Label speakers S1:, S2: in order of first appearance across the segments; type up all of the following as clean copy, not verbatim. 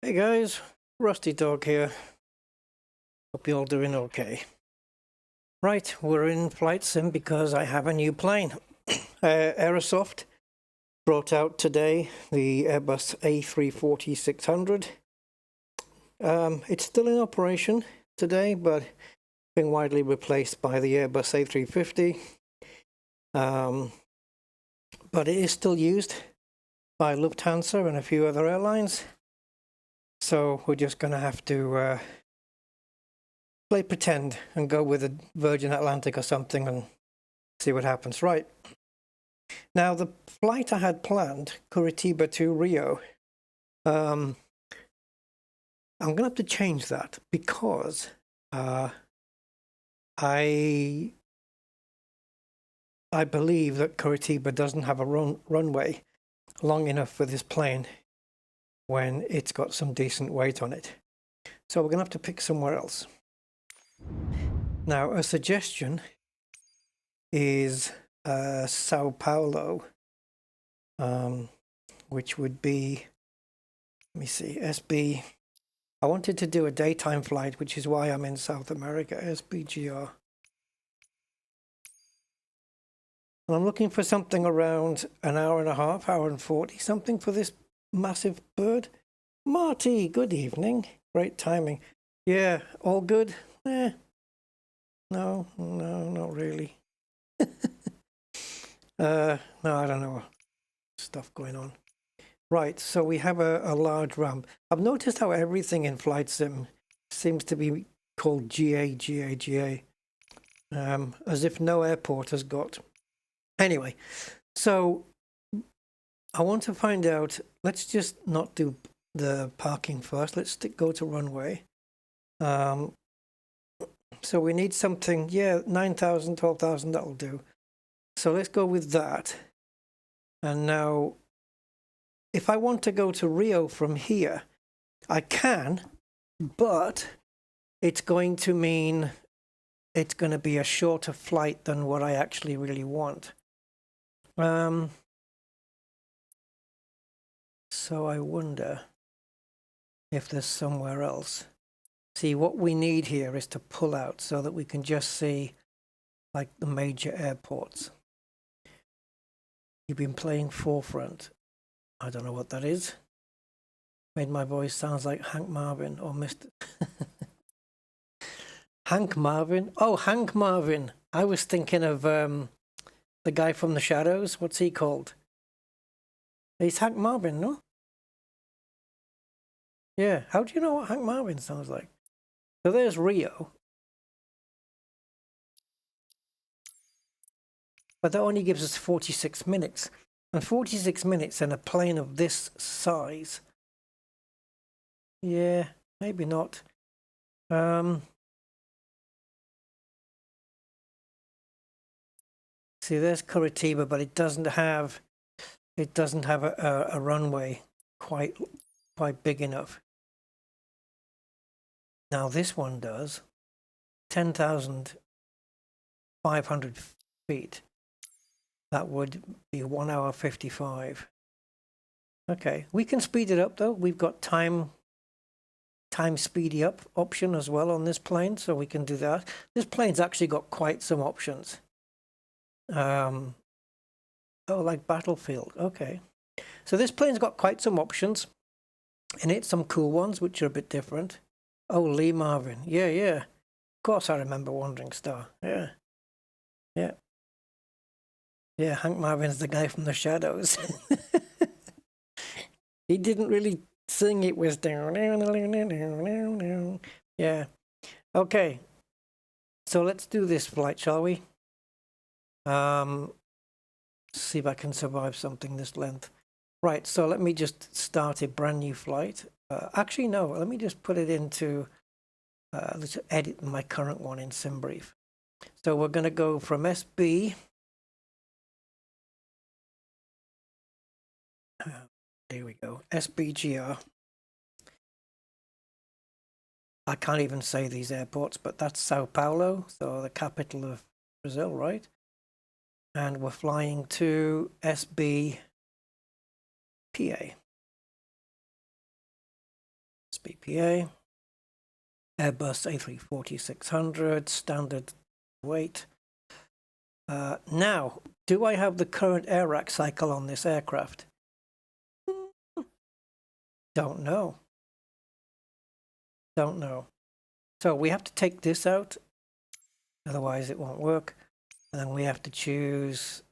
S1: Hey guys, Rusty Dog here. Hope you're all doing okay. Right, we're in flight sim because I have a new plane. Aerosoft brought out today the Airbus A340-600. It's still in operation today, but being widely replaced by the Airbus A350. But it is still used by Lufthansa and a few other airlines. So we're just going to have to play pretend and go with a Virgin Atlantic or something and see what happens. Right. Now, the flight I had planned, Curitiba to Rio, I'm going to have to change that because I believe that Curitiba doesn't have a runway long enough for this plane when it's got some decent weight on it. So we're going to have to pick somewhere else. Now, a suggestion is Sao Paulo, which would be, let me see, SB. I wanted to do a daytime flight, which is why I'm in South America, SBGR. And I'm looking for something around an hour and a half, hour and 40, something for this massive bird. Marty, good evening. Great timing. Yeah, all good? No, not really. No, I don't know. Stuff going on. Right, so we have a large ramp. I've noticed how everything in flight sim seems to be called GA, as if no airport has got. Anyway, so I want to find out, let's just not do the parking first. Let's go to runway. So we need something, yeah, 9,000, 12,000, that'll do. So let's go with that. And now, if I want to go to Rio from here, I can, but it's going to mean it's going to be a shorter flight than what I actually really want. So I wonder if there's somewhere else. See, what we need here is to pull out so that we can just see like the major airports. You've been playing Forefront. I don't know what that is. Made my voice sounds like Hank Marvin or Mr. Hank Marvin? Oh, Hank Marvin. I was thinking of the guy from the Shadows. What's he called? He's Hank Marvin, no? Yeah. How do you know what Hank Marvin sounds like? So there's Rio. But that only gives us 46 minutes. And 46 minutes in a plane of this size. Yeah, maybe not. See, there's Curitiba, but it doesn't have a runway quite big enough. Now this one does. 10,500 feet. That would be 1 hour 55. Okay, we can speed it up though. We've got time speedy up option as well on this plane, so we can do that. This plane's actually got quite some options. Oh, like Battlefield. Okay. So this plane's got quite some options. In it, some cool ones, which are a bit different. Oh, Lee Marvin. Yeah. Of course I remember Wandering Star. Yeah. Yeah, Hank Marvin's the guy from the Shadows. He didn't really sing, it was down. Yeah. Okay. So let's do this flight, shall we? See if I can survive something this length. Right, so let me just start a brand new flight. Actually, no, let me just put it into, let's edit my current one in SimBrief. So we're going to go from SB. There we go, SBGR. I can't even say these airports, but that's Sao Paulo, so the capital of Brazil, right? And we're flying to SB PA. BPA, Airbus A340-600, standard weight. Now, do I have the current air rack cycle on this aircraft? Don't know. Don't know. So we have to take this out, otherwise it won't work. And then we have to choose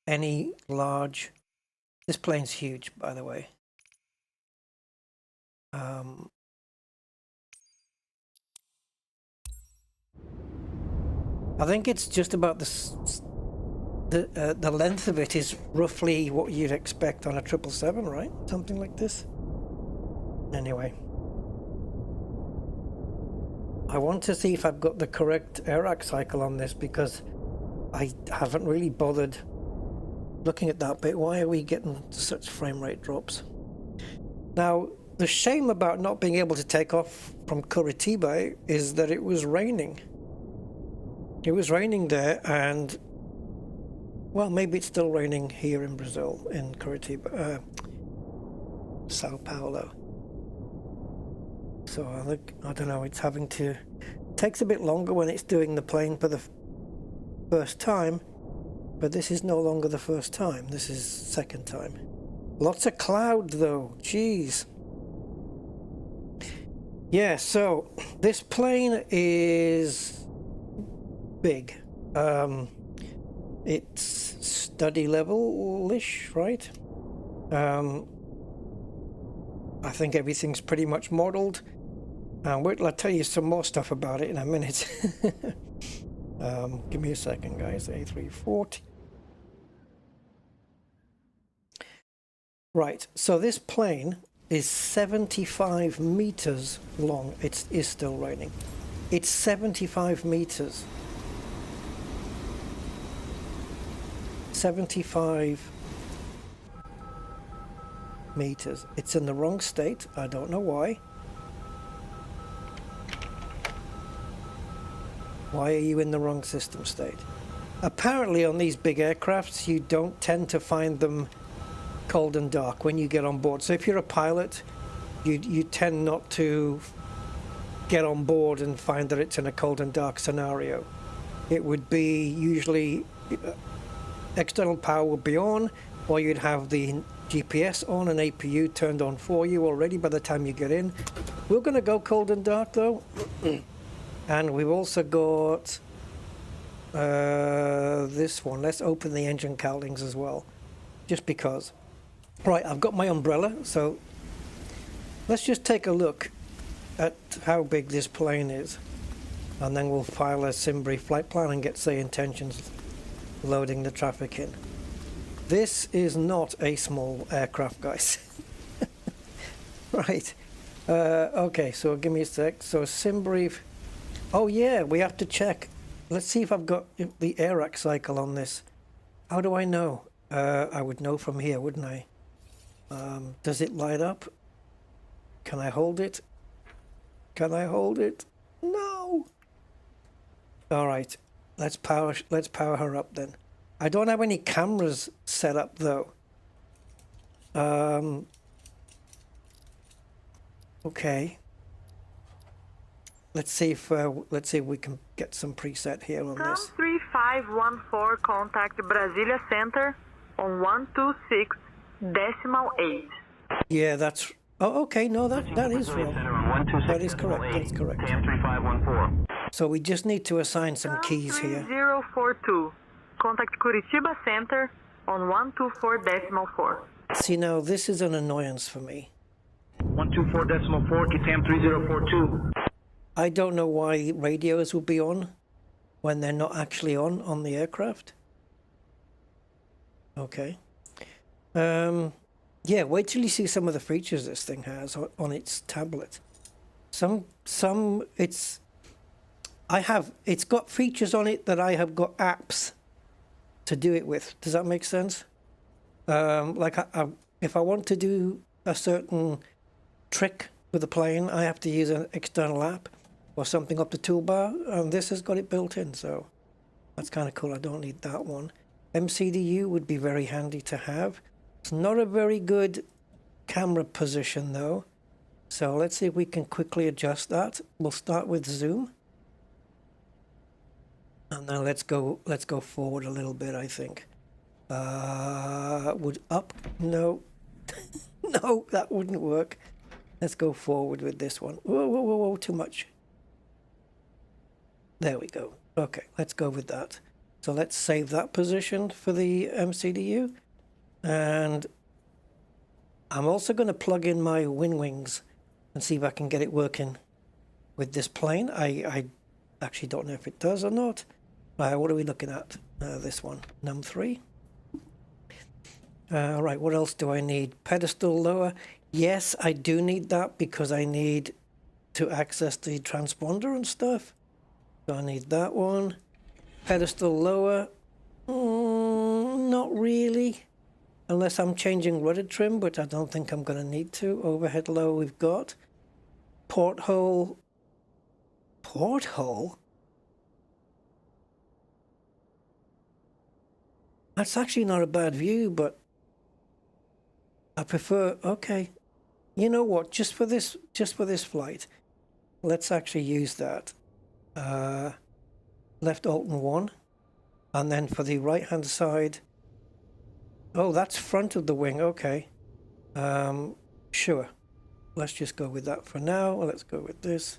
S1: any large. This plane's huge, by the way. I think it's just about the length of it is roughly what you'd expect on a 777, right? Something like this. Anyway, I want to see if I've got the correct air rack cycle on this, because I haven't really bothered looking at that bit. Why are we getting such frame rate drops? Now, the shame about not being able to take off from Curitiba is that it was raining. It was raining there, and well, maybe it's still raining here in Brazil, in Curitiba, Sao Paulo. So I don't know, it's having to, takes a bit longer when it's doing the plane for the first time, but this is no longer the first time, this is second time. Lots of cloud though, jeez. Yeah, so this plane is big. It's study level-ish, right? I think everything's pretty much modeled. I'll tell you some more stuff about it in a minute. Give me a second, guys. A340. Right, so this plane is 75 meters long. It is still raining. It's 75 meters. 75 meters. It's in the wrong state. I don't know why. Why are you in the wrong system state? Apparently on these big aircrafts you don't tend to find them cold and dark when you get on board. So if you're a pilot, you tend not to get on board and find that it's in a cold and dark scenario. It would be usually external power would be on, or you'd have the GPS on and APU turned on for you already by the time you get in. We're going to go cold and dark though. And we've also got this one. Let's open the engine cowlings as well, just because. Right, I've got my umbrella, so let's just take a look at how big this plane is, and then we'll file a SimBrief flight plan and get SayIntentions loading the traffic in. This is not a small aircraft, guys. Right. Okay, so give me a sec. So SimBrief. Oh yeah, we have to check. Let's see if I've got the air rack cycle on this. How do I know? I would know from here, wouldn't I? Does it light up? Can I hold it? Can I hold it? No. All right. Let's power her up then. I don't have any cameras set up though. Okay. Let's see if we can get some preset here on this.
S2: 3514, contact Brasilia Center on 126.8.
S1: Yeah, that's. Oh, okay. No, that is wrong. That is correct. That's correct.
S2: 3514.
S1: So we just need to assign some keys here.
S2: 3042, contact Curitiba Center on 124.4.
S1: See, now this is an annoyance for me.
S2: 124.4, KTAM 3042.
S1: I don't know why radios will be on when they're not actually on the aircraft. Okay. Yeah, wait till you see some of the features this thing has on its tablet. It's got features on it that I have got apps to do it with. Does that make sense? Like if I want to do a certain trick with the plane, I have to use an external app or something up the toolbar, and this has got it built in, so that's kind of cool. I don't need that one. MCDU would be very handy to have. It's not a very good camera position though. So let's see if we can quickly adjust that. We'll start with zoom. And then let's go forward a little bit, I think. Would up? No. No, that wouldn't work. Let's go forward with this one. Whoa, whoa, whoa, whoa, too much. There we go. Okay, let's go with that. So let's save that position for the MCDU. And I'm also going to plug in my wings and see if I can get it working with this plane. I actually don't know if it does or not. What are we looking at? This one, num3. All right, what else do I need? Pedestal lower. Yes, I do need that because I need to access the transponder and stuff. So I need that one. Pedestal lower. Not really. Unless I'm changing rudder trim, but I don't think I'm going to need to. Overhead low we've got. Porthole. Porthole? That's actually not a bad view, but I prefer, okay. You know what, just for this flight, let's actually use that. Left Alt and 1. And then for the right hand side, oh, that's front of the wing, okay. Sure. Let's just go with that for now. Let's go with this.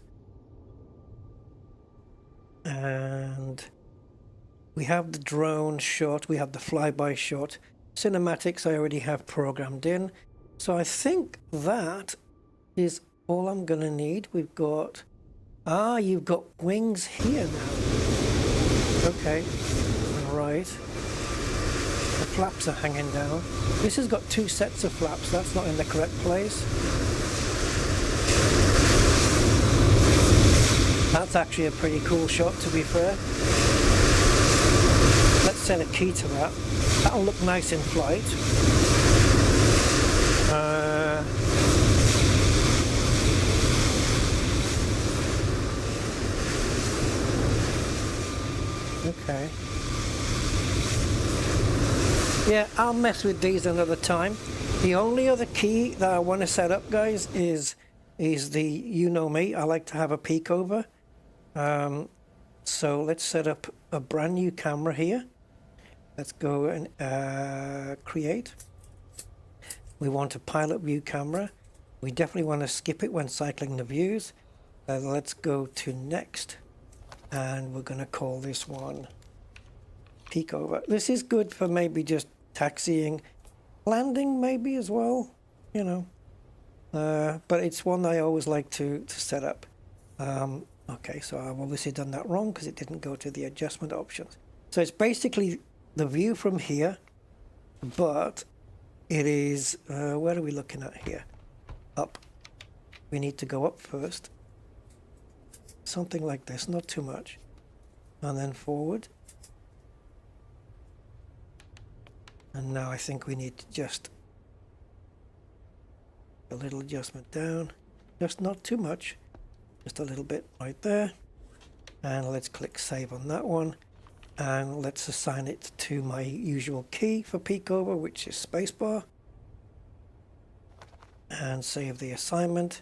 S1: And we have the drone shot, we have the flyby shot. Cinematics I already have programmed in. So I think that is all I'm gonna need. We've got, you've got wings here now. Okay, all right. The flaps are hanging down. This has got 2 sets of flaps. That's not in the correct place. That's actually a pretty cool shot, to be fair. Let's set a key to that. That'll look nice in flight. Okay. Yeah, I'll mess with these another time. The only other key that I want to set up, guys, is the, you know me, I like to have a peek over. So let's set up a brand new camera here. Let's go and create. We want a pilot view camera. We definitely want to skip it when cycling the views. Let's go to next. And we're going to call this one peek over. This is good for maybe just taxiing, landing maybe as well, you know. But it's one I always like to set up. Okay, so I've obviously done that wrong because it didn't go to the adjustment options. So it's basically the view from here, but it is, where are we looking at here? Up. We need to go up first. Something like this, not too much. And then forward. And now I think we need to just a little adjustment down, just not too much, just a little bit right there. And let's click save on that one. And let's assign it to my usual key for peek over, which is spacebar. And save the assignment.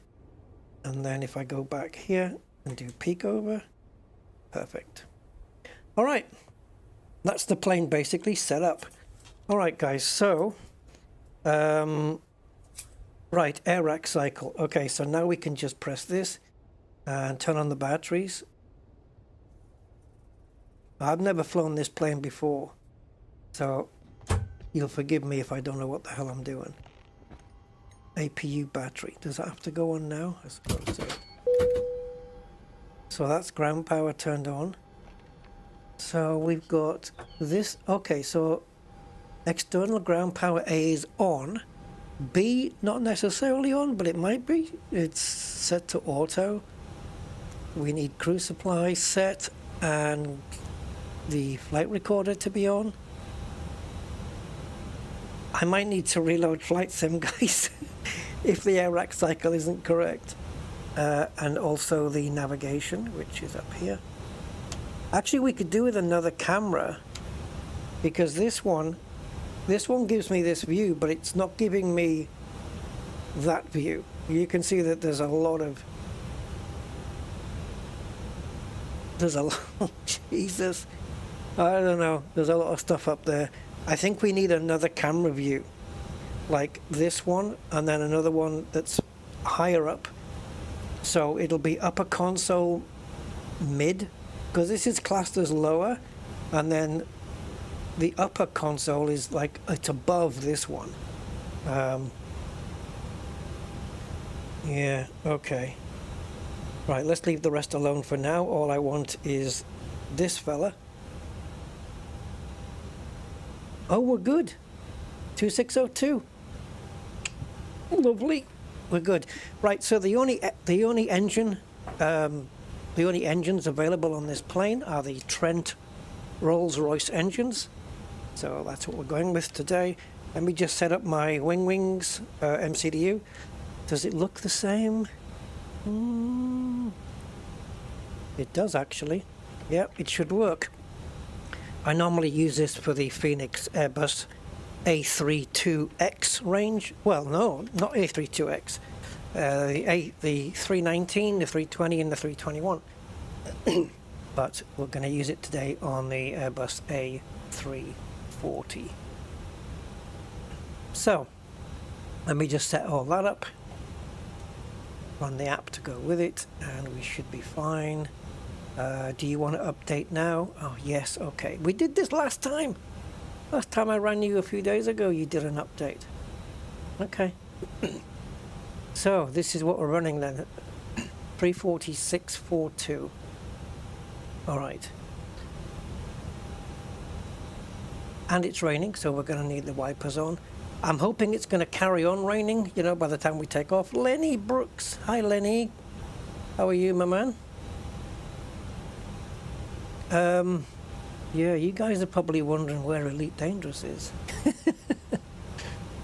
S1: And then if I go back here and do peek over, perfect. All right, that's the plane basically set up. All right, guys, so, right, air rack cycle. Okay, so now we can just press this and turn on the batteries. I've never flown this plane before, so you'll forgive me if I don't know what the hell I'm doing. APU battery, does that have to go on now? I suppose so. So that's ground power turned on. So we've got this, okay, so external ground power A is on. B, not necessarily on, but it might be. It's set to auto. We need crew supply set and the flight recorder to be on. I might need to reload flight sim, guys, if the air rack cycle isn't correct. And also the navigation, which is up here. Actually, we could do with another camera, because this one gives me this view, but it's not giving me that view. You can see that there's a lot of... Jesus. I don't know. There's a lot of stuff up there. I think we need another camera view. Like this one, and then another one that's higher up. So it'll be upper console mid, because this is classed as lower, and then the upper console is like, it's above this one. Yeah, okay. Right, let's leave the rest alone for now. All I want is this fella. Oh, we're good. 2602. Lovely. We're good. Right, so the only engines available on this plane are the Trent Rolls-Royce engines. So that's what we're going with today. Let me just set up my wings MCDU. Does it look the same? It does actually. Yeah, it should work. I normally use this for the Phoenix Airbus A32X range. Well, no, not A32X. The 319, the 320, and the 321. But we're going to use it today on the Airbus A340. So, let me just set all that up. Run the app to go with it, and we should be fine. Do you want to update now? Oh, yes, okay. We did this last time. Last time I ran you a few days ago, you did an update. Okay. So, this is what we're running then. 340-600. Alright. And it's raining, so we're going to need the wipers on. I'm hoping it's going to carry on raining, you know, by the time we take off. Lenny Brooks. Hi, Lenny. How are you, my man? Yeah, you guys are probably wondering where Elite Dangerous is.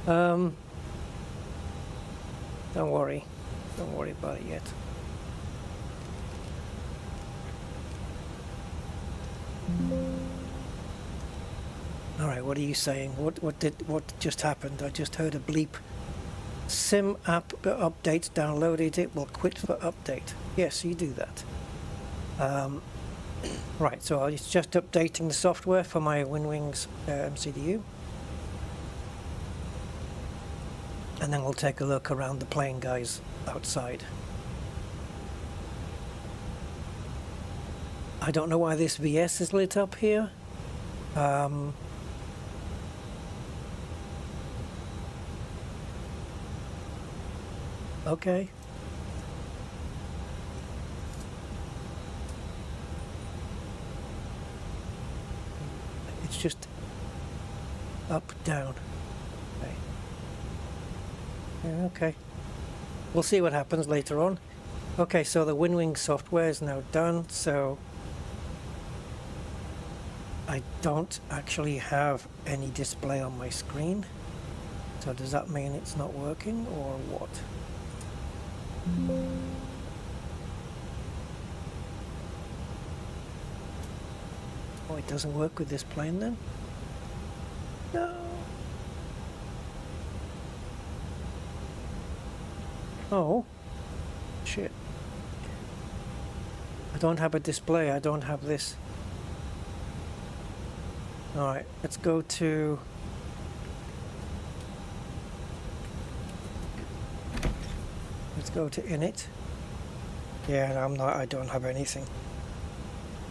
S1: Don't worry. Don't worry about it yet. All right, what are you saying? What just happened? I just heard a bleep. Sim app updates downloaded. It will quit for update. Yes, you do that. Right, so it's just updating the software for my WinWings MCDU. And then we'll take a look around the plane, guys, outside. I don't know why this VS is lit up here. Okay. It's just up, down. Okay. Yeah, okay. We'll see what happens later on. Okay, so the WinWing software is now done, so I don't actually have any display on my screen. So does that mean it's not working or what? Oh, it doesn't work with this plane then? No. Oh. Shit. I don't have a display, I don't have this. Alright, let's go to... Let's go to init. Yeah, I don't have anything.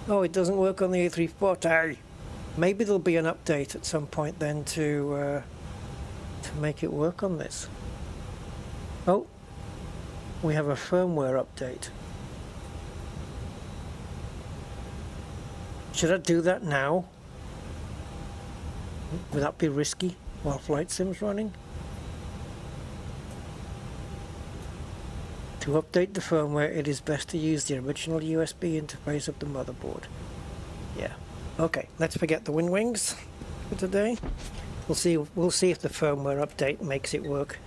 S1: Oh, it doesn't work on the A340. Maybe there'll be an update at some point then to make it work on this. Oh, we have a firmware update. Should I do that now? Would that be risky while Flight Sim's running? To update the firmware, it is best to use the original USB interface of the motherboard. Yeah. Okay, let's forget the WinWings for today. We'll see if the firmware update makes it work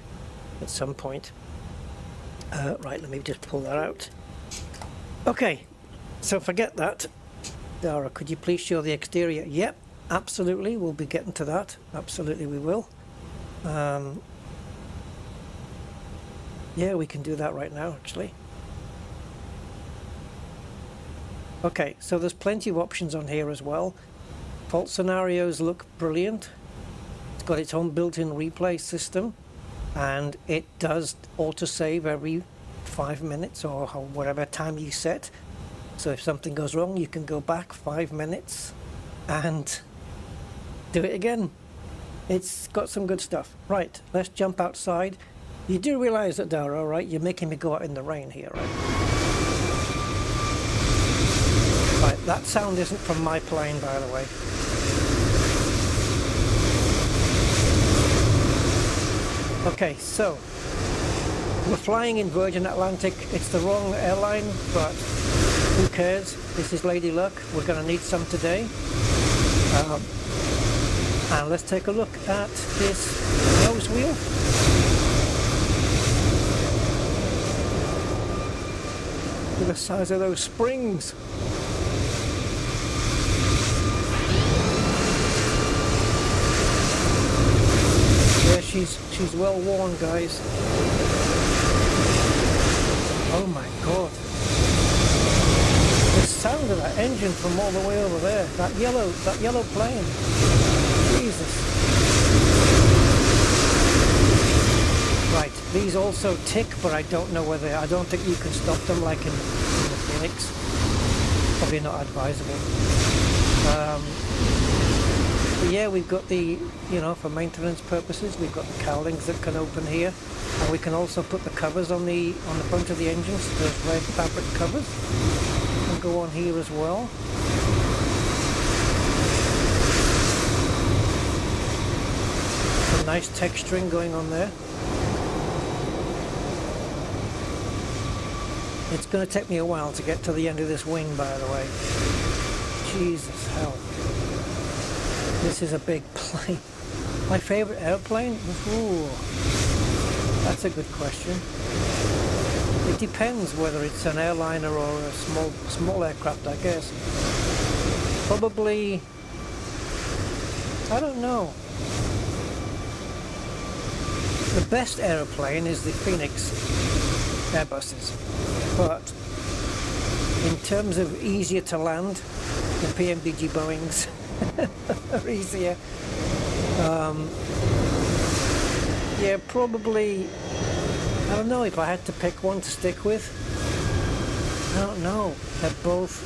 S1: at some point. Right, let me just pull that out. Okay, so forget that. Dara, could you please show the exterior? Yep, absolutely, we'll be getting to that. Absolutely we will. Yeah, we can do that right now, actually. Okay, so there's plenty of options on here as well. Fault scenarios look brilliant. It's got its own built-in replay system, and it does autosave every 5 minutes or whatever time you set. So if something goes wrong, you can go back 5 minutes and do it again. It's got some good stuff. Right, let's jump outside. You do realize that, Dara, right? You're making me go out in the rain here, right? Right, that sound isn't from my plane, by the way. Okay, so we're flying in Virgin Atlantic. It's the wrong airline, but who cares? This is Lady Luck. We're going to need some today. And let's take a look at this nose wheel. Look at the size of those springs. Yeah, she's well worn, guys. Oh my god. The sound of that engine from all the way over there. That yellow plane. Jesus. Right, these also tick, but I don't know whether, I don't think you can stop them like in the Phoenix. Probably not advisable. But yeah, we've got the, you know, for maintenance purposes, we've got the cowlings that can open here, and we can also put the covers on the front of the engines, those red fabric covers, and go on here as well. Some nice texturing going on there. It's going to take me a while to get to the end of this wing, by the way. Jesus hell. This is a big plane. My favorite airplane? Ooh, that's a good question. It depends whether it's an airliner or a small aircraft, I guess. Probably, I don't know. The best airplane is the Phoenix Airbuses, but in terms of easier to land, the PMDG Boeings are easier. Yeah, probably, I don't know if I had to pick one to stick with. I don't know. They're both,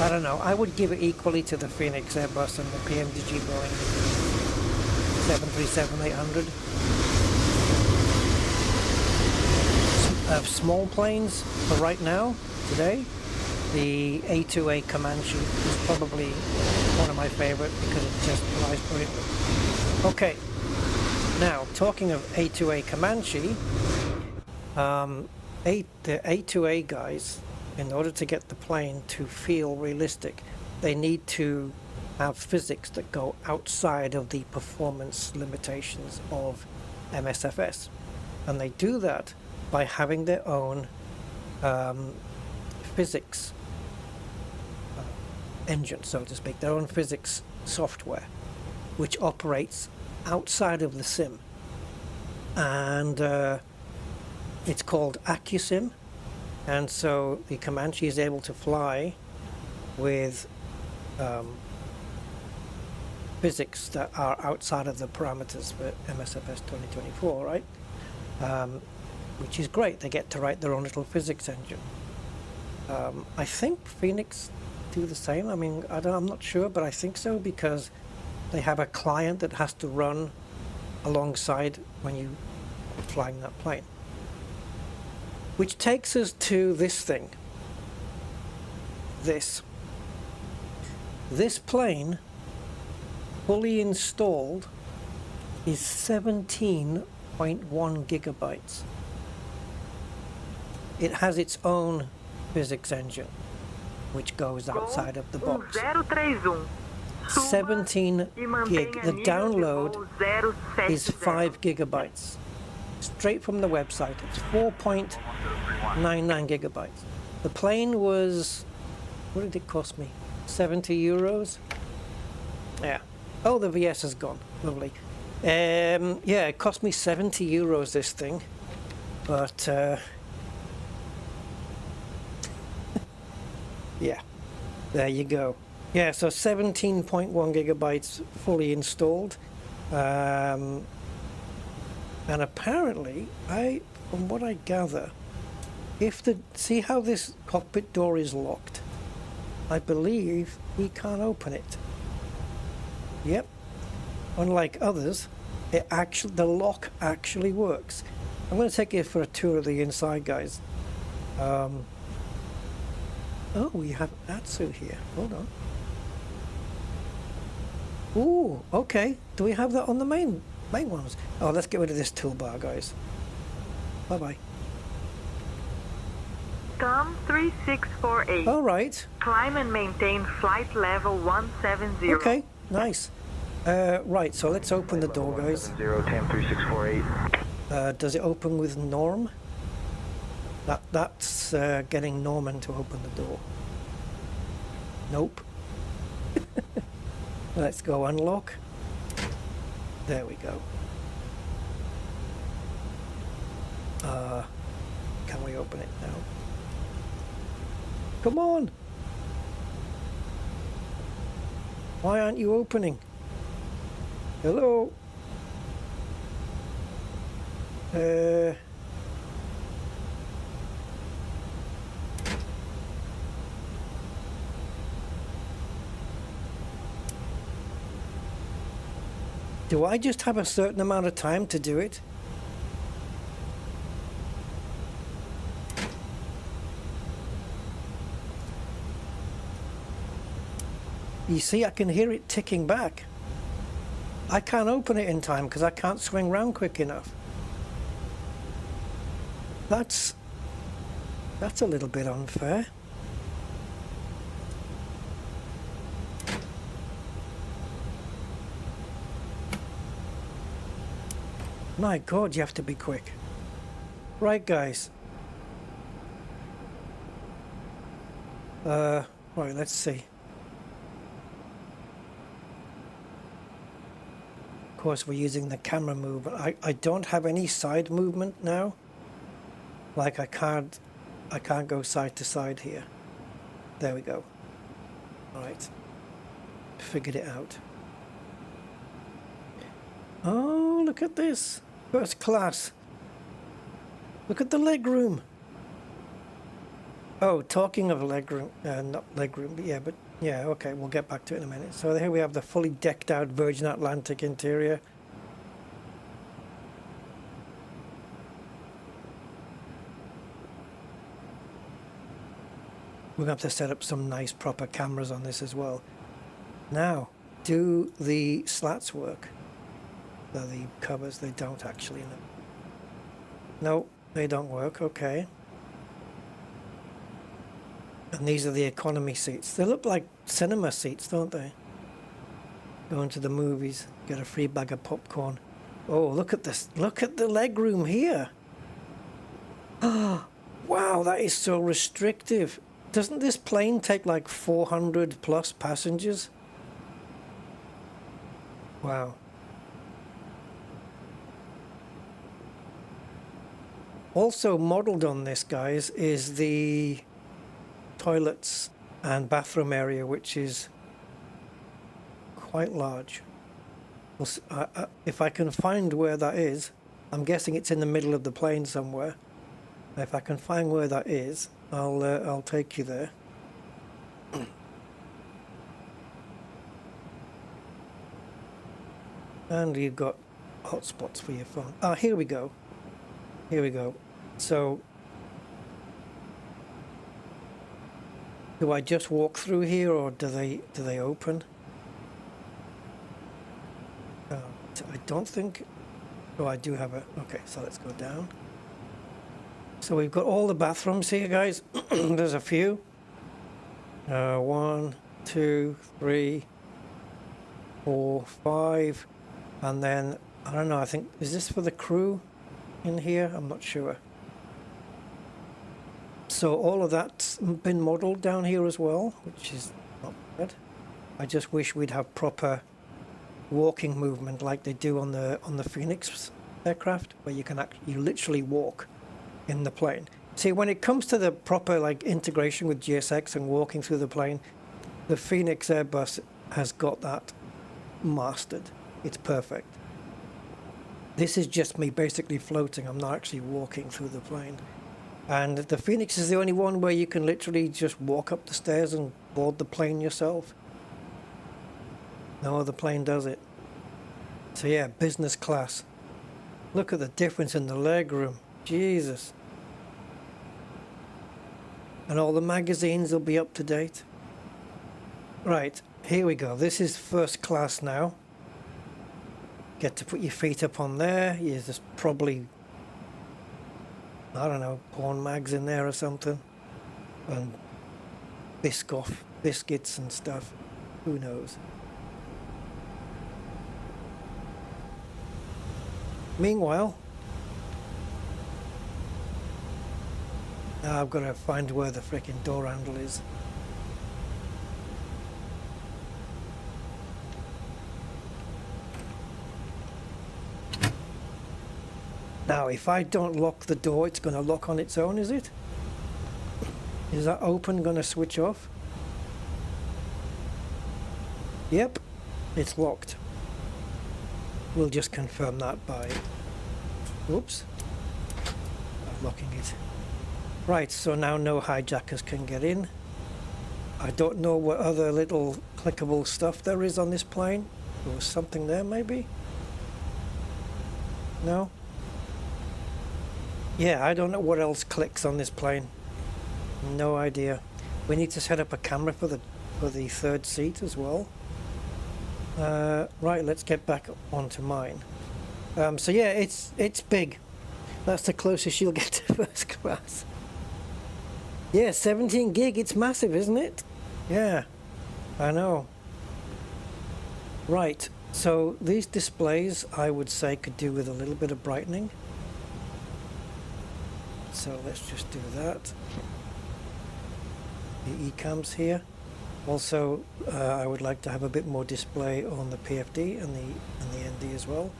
S1: I don't know. I would give it equally to the Phoenix Airbus and the PMDG Boeing 737-800. Small planes for right now, today, the A2A Comanche is probably one of my favorite because it just flies brilliantly. Okay, now talking of A2A Comanche, the A2A guys, in order to get the plane to feel realistic, they need to have physics that go outside of the performance limitations of MSFS, and they do that by having their own physics engine, so to speak, their own physics software, which operates outside of the sim. And it's called AccuSim, and so the Comanche is able to fly with physics that are outside of the parameters for MSFS 2024, right? Which is great. They get to write their own little physics engine. I think Phoenix do the same. I mean, I'm not sure, but I think so, because they have a client that has to run alongside when you are flying that plane. Which takes us to this thing. This plane, fully installed, is 17.1 gigabytes. It has its own physics engine, which goes outside of the box. 17 gig. The download is 5 gigabytes. Straight from the website. It's 4.99 gigabytes. The plane was, what did it cost me? 70 euros? Yeah. Oh, the VS has gone. Lovely. Yeah, it cost me 70 euros, this thing, but yeah, there you go. Yeah, so 17.1 gigabytes fully installed, and apparently, from what I gather, see how this cockpit door is locked? I believe we can't open it. Yep. Unlike others, the lock actually works. I'm going to take you for a tour of the inside, guys. Oh, we have Atsu here. Hold on. Ooh, okay. Do we have that on the main ones? Oh, let's get rid of this toolbar, guys. Bye-bye.
S2: TOM 3648.
S1: All right.
S2: Climb and maintain flight level 170.
S1: Okay, nice. Right, so let's open the door, guys.
S2: 170, TAM 3648.
S1: Does it open with Norm? That's getting Norman to open the door. Nope. Let's go unlock. There we go. Can we open it now? Come on! Why aren't you opening? Hello? Do I just have a certain amount of time to do it? You see, I can hear it ticking back. I can't open it in time because I can't swing round quick enough. That's a little bit unfair. My God, you have to be quick. Right, guys. Right, let's see. Of course, we're using the camera movement. I don't have any side movement now. Like I can't go side to side here. There we go. All right. Figured it out. Oh, look at this. First class. Look at the leg room. Oh, talking of leg room, not leg room, but yeah, okay, we'll get back to it in a minute. So here we have the fully decked out Virgin Atlantic interior. We're going to have to set up some nice proper cameras on this as well. Now, do the slats work? The covers, they don't actually. No, they don't work, okay. And these are the economy seats. They look like cinema seats, don't they? Going to the movies, get a free bag of popcorn. Oh, look at this. Look at the leg room here. Oh, wow, that is so restrictive. Doesn't this plane take like 400 plus passengers? Wow. Also modeled on this, guys, is the toilets and bathroom area, which is quite large. If I can find where that is, I'm guessing it's in the middle of the plane somewhere. If I can find where that is, I'll take you there. And you've got hotspots for your phone. Ah, here we go. Here we go. So, do I just walk through here, or do they open? I don't think. Oh, I do have a. Okay, so let's go down. So we've got all the bathrooms here, guys. There's a few. 1, 2, 3, 4, 5, and then I don't know. I think, is this for the crew in here? I'm not sure. So all of that's been modeled down here as well, which is not bad. I just wish we'd have proper walking movement like they do on the Phoenix aircraft, where you literally walk in the plane. See, when it comes to the proper like integration with GSX and walking through the plane, the Phoenix Airbus has got that mastered. It's perfect. This is just me basically floating. I'm not actually walking through the plane. And the Phoenix is the only one where you can literally just walk up the stairs and board the plane yourself. No other plane does it. So yeah, business class. Look at the difference in the leg room. Jesus. And all the magazines will be up to date. Right, here we go. This is first class now. Get to put your feet up on there. There's probably, I don't know, porn mags in there or something. And biscuits and stuff. Who knows? Meanwhile, now I've got to find where the frickin' door handle is. Now, if I don't lock the door, it's going to lock on its own, is it? Is that open going to switch off? Yep, it's locked. We'll just confirm that by... Oops. I'm locking it. Right, so now no hijackers can get in. I don't know what other little clickable stuff there is on this plane. There was something there, maybe? No? Yeah, I don't know what else clicks on this plane. No idea. We need to set up a camera for the third seat as well. Right, let's get back onto mine. So yeah, it's big. That's the closest you'll get to first class. Yeah, 17 gig. It's massive, isn't it? Yeah, I know. Right. So these displays, I would say, could do with a little bit of brightening. So let's just do that. The eCams here. Also, I would like to have a bit more display on the PFD and the ND as well.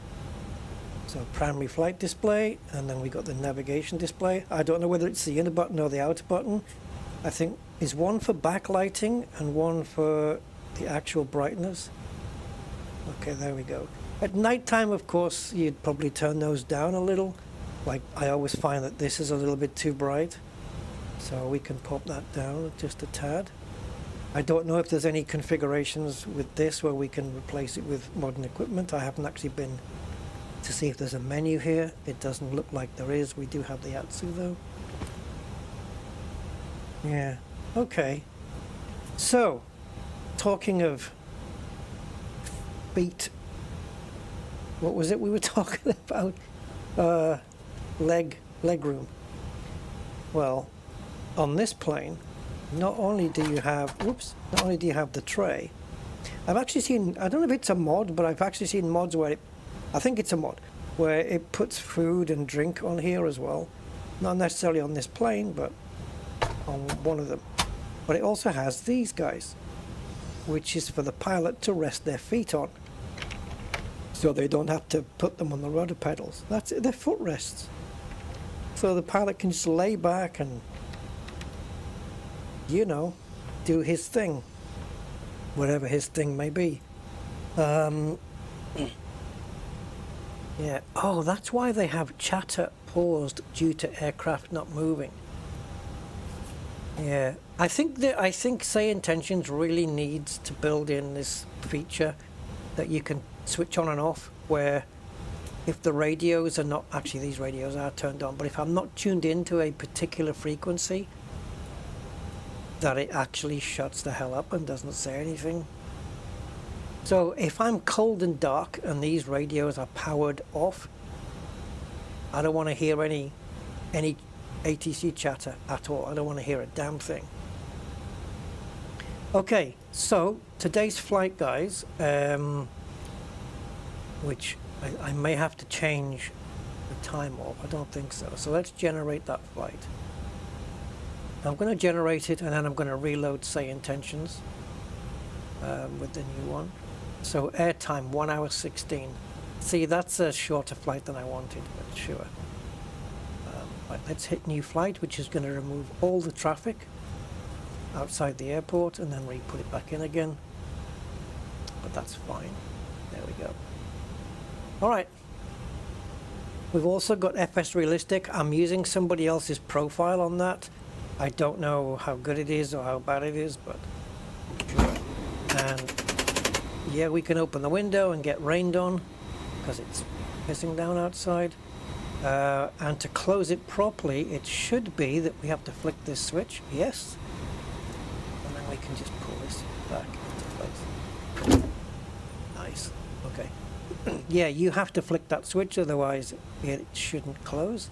S1: So primary flight display, and then we got the navigation display. I don't know whether it's the inner button or the outer button. I think is one for backlighting and one for the actual brightness. Okay, there we go. At nighttime, of course, you'd probably turn those down a little. Like, I always find that this is a little bit too bright. So we can pop that down just a tad. I don't know if there's any configurations with this where we can replace it with modern equipment. I haven't actually been to see if there's a menu here. It doesn't look like there is. We do have the Atsu though. Yeah, okay. So, talking of feet, what was it we were talking about? Leg room. Well, on this plane, not only do you have the tray. I've actually seen, I don't know if it's a mod, but I've actually seen mods where I think it's a mod where it puts food and drink on here as well. Not necessarily on this plane, but on one of them. But it also has these guys, which is for the pilot to rest their feet on, so they don't have to put them on the rudder pedals. That's it, they're footrests. So the pilot can just lay back and, you know, do his thing, whatever his thing may be. Yeah. Oh, that's why they have chatter paused due to aircraft not moving. Yeah. I think SayIntentions really needs to build in this feature that you can switch on and off, where if the radios are not, actually these radios are turned on, but if I'm not tuned into a particular frequency, that it actually shuts the hell up and doesn't say anything. So if I'm cold and dark and these radios are powered off, I don't want to hear any ATC chatter at all. I don't want to hear a damn thing. Okay, so today's flight, guys, which I may have to change the time of. I don't think so. So let's generate that flight. I'm going to generate it, and then I'm going to reload SayIntentions with the new one. So airtime 1 hour 16. See, that's a shorter flight than I wanted, but sure. Right, let's hit new flight, which is going to remove all the traffic outside the airport and then re-put it back in again. But that's fine. There we go. All right. We've also got FSRealistic. I'm using somebody else's profile on that. I don't know how good it is or how bad it is, but sure. And yeah, we can open the window and get rained on because it's pissing down outside. And to close it properly, it should be that we have to flick this switch. Yes. And then we can just pull this back into place. Nice. Okay. Yeah, you have to flick that switch, otherwise it shouldn't close.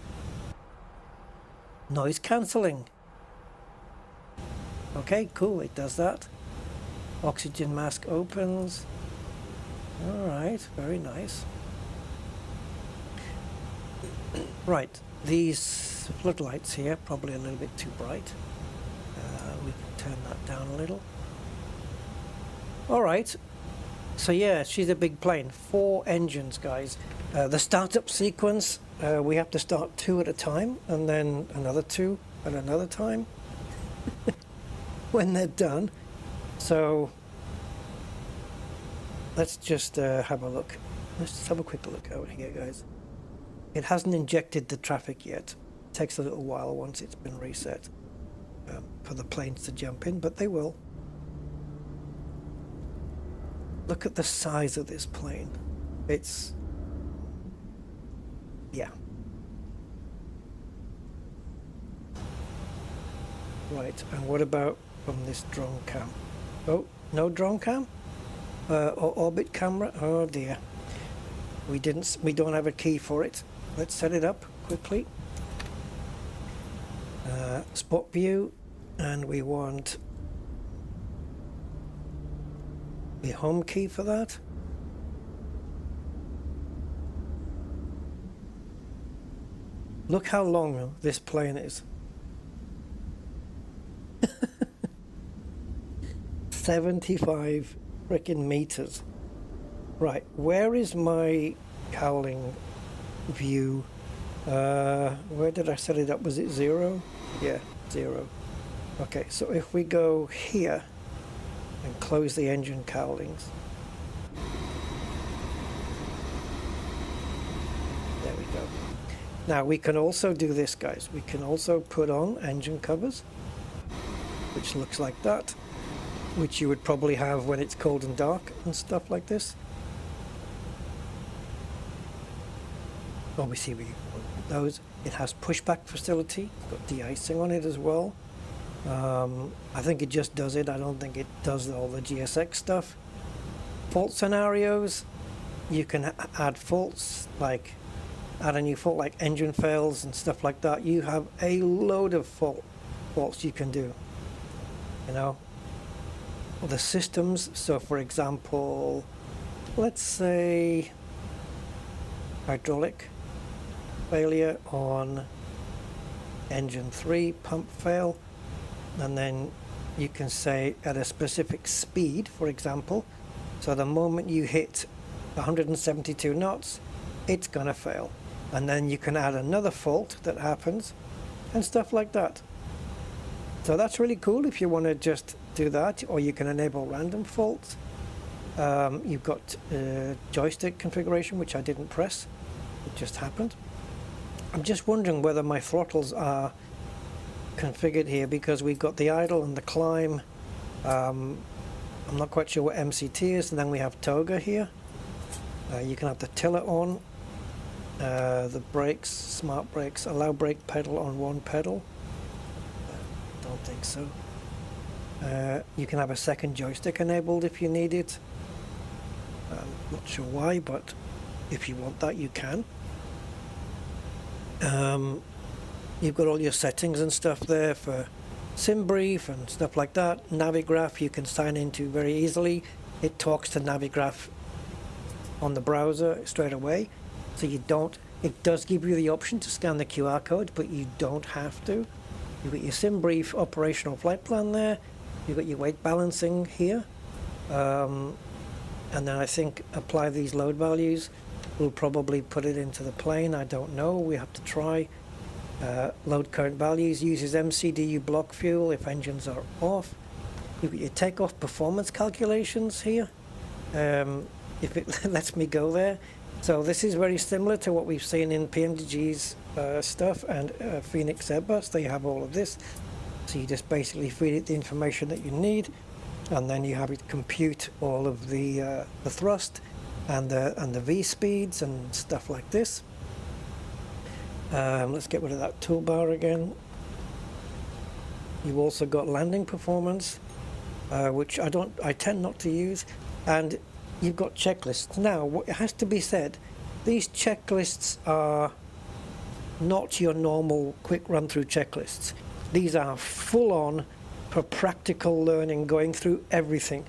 S1: Noise cancelling. Okay, cool, it does that. Oxygen mask opens. Alright, very nice. Right, these floodlights here, probably a little bit too bright. We can turn that down a little. Alright. So yeah, she's a big plane. 4 engines, guys. The startup sequence, we have to start 2 at a time, and then another 2 at another time when they're done. So let's just have a look. Let's just have a quick look over here, guys. It hasn't injected the traffic yet. It takes a little while once it's been reset for the planes to jump in, but they will. Look at the size of this plane. It's... yeah. Right, and what about from this drone cam? Oh, no drone cam? Or orbit camera? Oh dear. We don't have a key for it. Let's set it up quickly. Spot view, and we want the home key for that. Look how long this plane is. 75 freaking meters. Right, where is my cowling view? Where did I set it up? Was it 0? Yeah, 0. Okay, so if we go here and close the engine cowlings. There we go. Now we can also do this, guys. We can also put on engine covers, which looks like that, which you would probably have when it's cold and dark and stuff like this. Obviously we want those. It has pushback facility. It's got de-icing on it as well. I think it just does it. I don't think it does all the GSX stuff. Fault scenarios. You can add faults, like add a new fault like engine fails and stuff like that. You have a load of faults you can do. You know, the systems. So for example, let's say hydraulic failure on engine 3, pump fail, and then you can say at a specific speed, for example. So the moment you hit 172 knots, it's gonna fail, and then you can add another fault that happens and stuff like that. So that's really cool if you want to just do that, or you can enable random faults. You've got joystick configuration, which I didn't press, it just happened. I'm just wondering whether my throttles are configured here, because we've got the idle and the climb. I'm not quite sure what MCT is, and then we have toga here. You can have the tiller on, the brakes, smart brakes, allow brake pedal on one pedal. Don't think so. You can have a second joystick enabled if you need it. Not sure why, but if you want that, you can. You've got all your settings and stuff there for SimBrief and stuff like that. Navigraph you can sign into very easily. It talks to Navigraph on the browser straight away, so you don't. It does give you the option to scan the QR code, but you don't have to. You've got your SimBrief operational flight plan there. You've got your weight balancing here, and and then I think apply these load values. We'll probably put it into the plane. I don't know. We have to try. Load current values, uses MCDU block fuel if engines are off. You've got your takeoff performance calculations here, if it lets me go there. So this is very similar to what we've seen in PMDG's stuff and Phoenix Airbus. They have all of this. So you just basically feed it the information that you need, and then you have it compute all of the thrust and the V speeds and stuff like this. Let's get rid of that toolbar again. You've also got landing performance, which I tend not to use, and you've got checklists. Now, what has to be said, these checklists are not your normal quick run-through checklists. These are full-on, for practical learning, going through everything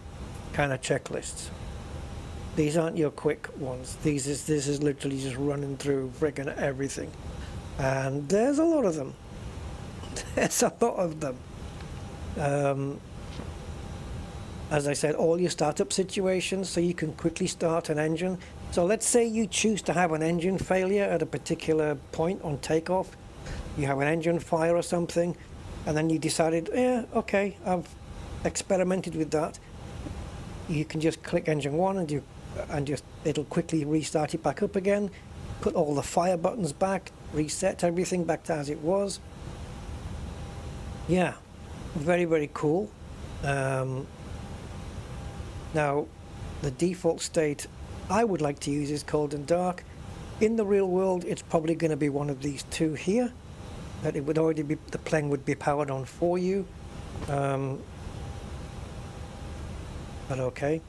S1: kind of checklists. These aren't your quick ones. This is literally just running through friggin' everything. And there's a lot of them. There's a lot of them. As I said, all your startup situations, so you can quickly start an engine. So let's say you choose to have an engine failure at a particular point on takeoff. You have an engine fire or something, and then you decided, yeah, okay, I've experimented with that. You can just click engine 1 and just it'll quickly restart it back up again. Put all the fire buttons back, reset everything back to as it was. Yeah, very, very cool. Now, the default state I would like to use is cold and dark. In the real world, it's probably going to be one of these two here. That it would already be, the plane would be powered on for you. But okay.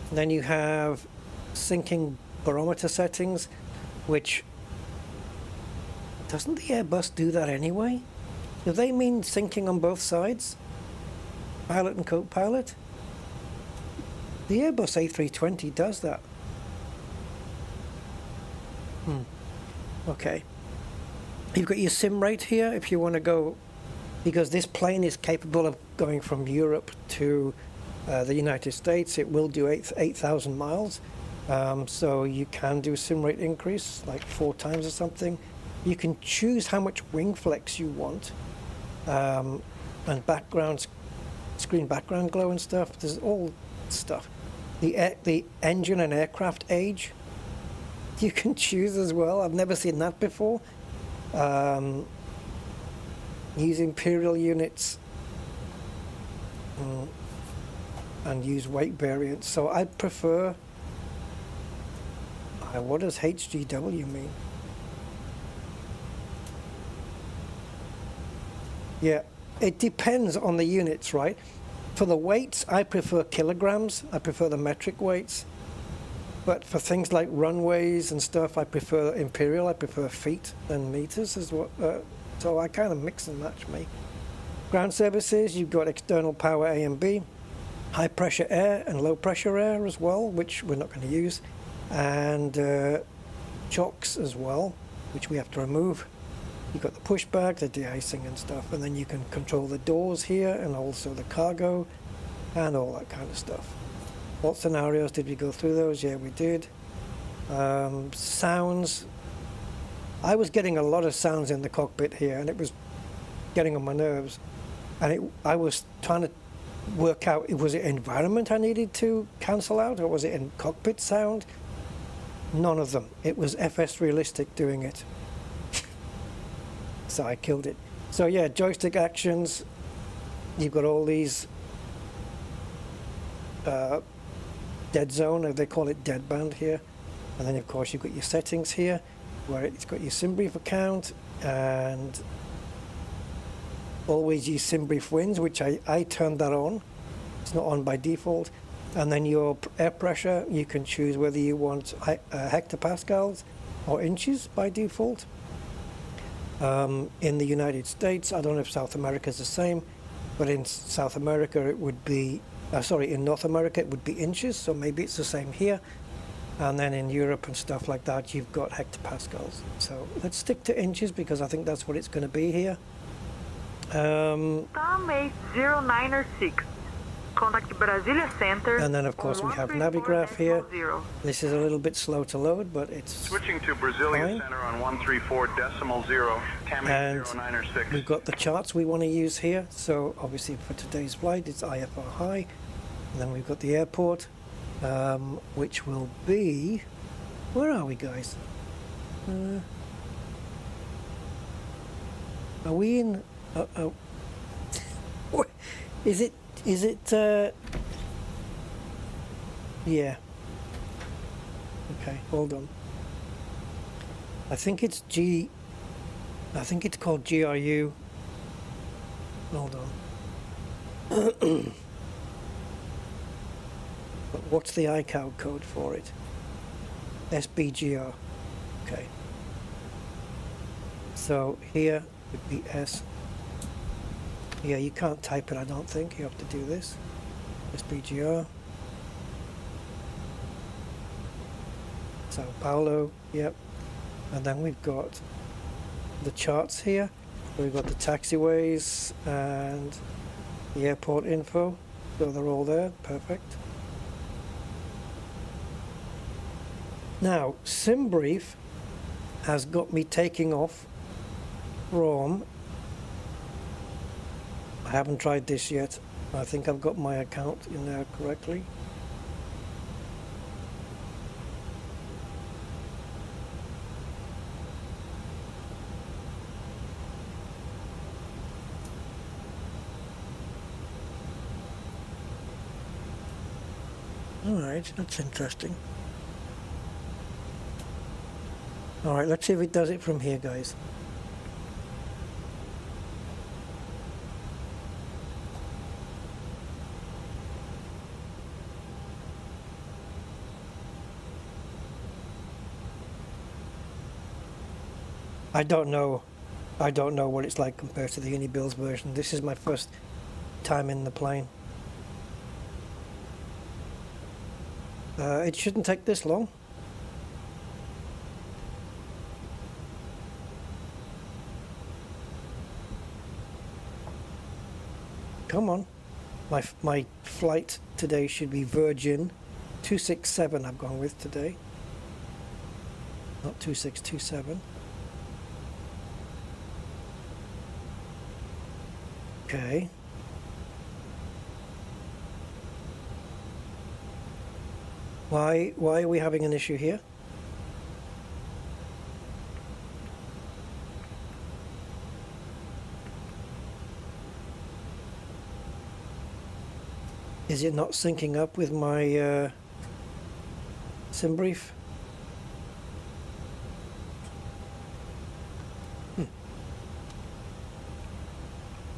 S1: And then you have syncing barometer settings, which doesn't the Airbus do that anyway? Do they mean syncing on both sides? Pilot and co-pilot? The Airbus A320 does that. Okay. You've got your sim rate here if you want to go, because this plane is capable of going from Europe to the United States. It will do 8,000 miles. So you can do sim rate increase, like 4 times or something. You can choose how much wing flex you want, and screen background glow and stuff. There's all stuff. The engine and aircraft age, you can choose as well. I've never seen that before. Use imperial units and use weight variants. So I prefer. What does HGW mean? Yeah, it depends on the units, right? For the weights, I prefer kilograms. I prefer the metric weights. But for things like runways and stuff, I prefer imperial. I prefer feet and meters as well. So I kind of mix and match me. Ground services, you've got external power A and B, high pressure air and low pressure air as well, which we're not going to use, and chocks as well, which we have to remove. You've got the pushback, the de-icing and stuff, and then you can control the doors here and also the cargo and all that kind of stuff. What scenarios did we go through those? Yeah, we did. Sounds. I was getting a lot of sounds in the cockpit here, and it was getting on my nerves. And I was trying to work out, was it environment I needed to cancel out, or was it in cockpit sound? None of them. It was FSRealistic doing it. So I killed it. So yeah, joystick actions. You've got all these dead zone, they call it dead band here. And then of course you've got your settings here, where it's got your SimBrief account, and always use SimBrief wins, which I turned that on. It's not on by default. And then your air pressure, you can choose whether you want hectopascals or inches by default. In the United States, I don't know if South America is the same, but in South America it would be, in North America it would be inches, so maybe it's the same here. And then in Europe and stuff like that, you've got hectopascals. So let's stick to inches because I think that's what it's going to be here.
S2: Tom 80906. Contact Brasilia Center.
S1: And then of course we have
S2: 134.0.
S1: Navigraph here. This is a little bit slow to load, but it's
S3: switching to Brasilia
S1: fine.
S3: Center on 134.0.
S1: And
S3: 906.
S1: we've got the charts we want to use here. So obviously for today's flight it's IFR high. And then we've got the airport, which will be, where are we guys? Are we in, is it, yeah. Okay, hold on. I think it's called GRU. Hold on. But what's the ICAO code for it? SBGR. Okay. So here would be S. Yeah, you can't type it, I don't think. You have to do this. SBGR. Sao Paulo, yep. And then we've got the charts here. We've got the taxiways and the airport info. So they're all there, perfect. Now, SimBrief has got me taking off from, I haven't tried this yet. I think I've got my account in there correctly. Alright, that's interesting. Alright, let's see if it does it from here, guys. I don't know what it's like compared to the Unibills version. This is my first time in the plane. It shouldn't take this long. Come on. My flight today should be Virgin 267 I've gone with today. Not 2627. Okay. Why are we having an issue here? Is it not syncing up with my SimBrief?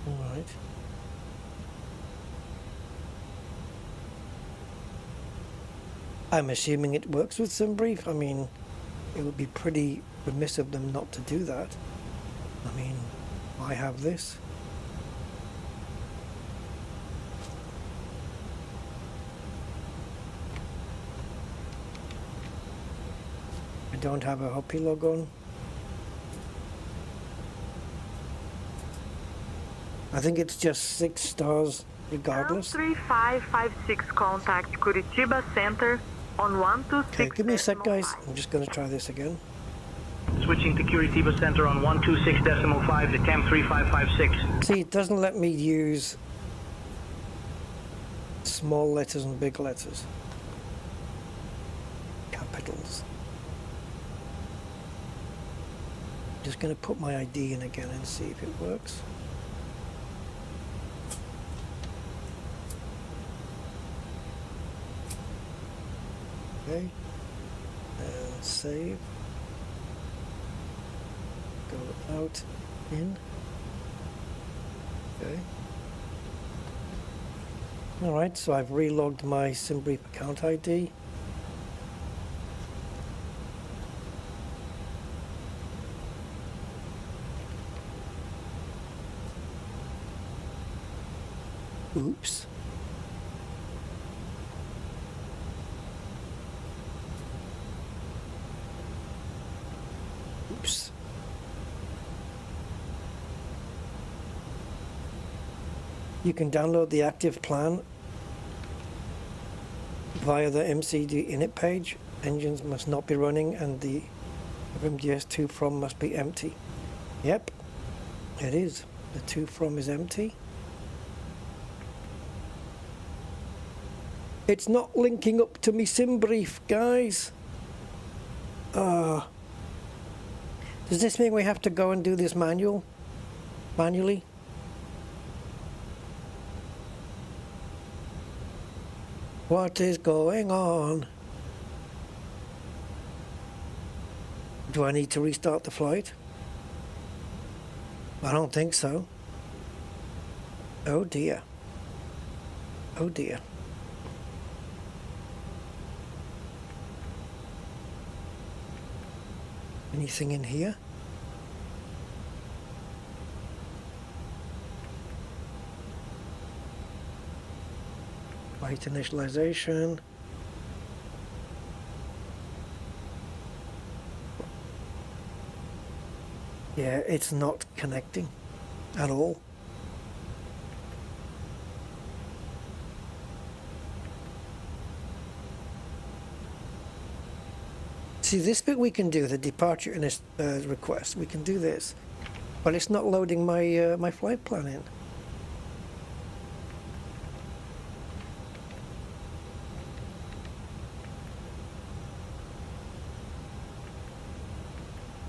S1: All right. I'm assuming it works with SimBrief. I mean, it would be pretty remiss of them not to do that. I mean, I have this. I don't have a Hoppy logo on. I think it's just 6 stars regardless.
S2: 3556 contact Curitiba Center on 126.
S1: Okay, give me a sec, guys. I'm just going to try this again.
S4: Switching to Curitiba Center on 126.5 to cam 3556.
S1: See, it doesn't let me use small letters and big letters. Capitals. Just going to put my ID in again and see if it works. Okay, and save, go out, in, okay. Alright, so I've relogged my SimBrief account ID. Oops. Oops. You can download the active plan via the MCD init page. Engines must not be running and the MGS2 from must be empty. Yep, it is. The 2 from is empty. It's not linking up to me sim brief, guys. Does this mean we have to go and do this manually? What is going on? Do I need to restart the flight? I don't think so. Oh dear. Oh dear. Anything in here? Flight initialization. Yeah, it's not connecting at all. See, this bit we can do, the departure in this request. We can do this, but it's not loading my my flight plan in.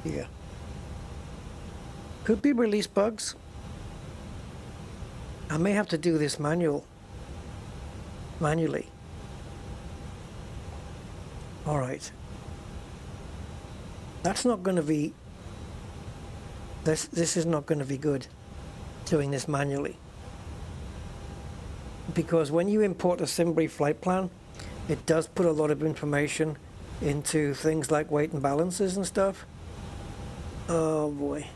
S1: Yeah. Could be release bugs. I may have to do this manually. All right. That's not going to be. This is not going to be good. Doing this manually. Because when you import a SimBrief flight plan, it does put a lot of information into things like weight and balances and stuff. Oh boy.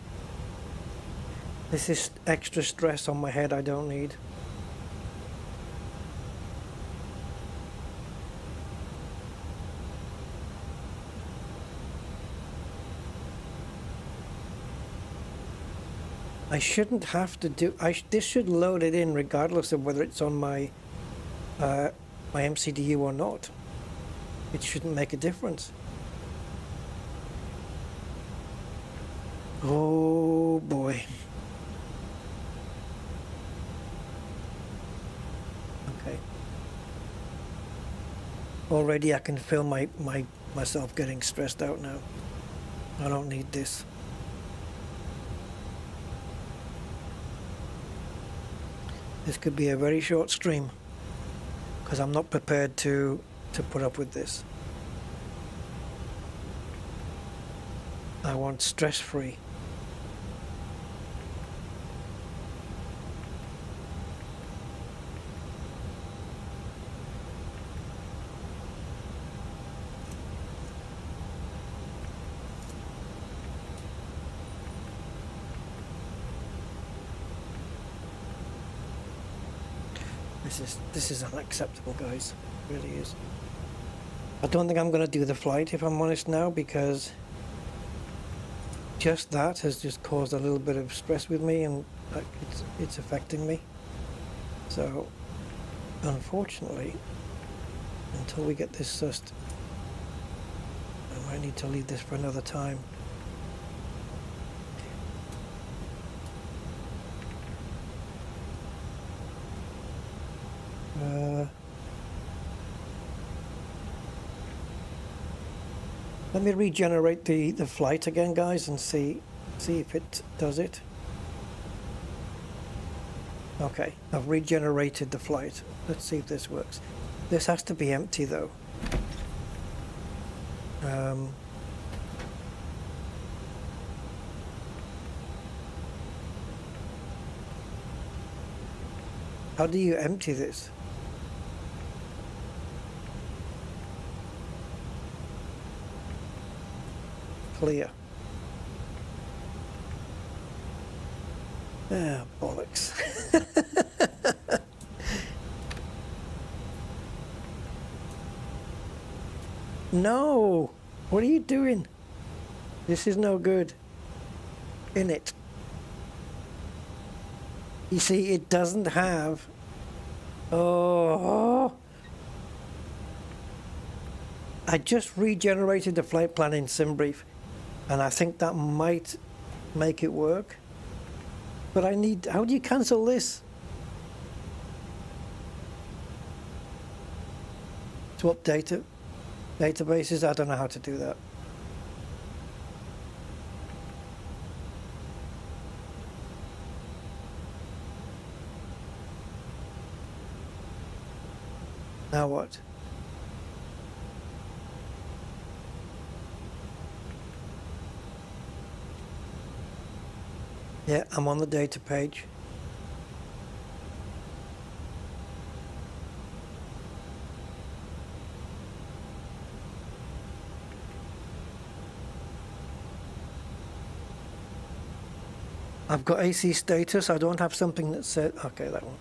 S1: This is extra stress on my head I don't need. I shouldn't have to do. This should load it in regardless of whether it's on my my MCDU or not. It shouldn't make a difference. Oh boy. Okay. Already I can feel myself getting stressed out now. I don't need this. This could be a very short stream because I'm not prepared to put up with this. I want stress-free. This is unacceptable, guys. It really is. I don't think I'm going to do the flight, if I'm honest now, because just that has just caused a little bit of stress with me, and it's affecting me. So, unfortunately, until we get this sussed, I might need to leave this for another time. Let me regenerate the flight again, guys, and see if it does it. Okay, I've regenerated the flight. Let's see if this works. This has to be empty though. How do you empty this? Clear. Ah, bollocks. No! What are you doing? This is no good. In it. You see, it doesn't have... Oh! I just regenerated the flight plan in SimBrief, and I think that might make it work. But I need, how do you cancel this? To update it, databases, I don't know how to do that. Now what? Yeah, I'm on the data page. I've got AC status. I don't have something that said, okay, that one.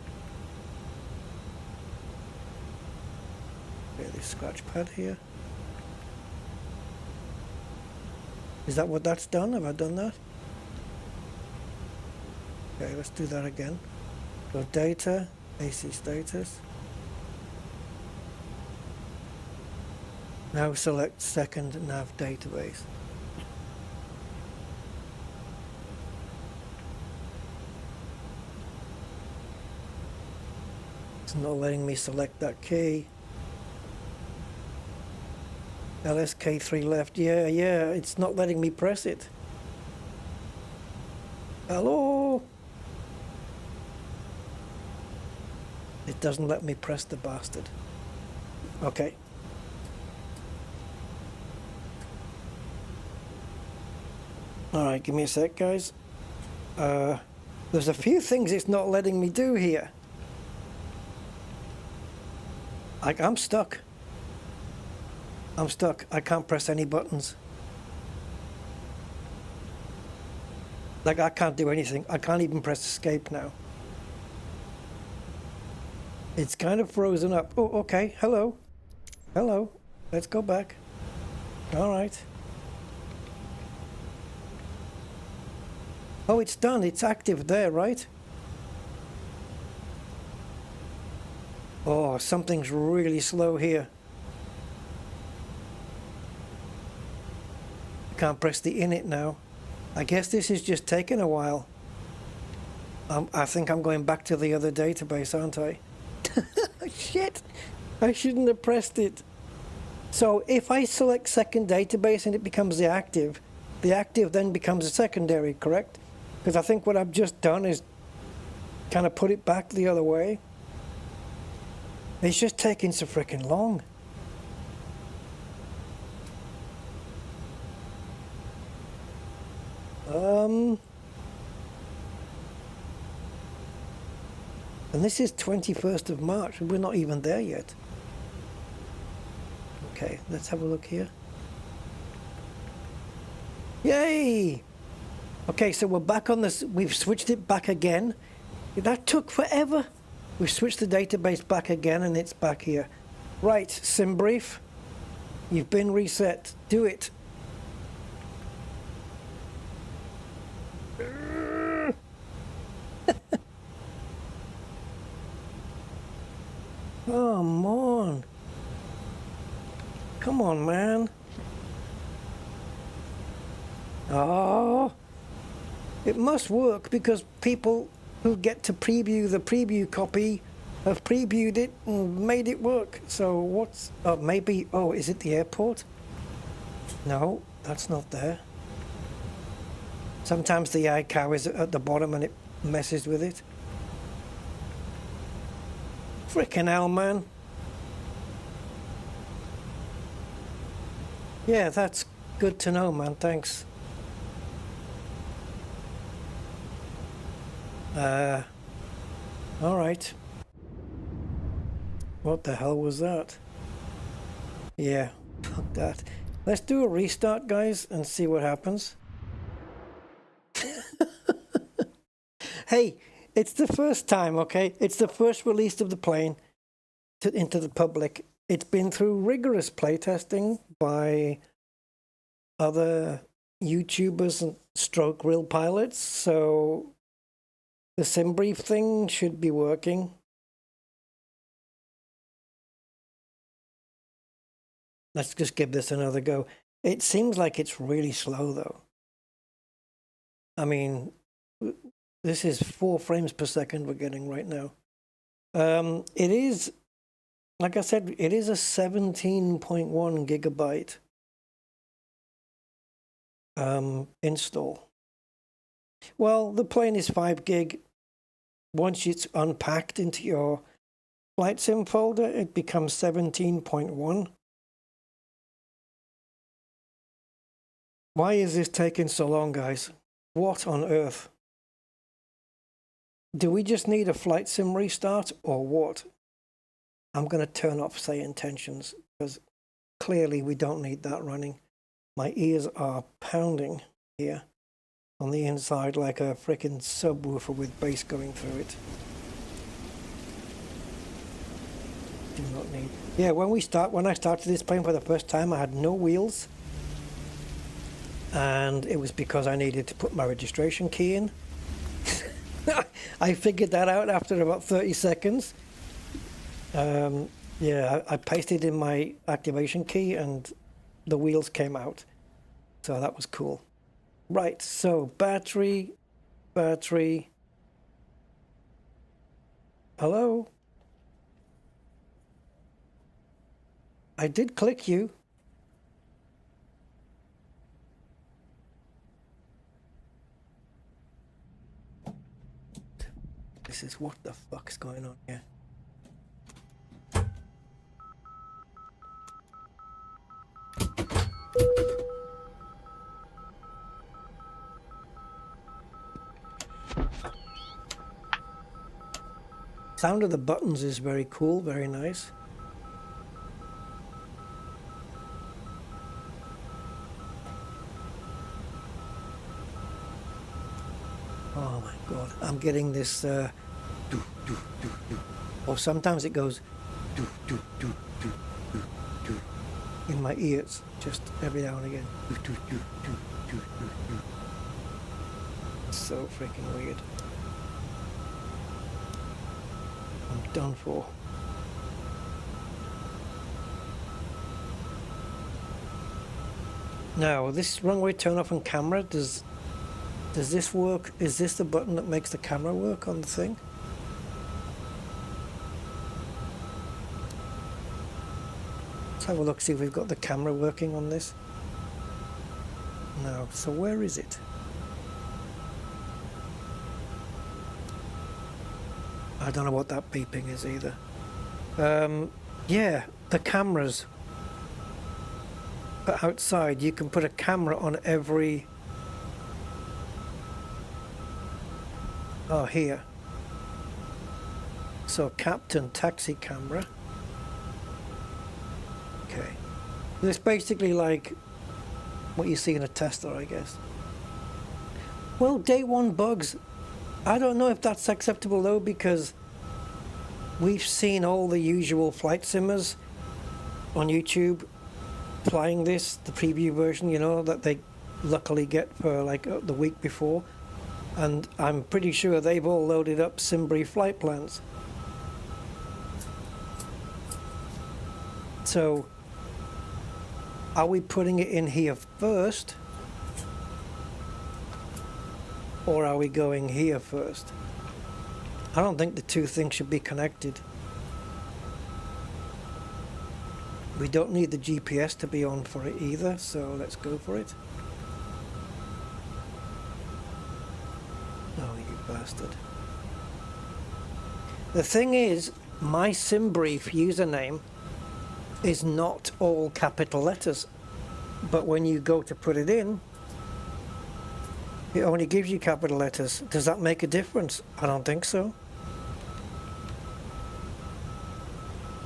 S1: Okay, this scratch pad here. Is that what that's done? Have I done that? Okay, let's do that again. Go data, AC status. Now select second nav database. It's not letting me select that key. LSK3 left. Yeah, it's not letting me press it. Hello? It doesn't let me press the bastard. Okay. Alright, give me a sec, guys. There's a few things it's not letting me do here. I'm stuck. I'm stuck. I can't press any buttons. Like, I can't do anything. I can't even press escape now. It's kind of frozen up. Oh, okay. Hello. Hello. Let's go back. All right. Oh, it's done. It's active there, right? Oh, something's really slow here. Can't press the init now. I guess this is just taking a while. I think I'm going back to the other database, aren't I? Shit! I shouldn't have pressed it. So if I select second database and it becomes the active then becomes a secondary, correct? Because I think what I've just done is kind of put it back the other way. It's just taking so freaking long. And this is 21st of March, and we're not even there yet. Okay, let's have a look here. Yay! Okay, so we're back on this. We've switched it back again. That took forever. We've switched the database back again, and it's back here. Right, SimBrief. You've been reset. Do it. Come on. Come on, man. Oh. It must work because people who get to preview the preview copy have previewed it and made it work. So what's... Oh, maybe... Oh, is it the airport? No, that's not there. Sometimes the iCow is at the bottom and it messes with it. Frickin' hell, man. Yeah, that's good to know, man. Thanks. All right. What the hell was that? Yeah, fuck that. Let's do a restart, guys, and see what happens. Hey, it's the first time, okay? It's the first release of the plane into the public. It's been through rigorous playtesting by other YouTubers and stroke real pilots, so the SimBrief thing should be working. Let's just give this another go. It seems like it's really slow, though. I mean, this is 4 frames per second we're getting right now. It is, like I said, it is a 17.1 gigabyte install. Well, the plane is 5 gig. Once it's unpacked into your flight sim folder, it becomes 17.1. Why is this taking so long, guys? What on earth? Do we just need a flight sim restart or what? I'm going to turn off SayIntentions because clearly we don't need that running. My ears are pounding here on the inside like a freaking subwoofer with bass going through it. Do not need. Yeah, when I started this plane for the first time, I had no wheels. And it was because I needed to put my registration key in. I figured that out after about 30 seconds. Yeah, I pasted in my activation key and the wheels came out. So that was cool. Right, so battery. Hello? I did click you. This is what the fuck's going on here. Sound of the buttons is very cool, very nice. Oh my god, I'm getting this do, or sometimes it goes do in my ears, just every now and again. It's so freaking weird. I'm done for. Now, this runway turn off on camera, does this work? Is this the button that makes the camera work on the thing? Let's have a look, see if we've got the camera working on this. No, so where is it? I don't know what that beeping is either. Yeah, the cameras. But outside, you can put a camera on every... Oh, here. So, captain, taxi camera. Okay. It's basically like what you see in a Tesla, I guess. Well, day one bugs. I don't know if that's acceptable though, because we've seen all the usual flight simmers on YouTube flying this, the preview version, you know, that they luckily get for like the week before. And I'm pretty sure they've all loaded up SimBrief flight plans. So, are we putting it in here first? Or are we going here first? I don't think the two things should be connected. We don't need the GPS to be on for it either, so let's go for it. Oh, you bastard. The thing is, my SimBrief username is not all capital letters, but when you go to put it in, it only gives you capital letters. Does that make a difference? I don't think so.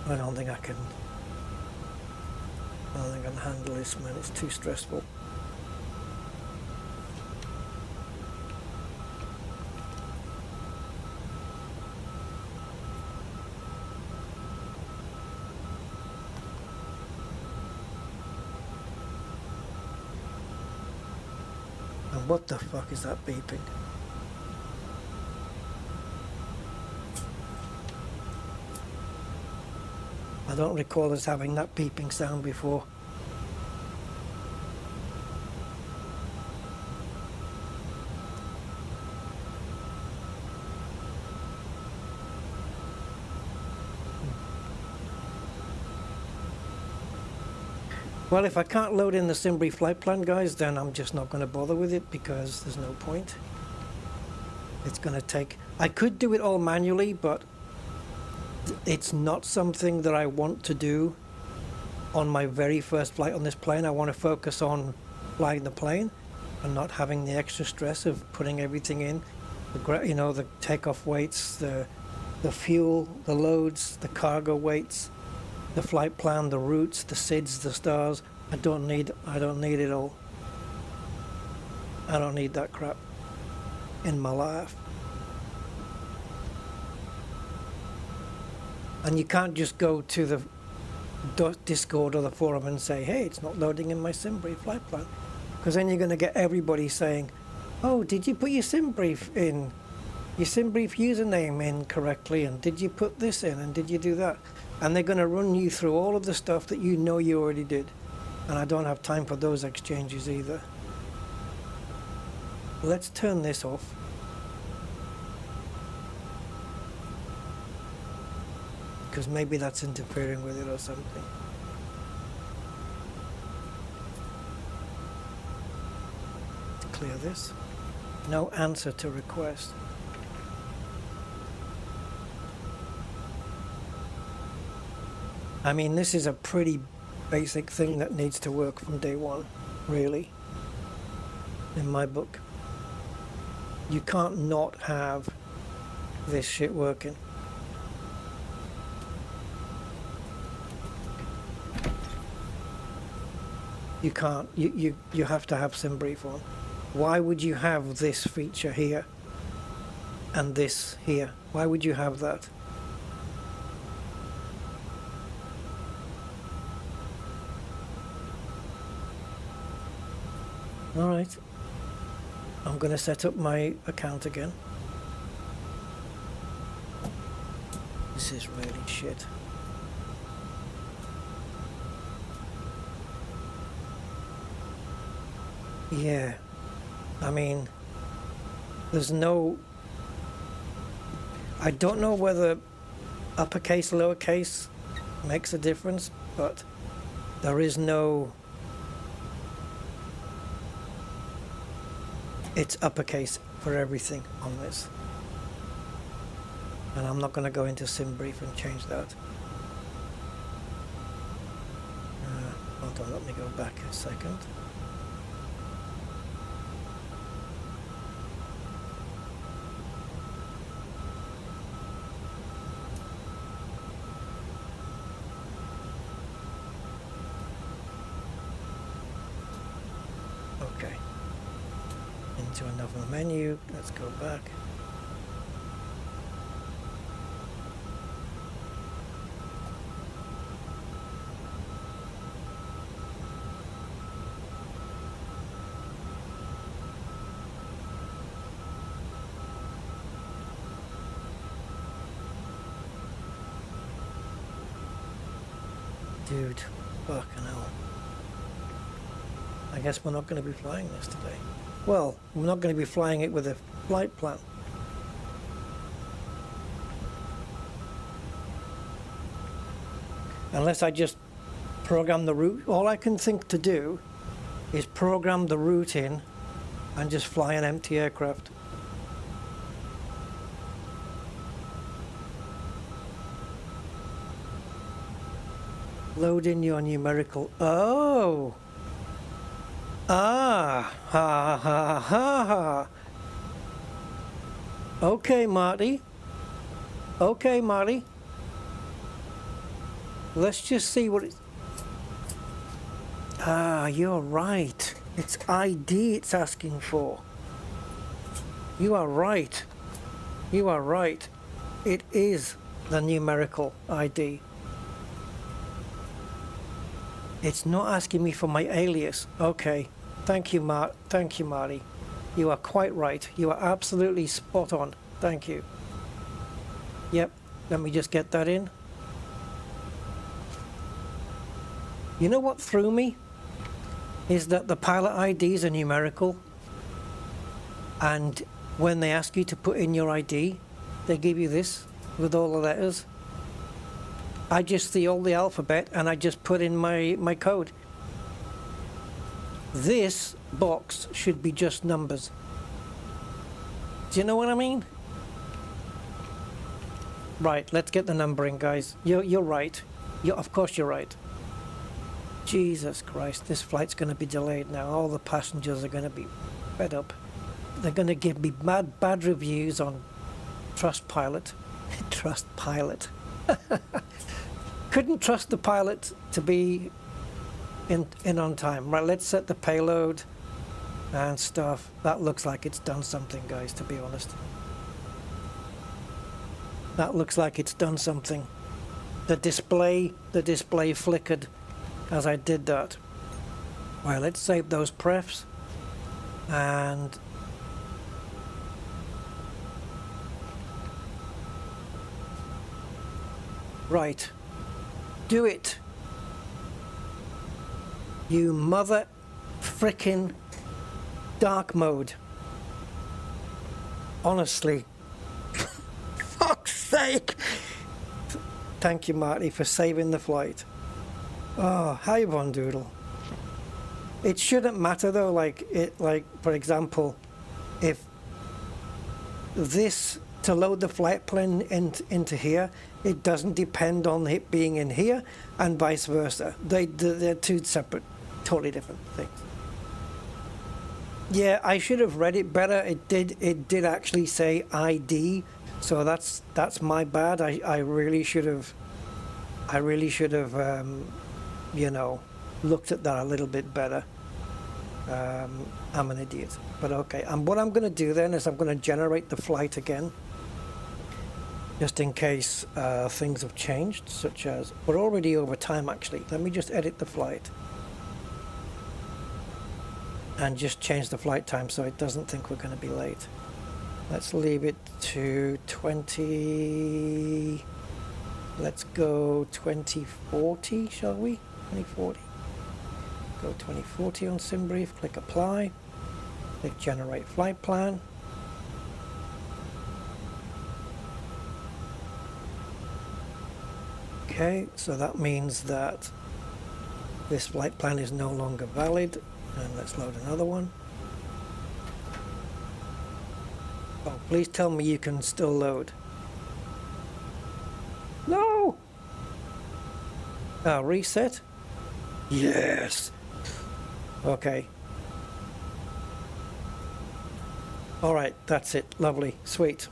S1: I don't think I can handle this, man. It's too stressful. And what the fuck is that beeping? I don't recall us having that beeping sound before. Well, if I can't load in the Simbrief flight plan, guys, then I'm just not going to bother with it because there's no point. It's going to take... I could do it all manually, but it's not something that I want to do on my very first flight on this plane. I want to focus on flying the plane and not having the extra stress of putting everything in. The takeoff weights, the fuel, the loads, the cargo weights, the flight plan, the routes, the SIDS, the stars. I don't need it all. I don't need that crap in my life. And you can't just go to the Discord or the forum and say, hey, it's not loading in my Simbrief flight plan. Because then you're going to get everybody saying, oh, did you put your Simbrief username in correctly, and did you put this in, and did you do that? And they're going to run you through all of the stuff that you know you already did. And I don't have time for those exchanges either. Let's turn this off. Because maybe that's interfering with it or something. To clear this. No answer to request. I mean, this is a pretty basic thing that needs to work from day one, really, in my book. You can't not have this shit working. You can't. You have to have Simbrief on. Why would you have this feature here and this here? Why would you have that? All right. I'm going to set up my account again. This is really shit. Yeah, I mean, there's no... I don't know whether uppercase, lowercase makes a difference, but there is no... It's uppercase for everything on this. And I'm not going to go into Simbrief and change that. Hold on, let me go back a second. Okay. Into another menu. Let's go back. Dude, fucking hell. I guess we're not going to be flying this today. Well, we're not going to be flying it with a flight plan. Unless I just program the route. All I can think to do is program the route in and just fly an empty aircraft. Load in your numerical. Oh! Ah! Ha ha ha ha! Okay, Marty. Okay, Marty. Let's just see what it's... Ah, you're right. It's ID it's asking for. You are right. You are right. It is the numerical ID. It's not asking me for my alias. Okay. Thank you, Marty. You are quite right. You are absolutely spot on. Thank you. Yep. Let me just get that in. You know what threw me? Is that the pilot IDs are numerical. And when they ask you to put in your ID, they give you this with all the letters. I just see all the alphabet and I just put in my code. This box should be just numbers. Do you know what I mean? Right, let's get the numbering, guys. You're right. Of course you're right. Jesus Christ, this flight's going to be delayed now. All the passengers are going to be fed up. They're going to give me bad reviews on Trustpilot. Trustpilot. Couldn't trust the pilot to be in on time. Right, let's set the payload and stuff. That looks like it's done something, guys, to be honest. That looks like it's done something. The display flickered as I did that. Right, let's save those prefs and right. Do it. You mother frickin' dark mode. Honestly. Fuck's sake. Thank you, Marty, for saving the flight. Oh, hi, Von Doodle. It shouldn't matter though, like for example, if this to load the flight plan into here, it doesn't depend on it being in here, and vice versa. They're two separate, totally different things. Yeah, I should have read it better. It did actually say ID, so that's my bad. I really should have you know, looked at that a little bit better. I'm an idiot, but okay. And what I'm going to do then is I'm going to generate the flight again, just in case things have changed, such as we're already over time actually. Let me just edit the flight and just change the flight time so it doesn't think we're going to be late. Let's leave it to 20. Let's go 2040, shall we? 2040. Go 2040 on SimBrief, click apply, click generate flight plan. Okay, so that means that this flight plan is no longer valid, and let's load another one. Oh, please tell me you can still load. No! Reset? Yes! Okay. Alright, that's it. Lovely. Sweet.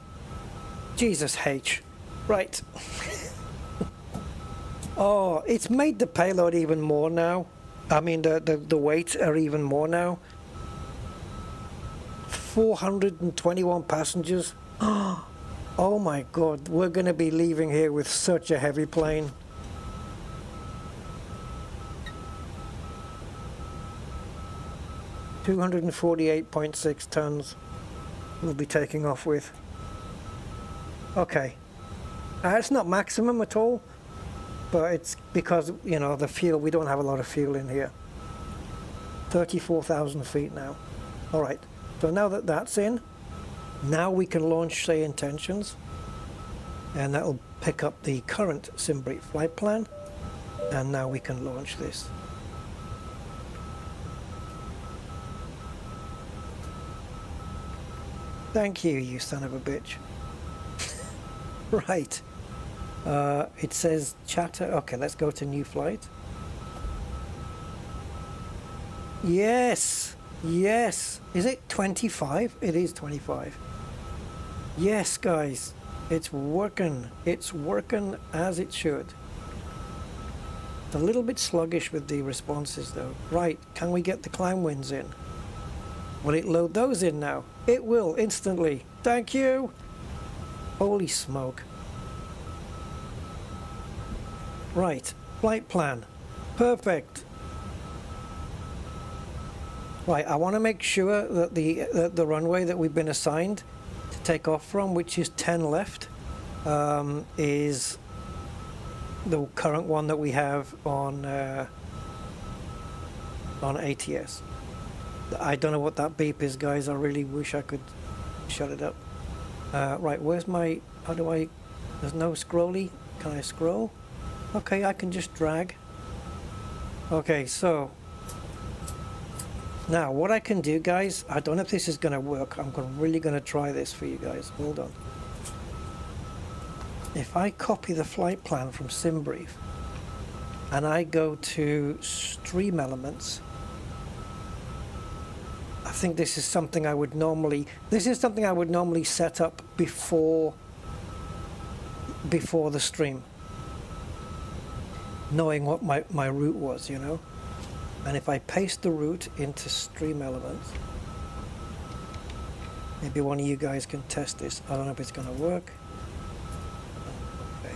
S1: Jesus H. Right. Oh, it's made the payload even more now. I mean, the weights are even more now. 421 passengers. Oh my God, we're going to be leaving here with such a heavy plane. $248.6 tons we'll be taking off with. Okay. It's not maximum at all, but it's because, you know, the fuel, we don't have a lot of fuel in here. 34,000 feet now. All right, so now that that's in, now we can launch SayIntentions, and that'll pick up the current SimBrief flight plan, and now we can launch this. Thank you, you son of a bitch. Right. It says chatter. Okay, let's go to new flight. Yes. Yes. Is it 25? It is 25. Yes, guys. It's working. It's working as it should. It's a little bit sluggish with the responses though. Right. Can we get the climb winds in? Will it load those in now? It will instantly. Thank you. Holy smoke. Right. Flight plan. Perfect. Right, I want to make sure that the runway that we've been assigned to take off from, which is 10 left, is the current one that we have on ATS. I don't know what that beep is, guys. I really wish I could shut it up. Right, where's my... How do I... There's no scrolly. Can I scroll? Okay, I can just drag. Okay, so... Now, what I can do, guys, I don't know if this is going to work. Really going to try this for you guys. Hold on. If I copy the flight plan from SimBrief and I go to Stream Elements, I think this is something I would normally set up before the stream, knowing what my route was, you know. And if I paste the route into Stream Elements, maybe one of you guys can test this. I don't know if it's going to work. Okay.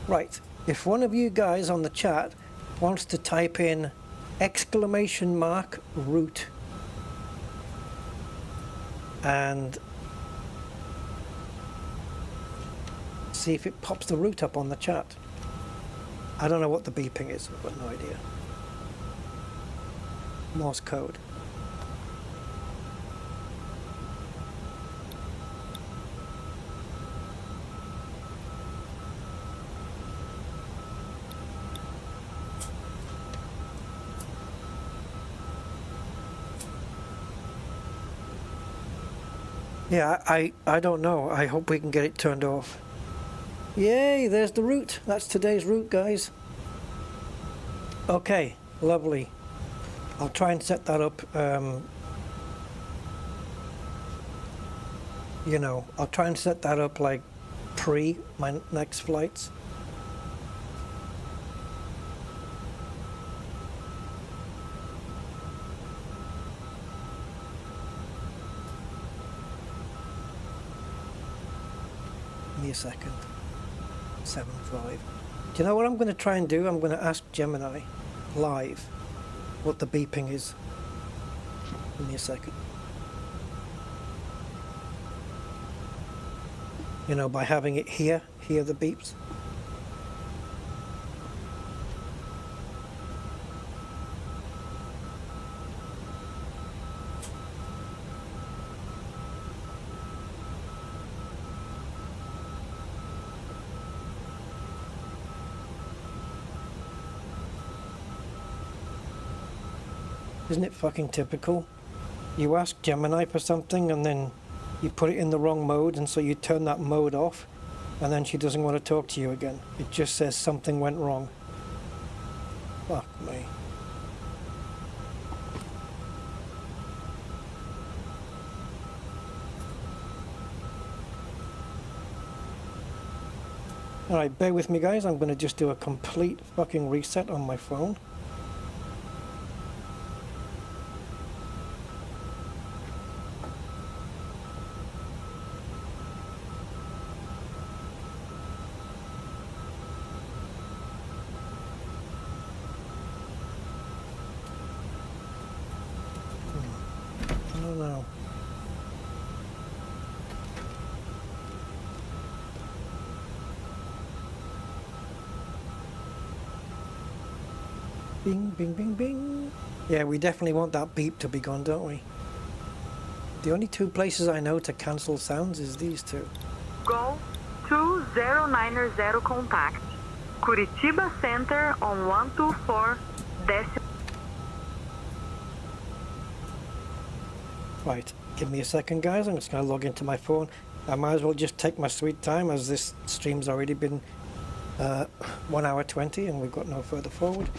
S1: Right. If one of you guys on the chat wants to type in !route and see if it pops the route up on the chat. I don't know what the beeping is. I've got no idea. Morse code. Yeah, I don't know. I hope we can get it turned off. Yay, there's the route. That's today's route, guys. Okay, lovely. I'll try and set that up, you know, I'll try and set that up like pre my next flights. Give me a second. 7.5. Do you know what I'm going to try and do? I'm going to ask Gemini live what the beeping is. Give me a second. You know, by having it here, hear the beeps. Isn't it fucking typical? You ask Gemini for something and then you put it in the wrong mode, and so you turn that mode off and then she doesn't want to talk to you again. It just says something went wrong. Fuck me. Alright, bear with me guys, I'm going to just do a complete fucking reset on my phone. Bing, bing, bing, bing. Yeah, we definitely want that beep to be gone, don't we? The only two places I know to cancel sounds is these two.
S2: Go 2090 contact. Curitiba Center on 124 decimal.
S1: Right, give me a second guys, I'm just going to log into my phone. I might as well just take my sweet time as this stream's already been 1 hour 20 and we've got no further forward.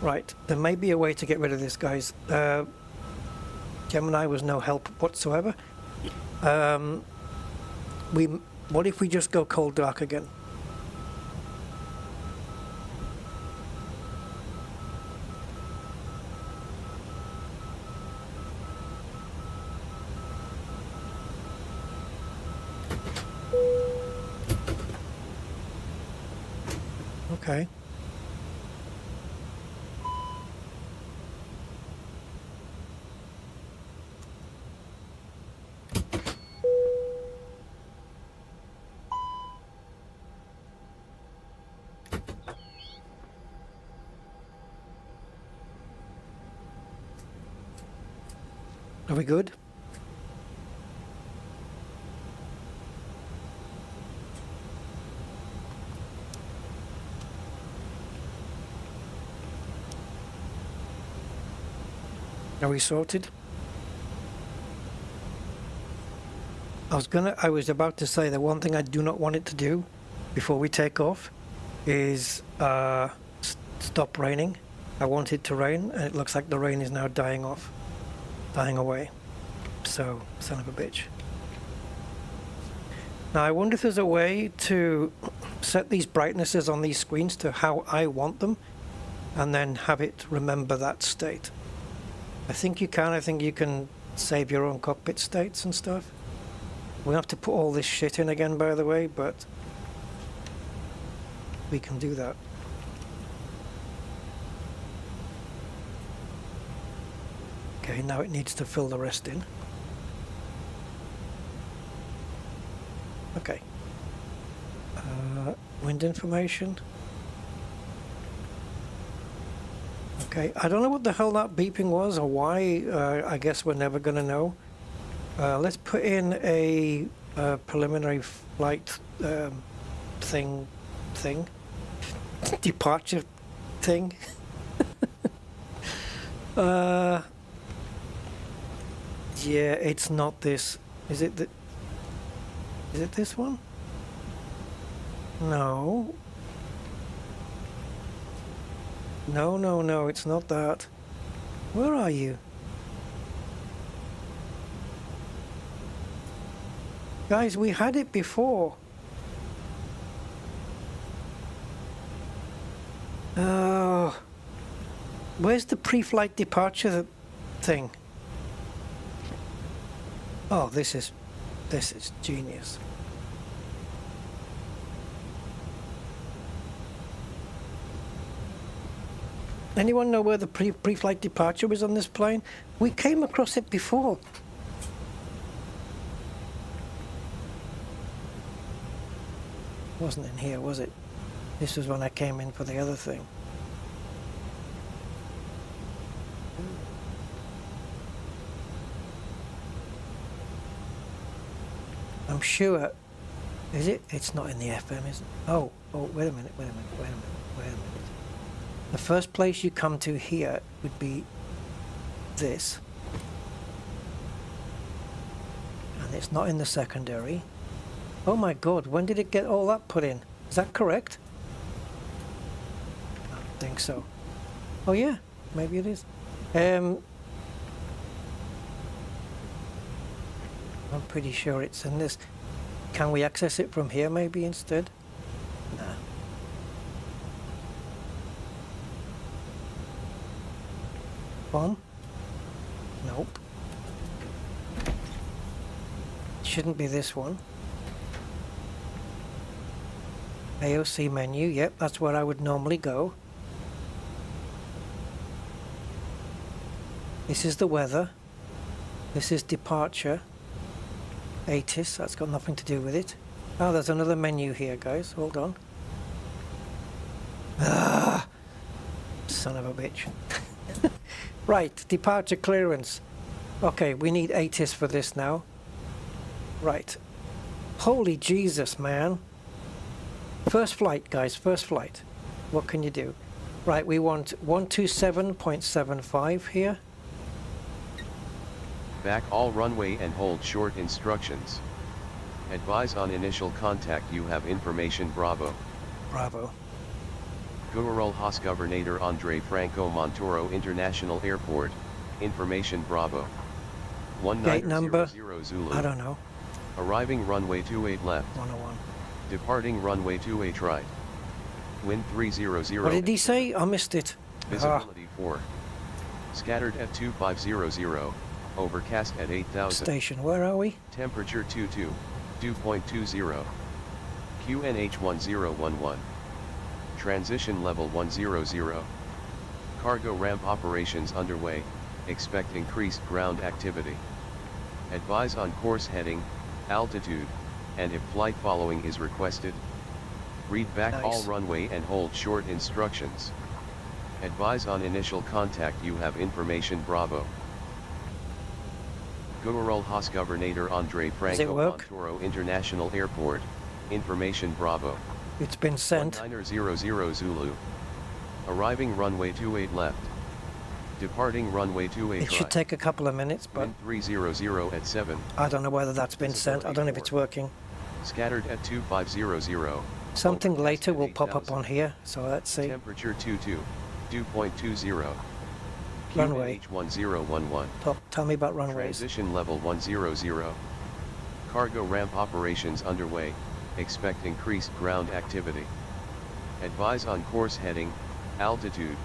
S1: Right, there may be a way to get rid of this, guys. Gemini was no help whatsoever. What if we just go cold dark again? Okay. Are we good? Are we sorted? I was about to say the one thing I do not want it to do before we take off is stop raining. I want it to rain, and it looks like the rain is now dying away. So, son of a bitch. Now I wonder if there's a way to set these brightnesses on these screens to how I want them, and then have it remember that state. I think you can. I think you can save your own cockpit states and stuff. We have to put all this shit in again, by the way, but we can do that. Okay, now it needs to fill the rest in. Okay. Wind information. Okay, I don't know what the hell that beeping was or why. I guess we're never going to know. Let's put in a preliminary flight thing. Departure thing. Yeah, it's not this. Is it this one? No. No, it's not that. Where are you? Guys, we had it before. Oh. Where's the pre-flight departure thing? Oh, this is genius. Anyone know where the pre-flight departure was on this plane? We came across it before. Wasn't in here, was it? This was when I came in for the other thing. I'm sure. Is it? It's not in the FM, is it? Oh, wait a minute. The first place you come to here would be this. And it's not in the secondary. Oh my god, when did it get all that put in? Is that correct? I don't think so. Oh yeah, maybe it is. I'm pretty sure it's in this. Can we access it from here maybe instead? Nah. One? Nope. Shouldn't be this one. AOC menu, yep, that's where I would normally go. This is the weather. This is departure. ATIS, that's got nothing to do with it. Oh, there's another menu here, guys. Hold on. Ah, son of a bitch. Right, departure clearance. Okay, we need ATIS for this now. Right. Holy Jesus, man. First flight, guys, first flight. What can you do? Right, we want 127.75 here.
S5: Back all runway and hold short instructions. Advise on initial contact you have information Bravo.
S1: Bravo.
S5: Guarulhos Hosgovernador Andre Franco Montoro International Airport, information Bravo.
S1: Gate number,
S5: 1900 Zulu.
S1: I don't know,
S5: Arriving runway 28 left.
S1: 101.
S5: Departing runway 28 right. Wind 300.
S1: What did he say? I missed it.
S5: Visibility 4. Scattered at 2500. Overcast at 8000.
S1: Station, where are we?
S5: Temperature 2.20. QNH 1011. Transition level 100. Cargo ramp operations underway. Expect increased ground activity. Advise on course heading, altitude, and if flight following is requested. Read back all runway and hold short instructions. Advise on initial contact. You have information Bravo. Guarulhos Hosgovernador Andre Franco Montoro International Airport, information Bravo.
S1: It's been sent.
S5: 1900 Zulu. Arriving runway 28 left. Departing runway 28
S1: It should
S5: right.
S1: take a couple of minutes, but
S5: Wind 300 at 7.
S1: I don't know whether that's been sent. I don't know if it's working.
S5: Scattered at 2500.
S1: Something
S5: Overcast
S1: later
S5: at
S1: will pop up
S5: 8000.
S1: on here, so let's see.
S5: Temperature 2.20.
S1: Runway.
S5: QNH 1011.
S1: Tell me about runways.
S5: Transition level 100. Cargo ramp operations underway. Expect increased ground activity. Advise on course heading, altitude,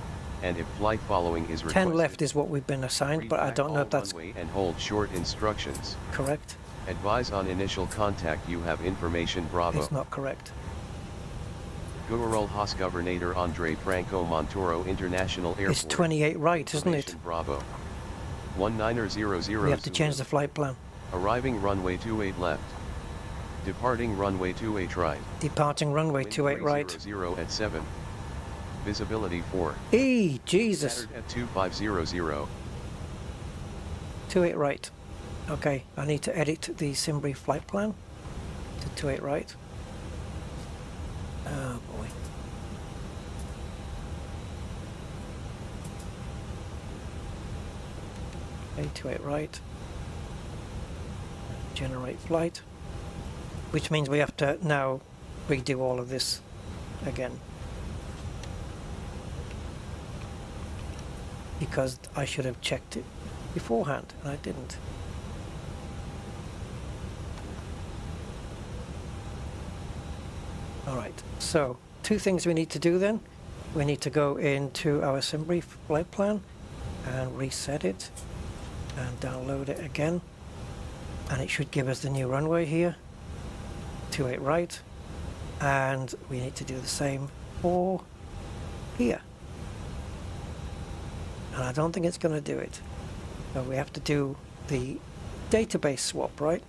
S5: and if flight following is requested.
S1: 10 left is what we've been assigned,
S5: Read
S1: but I
S5: back
S1: don't know
S5: all
S1: if that's
S5: runway and hold short instructions.
S1: correct.
S5: Advise on initial contact. You have information Bravo.
S1: It's not correct.
S5: Guarulhos Hosgovernador Andre Franco Montoro International Airport.
S1: It's 28 right, isn't it?
S5: Information Bravo. 1900
S1: We have to change the flight plan.
S5: Arriving runway 28 left. Departing runway 28 right.
S1: Departing runway
S5: Wind
S1: 28 right.
S5: 300 at 7. Visibility 4.
S1: Jesus.
S5: Scattered at 2500.
S1: 28 right. Okay, I need to edit the Simbri flight plan to 28 right. Oh boy. Okay, 28 right. Generate flight. Which means we have to now redo all of this again. Because I should have checked it beforehand, and I didn't. Alright, so two things we need to do then. We need to go into our Simbri flight plan and reset it and download it again. And it should give us the new runway here. 28 right. And we need to do the same for here. And I don't think it's going to do it. So we have to do the database swap, right?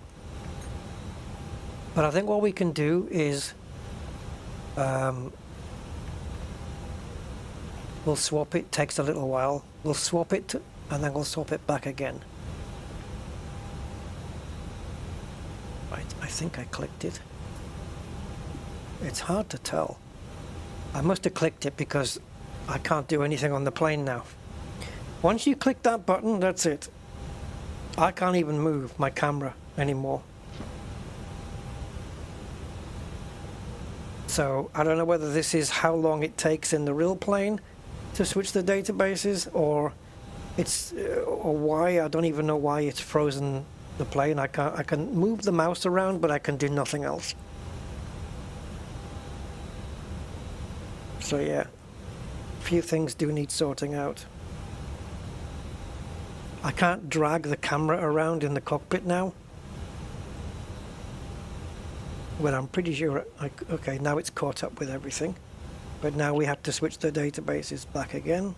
S1: But I think what we can do is we'll swap it. Takes a little while. We'll swap it and then we'll swap it back again. Right, I think I clicked it. It's hard to tell. I must have clicked it because I can't do anything on the plane now. Once you click that button, that's it. I can't even move my camera anymore. So I don't know whether this is how long it takes in the real plane to switch the databases, or it's or why. I don't even know why it's frozen the plane. I can move the mouse around, but I can do nothing else. So yeah, a few things do need sorting out. I can't drag the camera around in the cockpit now. Well, I'm pretty sure, okay, now it's caught up with everything. But now we have to switch the databases back again.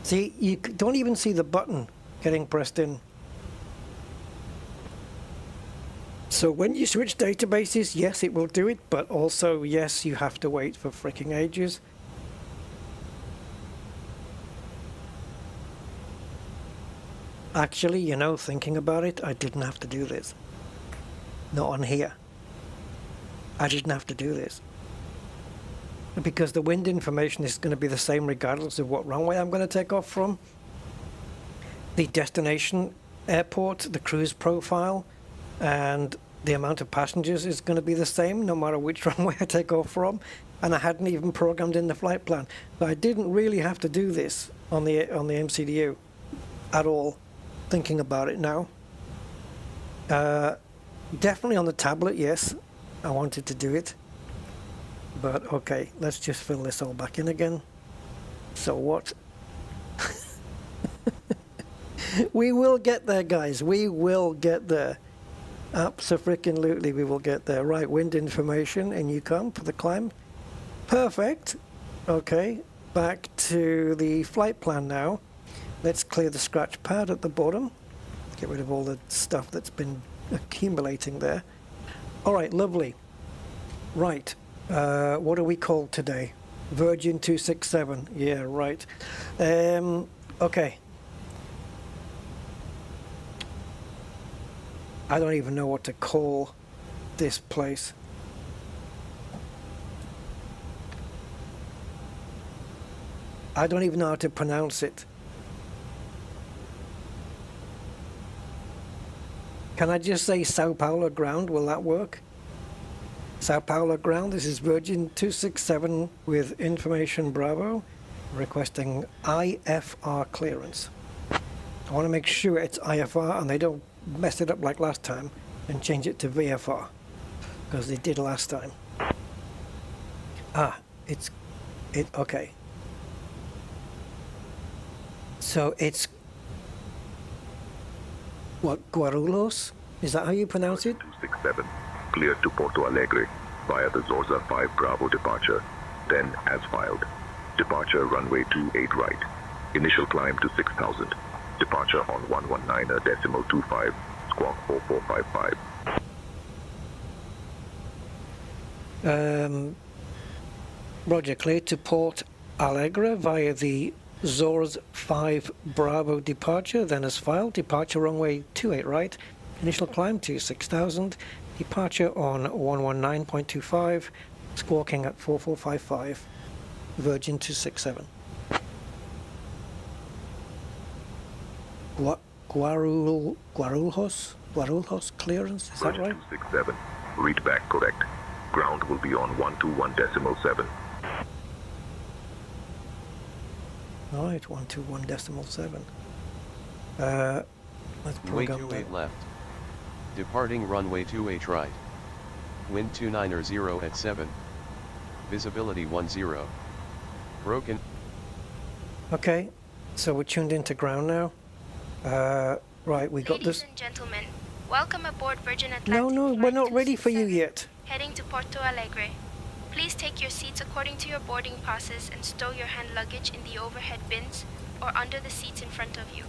S1: See, you don't even see the button getting pressed in. So when you switch databases, yes, it will do it, but also, yes, you have to wait for freaking ages. Actually, you know, thinking about it, I didn't have to do this. Not on here. I didn't have to do this. Because the wind information is going to be the same regardless of what runway I'm going to take off from. The destination airport, the cruise profile, and the amount of passengers is going to be the same no matter which runway I take off from, and I hadn't even programmed in the flight plan. So I didn't really have to do this on the MCDU at all, thinking about it now. Definitely on the tablet, yes, I wanted to do it. But okay, let's just fill this all back in again. So what? We will get there, guys. We will get there. Abso-freaking-lutely, we will get there. Right, wind information, and you come for the climb. Perfect. Okay, back to the flight plan now. Let's clear the scratch pad at the bottom. Get rid of all the stuff that's been accumulating there. All right, lovely. Right, what are we called today? Virgin 267. Yeah, right. Okay. I don't even know what to call this place. I don't even know how to pronounce it. Can I just say Sao Paulo ground? Will that work? Sao Paulo ground, this is Virgin 267 with information Bravo, requesting IFR clearance. I want to make sure it's IFR and they don't mess it up like last time and change it to VFR, because they did last time. Okay. So it's what, Guarulhos? Is that how you pronounce it?
S6: 267, cleared to Porto Alegre via the Zorza 5 Bravo departure, then as filed. Departure runway 28 right. Initial climb to 6,000. Departure on 119.25, squawk 4455.
S1: Roger, cleared to Port Alegre via the Zorza 5 Bravo departure, then as filed. Departure runway 28 right. Initial climb to 6,000. Departure on 119.25, squawking at 4455. Virgin 267. Guarulhos clearance, is that right?
S6: 267, read back correct. Ground will be on 121.7.
S1: Alright, 121.7. Let's
S5: Runway
S1: program
S5: 28
S1: that.
S5: left. Departing runway 28 right. Wind 290 at 7. Visibility 10. Broken.
S1: Okay, so we're tuned into ground now. Right, we got this.
S7: Ladies and gentlemen, welcome aboard Virgin Atlantic.
S1: No, we're
S7: Flight
S1: not ready for you
S7: 267,
S1: yet.
S7: Heading to Porto Alegre. Please take your seats according to your boarding passes and stow your hand luggage in the overhead bins or under the seats in front of you.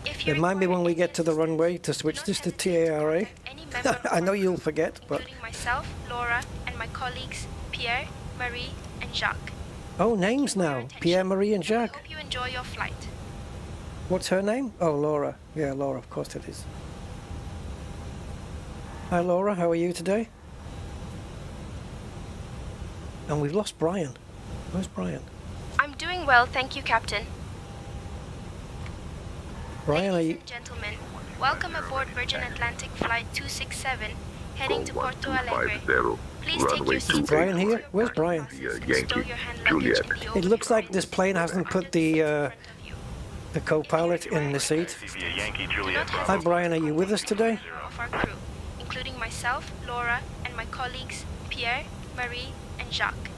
S7: If you
S1: Remind me
S7: require
S1: when we
S7: any
S1: get to the
S7: assistance,
S1: runway to
S7: do
S1: switch
S7: not
S1: this to
S7: hesitate to
S1: TARA.
S7: contact any member of
S1: I know
S7: our
S1: you'll
S7: crew,
S1: forget, but...
S7: including myself, Laura, and my colleagues Pierre, Marie, and Jacques.
S1: Oh, names now. Pierre, Marie, and
S7: I
S1: Jacques.
S7: hope you enjoy your flight.
S1: What's her name? Oh, Laura. Yeah, Laura, of course it is. Hi, Laura. How are you today? And we've lost Brian. Where's Brian?
S7: I'm doing well, thank you, Captain.
S1: Brian, are
S7: Ladies
S1: you...
S7: and gentlemen, welcome aboard Virgin Atlantic Flight 267, heading to Porto Alegre.
S6: 1250,
S7: Please take
S6: runway
S7: your seats.
S1: Brian
S6: according to
S1: here? Where's Brian?
S6: via
S7: and stow
S6: Yankee,
S7: your hand
S6: Juliet.
S7: luggage in the
S1: It looks
S7: overhead
S1: like this plane hasn't
S7: bins
S1: put
S7: under
S1: the
S7: seats in front of you.
S1: co-pilot in the seat.
S7: Do not
S1: Hi, Brian. Are you with us today?
S7: of our crew, including myself, Laura, and my colleagues Pierre, Marie, and Jacques.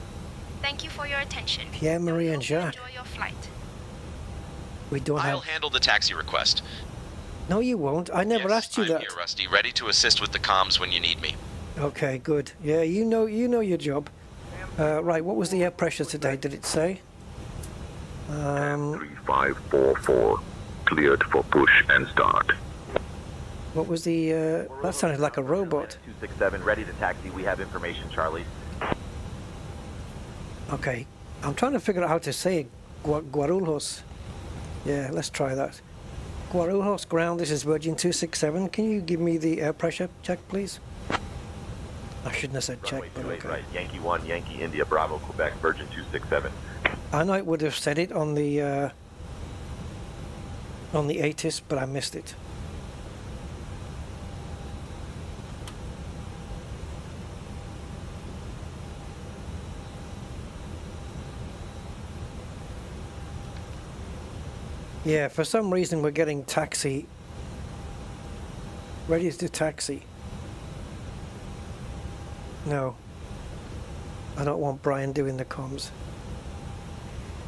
S7: Thank you for your attention.
S1: Pierre, Marie,
S7: We
S1: and
S7: hope you
S1: Jacques.
S7: enjoy your flight.
S1: We don't
S8: I'll
S1: have...
S8: handle the taxi request.
S1: No, you won't. I never
S8: Yes,
S1: asked you
S8: I'm
S1: that.
S8: here, Rusty, ready to assist with the comms when you need me.
S1: Okay, good. Yeah, you know your job. Right, what was the air pressure today? Did it say?
S6: 3544, cleared for push and start.
S1: What was the? That sounded like a robot.
S9: 267, ready to taxi. We have information, Charlie.
S1: Okay, I'm trying to figure out how to say it. Guarulhos. Yeah, let's try that. Guarulhos ground. This is Virgin 267. Can you give me the air pressure check, please? I shouldn't have said check,
S9: Runway
S1: but
S9: 28
S1: okay.
S9: right. Yankee 1, Yankee India, Bravo, Quebec, Virgin 267.
S1: I know it would have said it on the ATIS, but I missed it. Yeah, for some reason we're getting taxi. Ready to taxi. No. I don't want Brian doing the comms.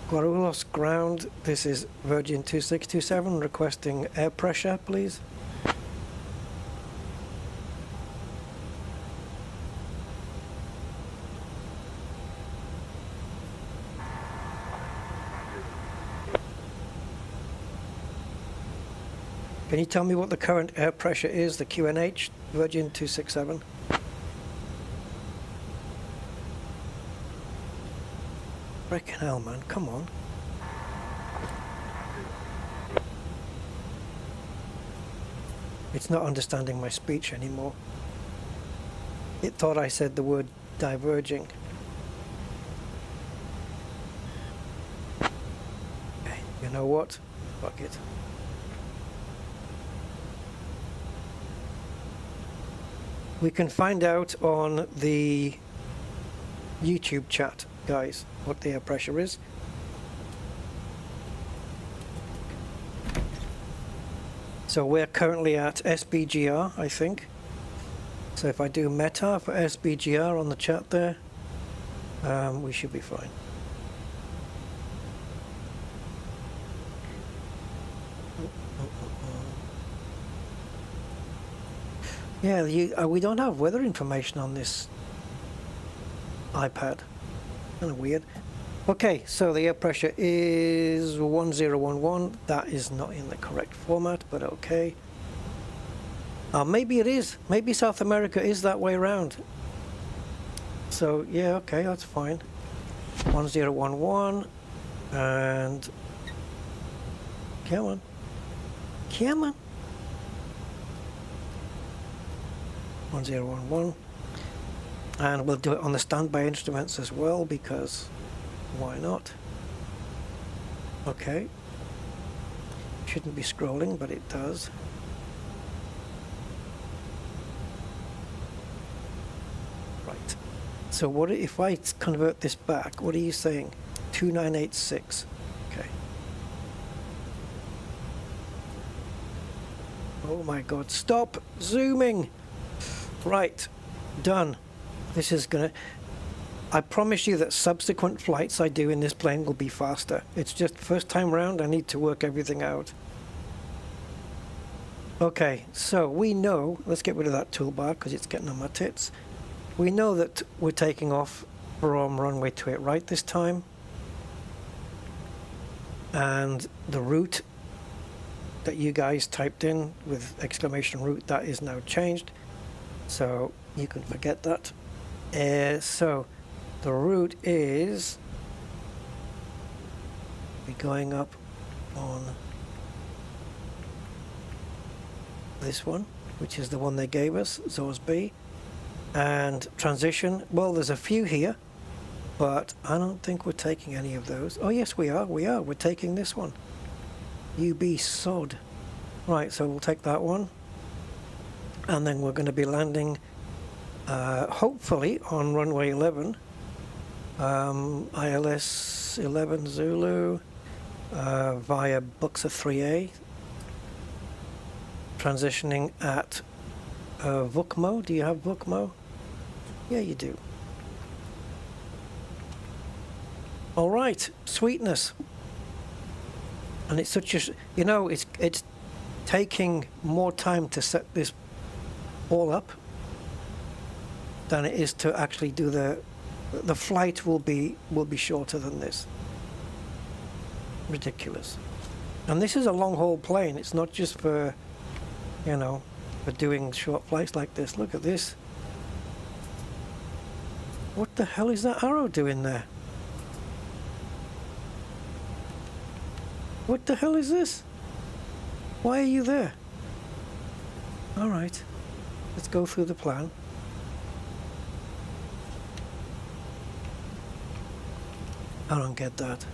S1: Guarulhos ground. This is Virgin 2627 requesting air pressure, please. Can you tell me what the current air pressure is, the QNH, Virgin 267? Frickin' hell, man, come on. It's not understanding my speech anymore. It thought I said the word diverging. Okay, you know what? Fuck it. We can find out on the YouTube chat, guys, what the air pressure is. So we're currently at SBGR, I think. So if I do meta for SBGR on the chat there, we should be fine. Yeah, we don't have weather information on this iPad. Kind of weird. Okay, so the air pressure is 1011. That is not in the correct format, but okay. Maybe it is. Maybe South America is that way around. So, yeah, okay, that's fine. 1011. And... Come on. Come on. 1011, and we'll do it on the standby instruments as well, because why not? Okay, shouldn't be scrolling, but it does. Right, so what if I convert this back? What are you saying? 2986. Okay. Oh my god, stop zooming. Right, done. This is gonna... I promise you that subsequent flights I do in this plane will be faster. It's just first time round, I need to work everything out. Okay, so we know... Let's get rid of that toolbar because it's getting on my tits. We know that we're taking off from runway 28 right this time. And the route that you guys typed in with exclamation route, that is now changed. So you can forget that. So the route is be going up on this one, which is the one they gave us, ZOS B. And transition, well, there's a few here, but I don't think we're taking any of those. Oh yes, we are. We're taking this one. UB sod. Right, so we'll take that one. And then we're going to be landing, hopefully, on runway 11, ILS 11 Zulu, via Buxa 3A, transitioning at VUCMO. Do you have VUCMO? Yeah, you do. All right, sweetness. And it's such a, you know, it's taking more time to set this all up than it is to actually do the flight will be shorter than this. Ridiculous. And this is a long haul plane. It's not just for, you know, for doing short flights like this. Look at this. What the hell is that arrow doing there? What the hell is this? Why are you there? All right. Let's go through the plan. I don't get that.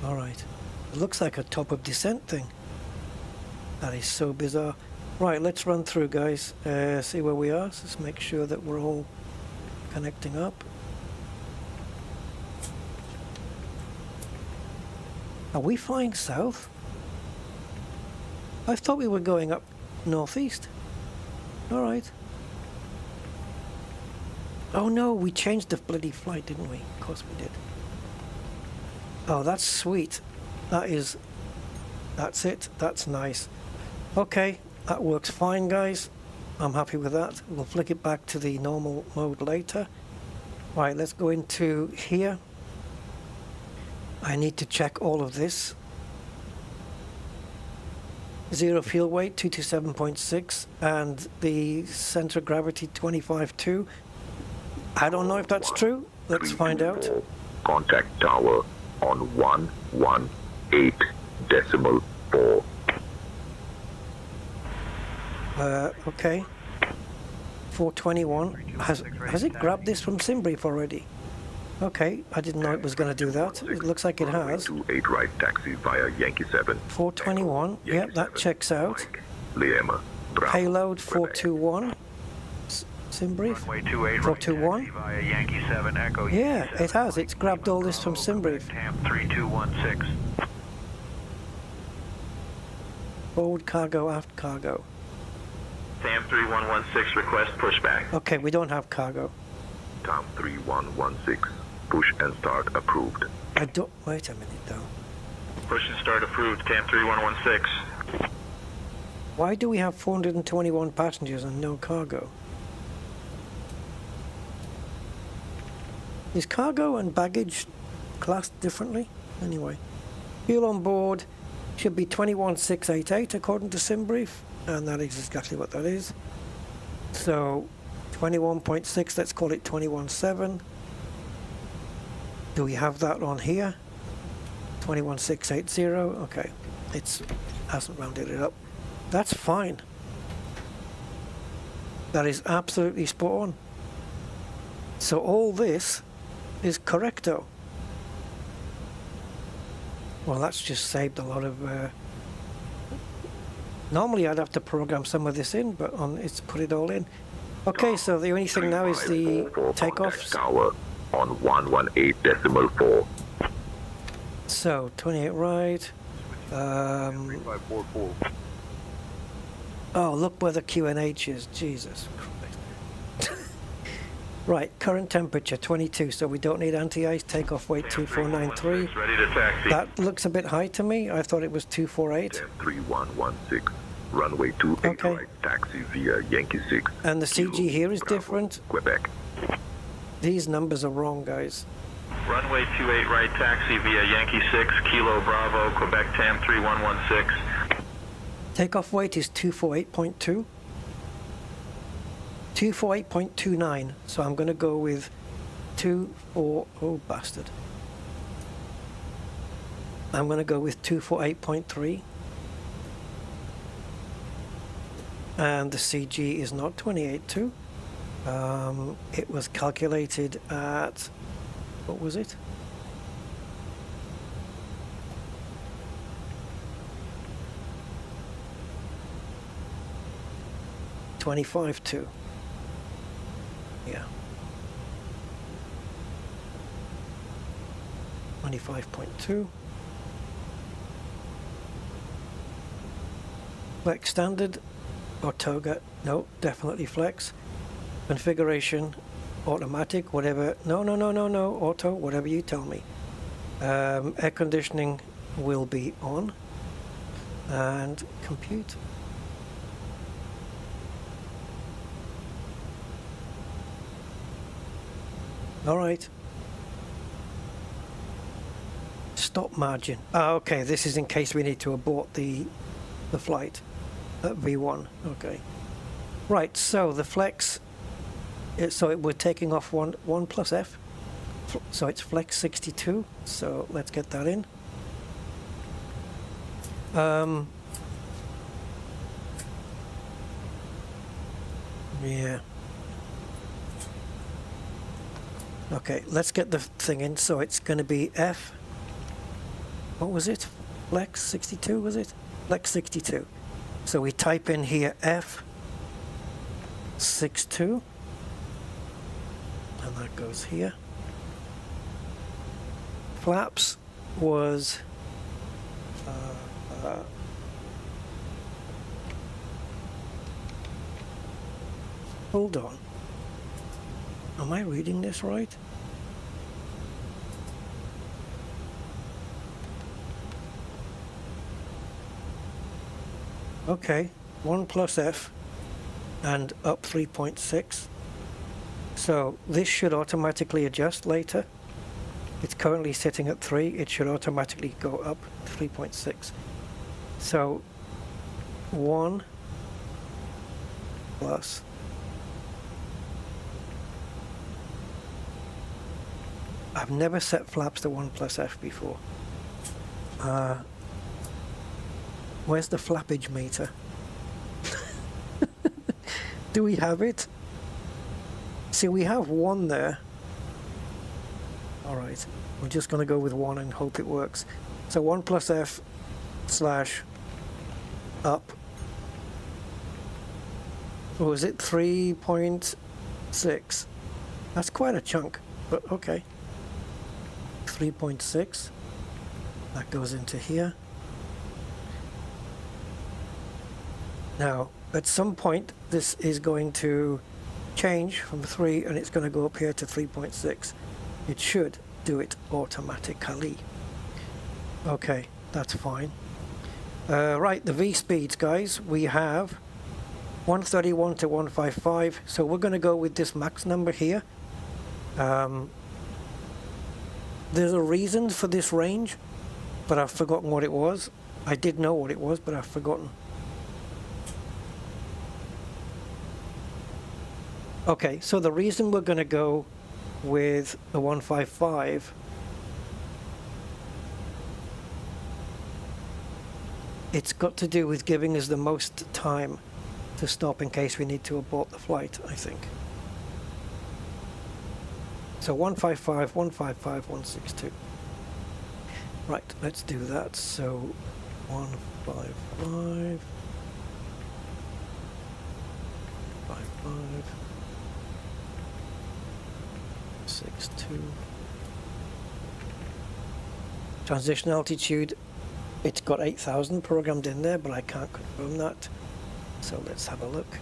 S1: Alright. It looks like a top of descent thing. That is so bizarre. Right, let's run through, guys. See where we are. Let's make sure that we're all connecting up. Are we flying south? I thought we were going up northeast. All right. Oh no, we changed the bloody flight, didn't we? Of course we did. Oh, that's sweet. That's it. That's nice. Okay, that works fine, guys. I'm happy with that. We'll flick it back to the normal mode later. Right, let's go into here. I need to check all of this. Zero fuel weight 227.6 and the center of gravity 25.2. I don't know if that's true. Let's find out.
S6: Contact tower on 118.4.
S1: Okay. 421. Has it grabbed this from SimBrief already? Okay, I didn't know it was going to do that. It looks like it has.
S6: 28 right taxi via Yankee 7.
S1: 421. Yep, that checks out.
S6: Lima, Bravo,
S1: Payload 421. SimBrief. 421.
S3: via Yankee 7 Echo.
S1: Yeah, it has. It's grabbed all this from SimBrief.
S3: Tamp 3216.
S1: Forward cargo, aft cargo.
S9: Sam 3116, request pushback.
S1: Okay, we don't have cargo.
S6: Tom 3116. Push and start approved.
S1: I don't. Wait a minute though.
S9: Push and start approved, Tam 3116.
S1: Why do we have 421 passengers and no cargo? Is cargo and baggage classed differently? Anyway, fuel on board should be 21688 according to SimBrief, and that is exactly what that is. So 21.6, let's call it 21.7. Do we have that on here? 21.680. Okay, it hasn't rounded it up. That's fine. That is absolutely spot on. So all this is correcto. Well, that's just saved a lot of... Normally I'd have to program some of this in, but it's put it all in. Okay, so the only thing now is the takeoffs.
S6: Tower on 118.4.
S1: So 28 right. Oh, look where the QNH is. Jesus Christ. Right, current temperature 22, so we don't need anti-ice. Takeoff weight 2493.
S9: Ready to taxi.
S1: That looks a bit high to me. I thought it was 248.
S6: 3116. Runway 28
S1: Okay.
S6: right taxi via Yankee 6.
S1: And the CG here is different.
S6: Quebec.
S1: These numbers are wrong, guys.
S9: Runway 28 right taxi via Yankee 6, Kilo Bravo, Quebec Tam 3116.
S1: Takeoff weight is 248.2. 248.29. So I'm going to go with 24. Oh, bastard. I'm going to go with 248.3. And the CG is not 28.2. It was calculated at, what was it? $25.2. Yeah. 25.2. Flex standard or toga? No, definitely flex. Configuration, automatic, whatever. No, auto, whatever you tell me. Air conditioning will be on. And compute. All right. Stop margin. Okay, this is in case we need to abort the flight at V1. Okay. Right, so the flex, we're taking off one plus F. So it's flex 62. So let's get that in. Yeah. Okay, let's get the thing in. So it's going to be F. What was it? Flex 62, was it? Flex 62. So we type in here F 62. And that goes here. Flaps was Hold on. Am I reading this right? Okay, 1 plus F and up 3.6. So this should automatically adjust later. It's currently sitting at 3. It should automatically go up 3.6. So 1 plus I've never set flaps to 1 plus F before. Where's the flappage meter? Do we have it? See, we have 1 there. Alright, we're just going to go with 1 and hope it works. So 1 plus F slash up. Or is it 3.6? That's quite a chunk, but okay. 3.6. That goes into here. Now, at some point, this is going to change from 3 and it's going to go up here to 3.6. It should do it automatically. Okay, that's fine. Right, the V speeds, guys. We have 131 to 155. So we're going to go with this max number here. There's a reason for this range, but I've forgotten what it was. I did know what it was, but I've forgotten. Okay, so the reason we're going to go with the 155 it's got to do with giving us the most time to stop in case we need to abort the flight, I think. So 155, 155, 162. Right, let's do that. So 155, 55, 62. Transition altitude, it's got 8,000 programmed in there, but I can't confirm that. So let's have a look.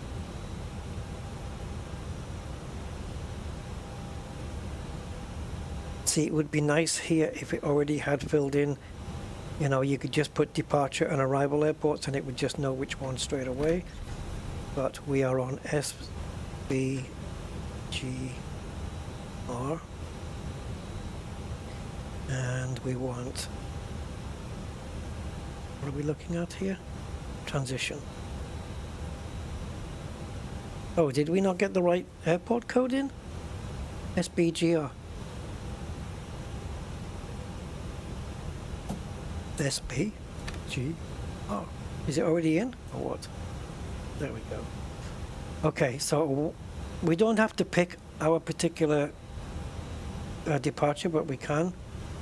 S1: See, it would be nice here if it already had filled in, you know, you could just put departure and arrival airports and it would just know which one straight away. But we are on SBGR. And we want, what are we looking at here? Transition. Oh, did we not get the right airport code in? SBGR. SBGR. Is it already in or what? There we go. Okay, so we don't have to pick our particular departure, but we can.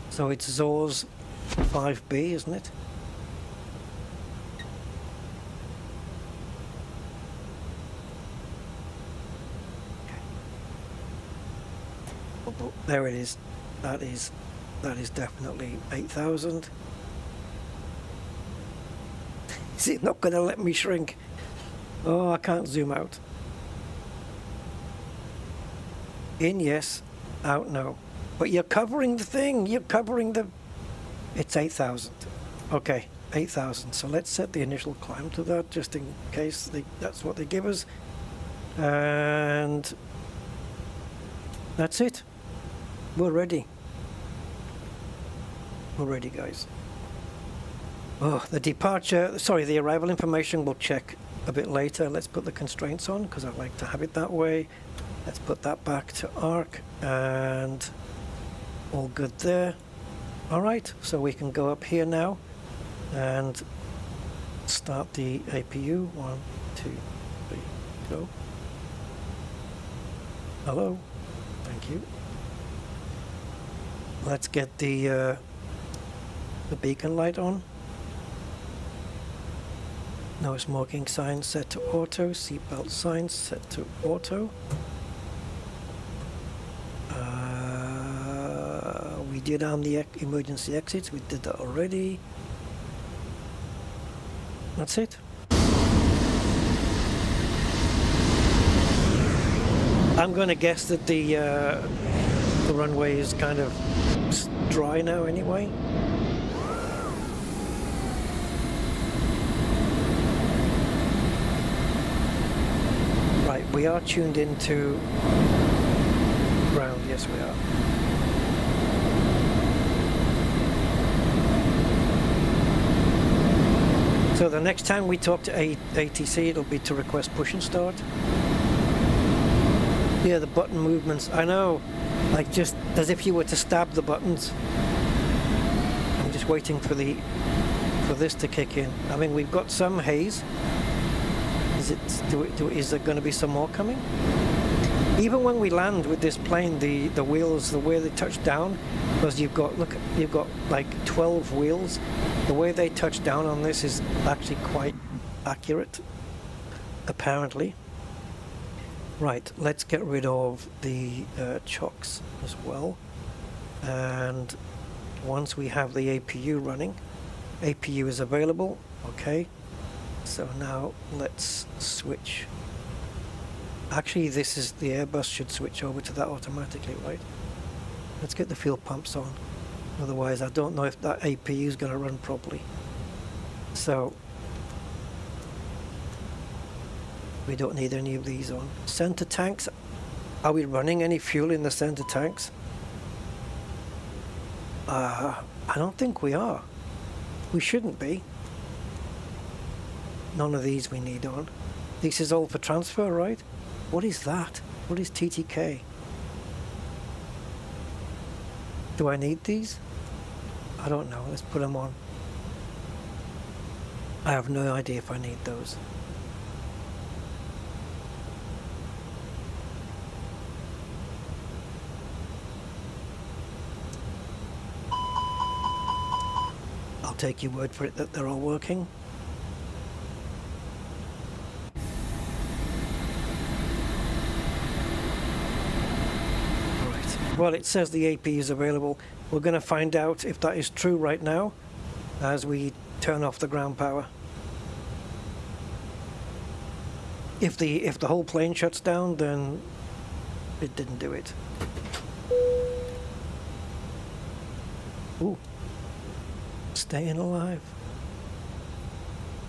S1: So it's ZORS 5B, isn't it? Okay. There it is. That is definitely 8,000. Is it not going to let me shrink? Oh, I can't zoom out. In, yes. Out, no. But you're covering the thing. You're covering the... It's 8,000. Okay, 8,000. So let's set the initial climb to that, just in case that's what they give us. And that's it. We're ready. We're ready, guys. Oh, the departure, sorry, the arrival information we'll check a bit later. Let's put the constraints on because I like to have it that way. Let's put that back to ARC and all good there. All right, so we can go up here now and start the APU. 1, 2, 3, go. Hello, thank you. Let's get the beacon light on. No smoking signs set to auto. Seatbelt signs set to auto. We did arm the emergency exits. We did that already. That's it. I'm going to guess that the runway is kind of dry now anyway. Right, we are tuned into ground. Yes, we are. So the next time we talk to ATC, it'll be to request push and start. Yeah, the button movements, I know, like just as if you were to stab the buttons. I'm just waiting for this to kick in. I mean, we've got some haze. Is there going to be some more coming? Even when we land with this plane, the wheels, the way they touch down, because you've got like 12 wheels. The way they touch down on this is actually quite accurate, apparently. Right, let's get rid of the chocks as well. And once we have the APU running, APU is available, okay. So now let's switch. Actually, this is the Airbus should switch over to that automatically, right? Let's get the fuel pumps on. Otherwise, I don't know if that APU is going to run properly. So we don't need any of these on. Center tanks. Are we running any fuel in the center tanks? I don't think we are. We shouldn't be. None of these we need on. This is all for transfer, right? What is that? What is TTK? Do I need these? I don't know. Let's put them on. I have no idea if I need those. I'll take your word for it that they're all working. Well, it says the AP is available. We're going to find out if that is true right now as we turn off the ground power. If the whole plane shuts down, then it didn't do it. Ooh. Staying alive.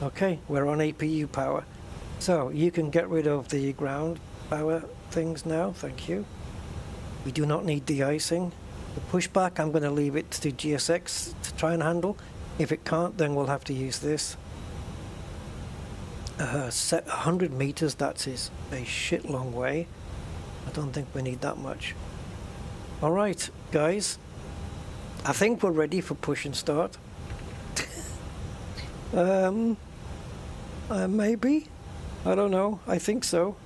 S1: Okay, we're on APU power. So you can get rid of the ground power things now, thank you. We do not need de-icing. The pushback, I'm going to leave it to GSX to try and handle. If it can't, then we'll have to use this. Set 100 meters, that is a shit long way. I don't think we need that much. All right, guys. I think we're ready for push and start. Maybe? I don't know. I think so.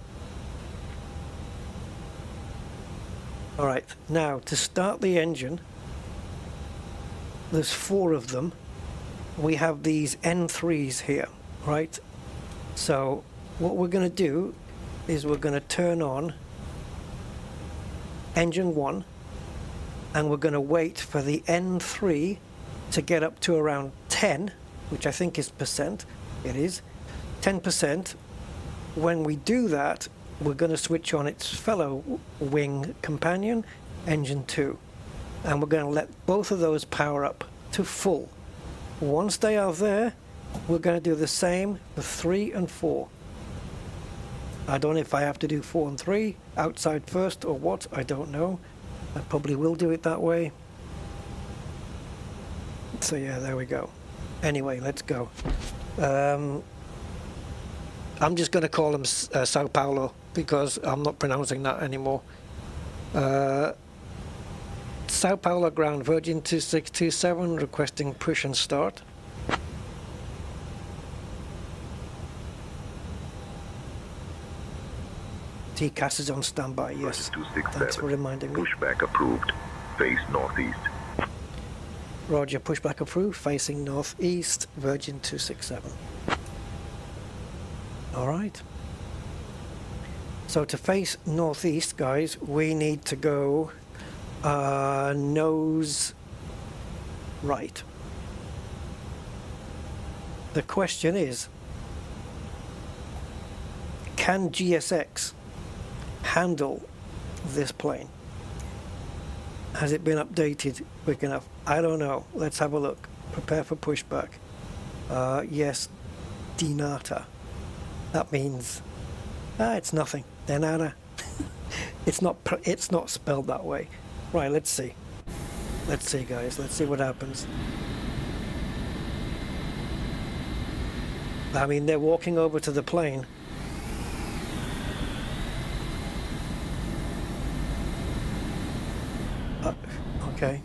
S1: Alright, now to start the engine, there's 4 of them. We have these N3s here, right? So what we're going to do is we're going to turn on engine 1 and we're going to wait for the N3 to get up to around 10, which I think is percent. It is 10%. When we do that, we're going to switch on its fellow wing companion, engine 2, and we're going to let both of those power up to full. Once they are there, we're going to do the same for 3 and 4. I don't know if I have to do 4 and 3 outside first or what, I don't know. I probably will do it that way. So yeah, there we go. Anyway, let's go. I'm just going to call them Sao Paulo because I'm not pronouncing that anymore. Sao Paulo ground, Virgin 2627 requesting push and start. TCAS is on standby, yes. Thanks for reminding me.
S6: Pushback approved. Face northeast.
S1: Roger, pushback approved, facing northeast, Virgin 267. Alright. So to face northeast, guys, we need to go nose right. the question is, can GSX handle this plane? Has it been updated quick enough? I don't know. Let's have a look. Prepare for pushback. Yes, denata. That means it's nothing. Denata. It's not spelled that way. Right, let's see. Let's see, guys. Let's see what happens. I mean, they're walking over to the plane. Okay.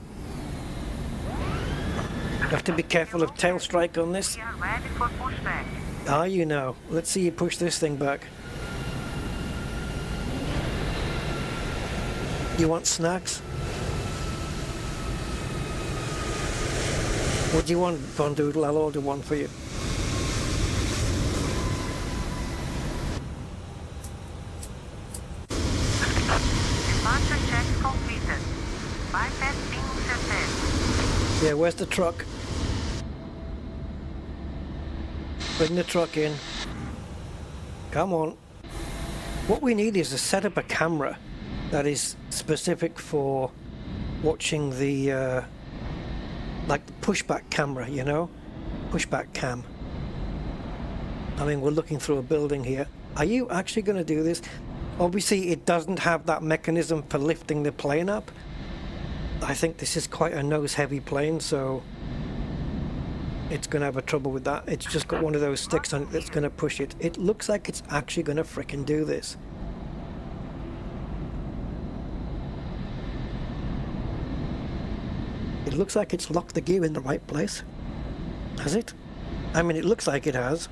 S1: You have to be careful of tail strike on this.
S2: We are ready for pushback.
S1: Are you now? Let's see you push this thing back. You want snacks? What do you want, Von Doodle? I'll order one for you.
S2: Departure check completed. Bypass being intercepted.
S1: Yeah, where's the truck? Bring the truck in. Come on. What we need is to set up a camera that is specific for watching the like the pushback camera, you know? Pushback cam. I mean, we're looking through a building here. Are you actually going to do this? Obviously, it doesn't have that mechanism for lifting the plane up. I think this is quite a nose-heavy plane, so it's going to have a trouble with that. It's just got one of those sticks on it that's going to push it. It looks like it's actually going to frickin' do this. It looks like it's locked the gear in the right place. Has it? I mean, it looks like it has.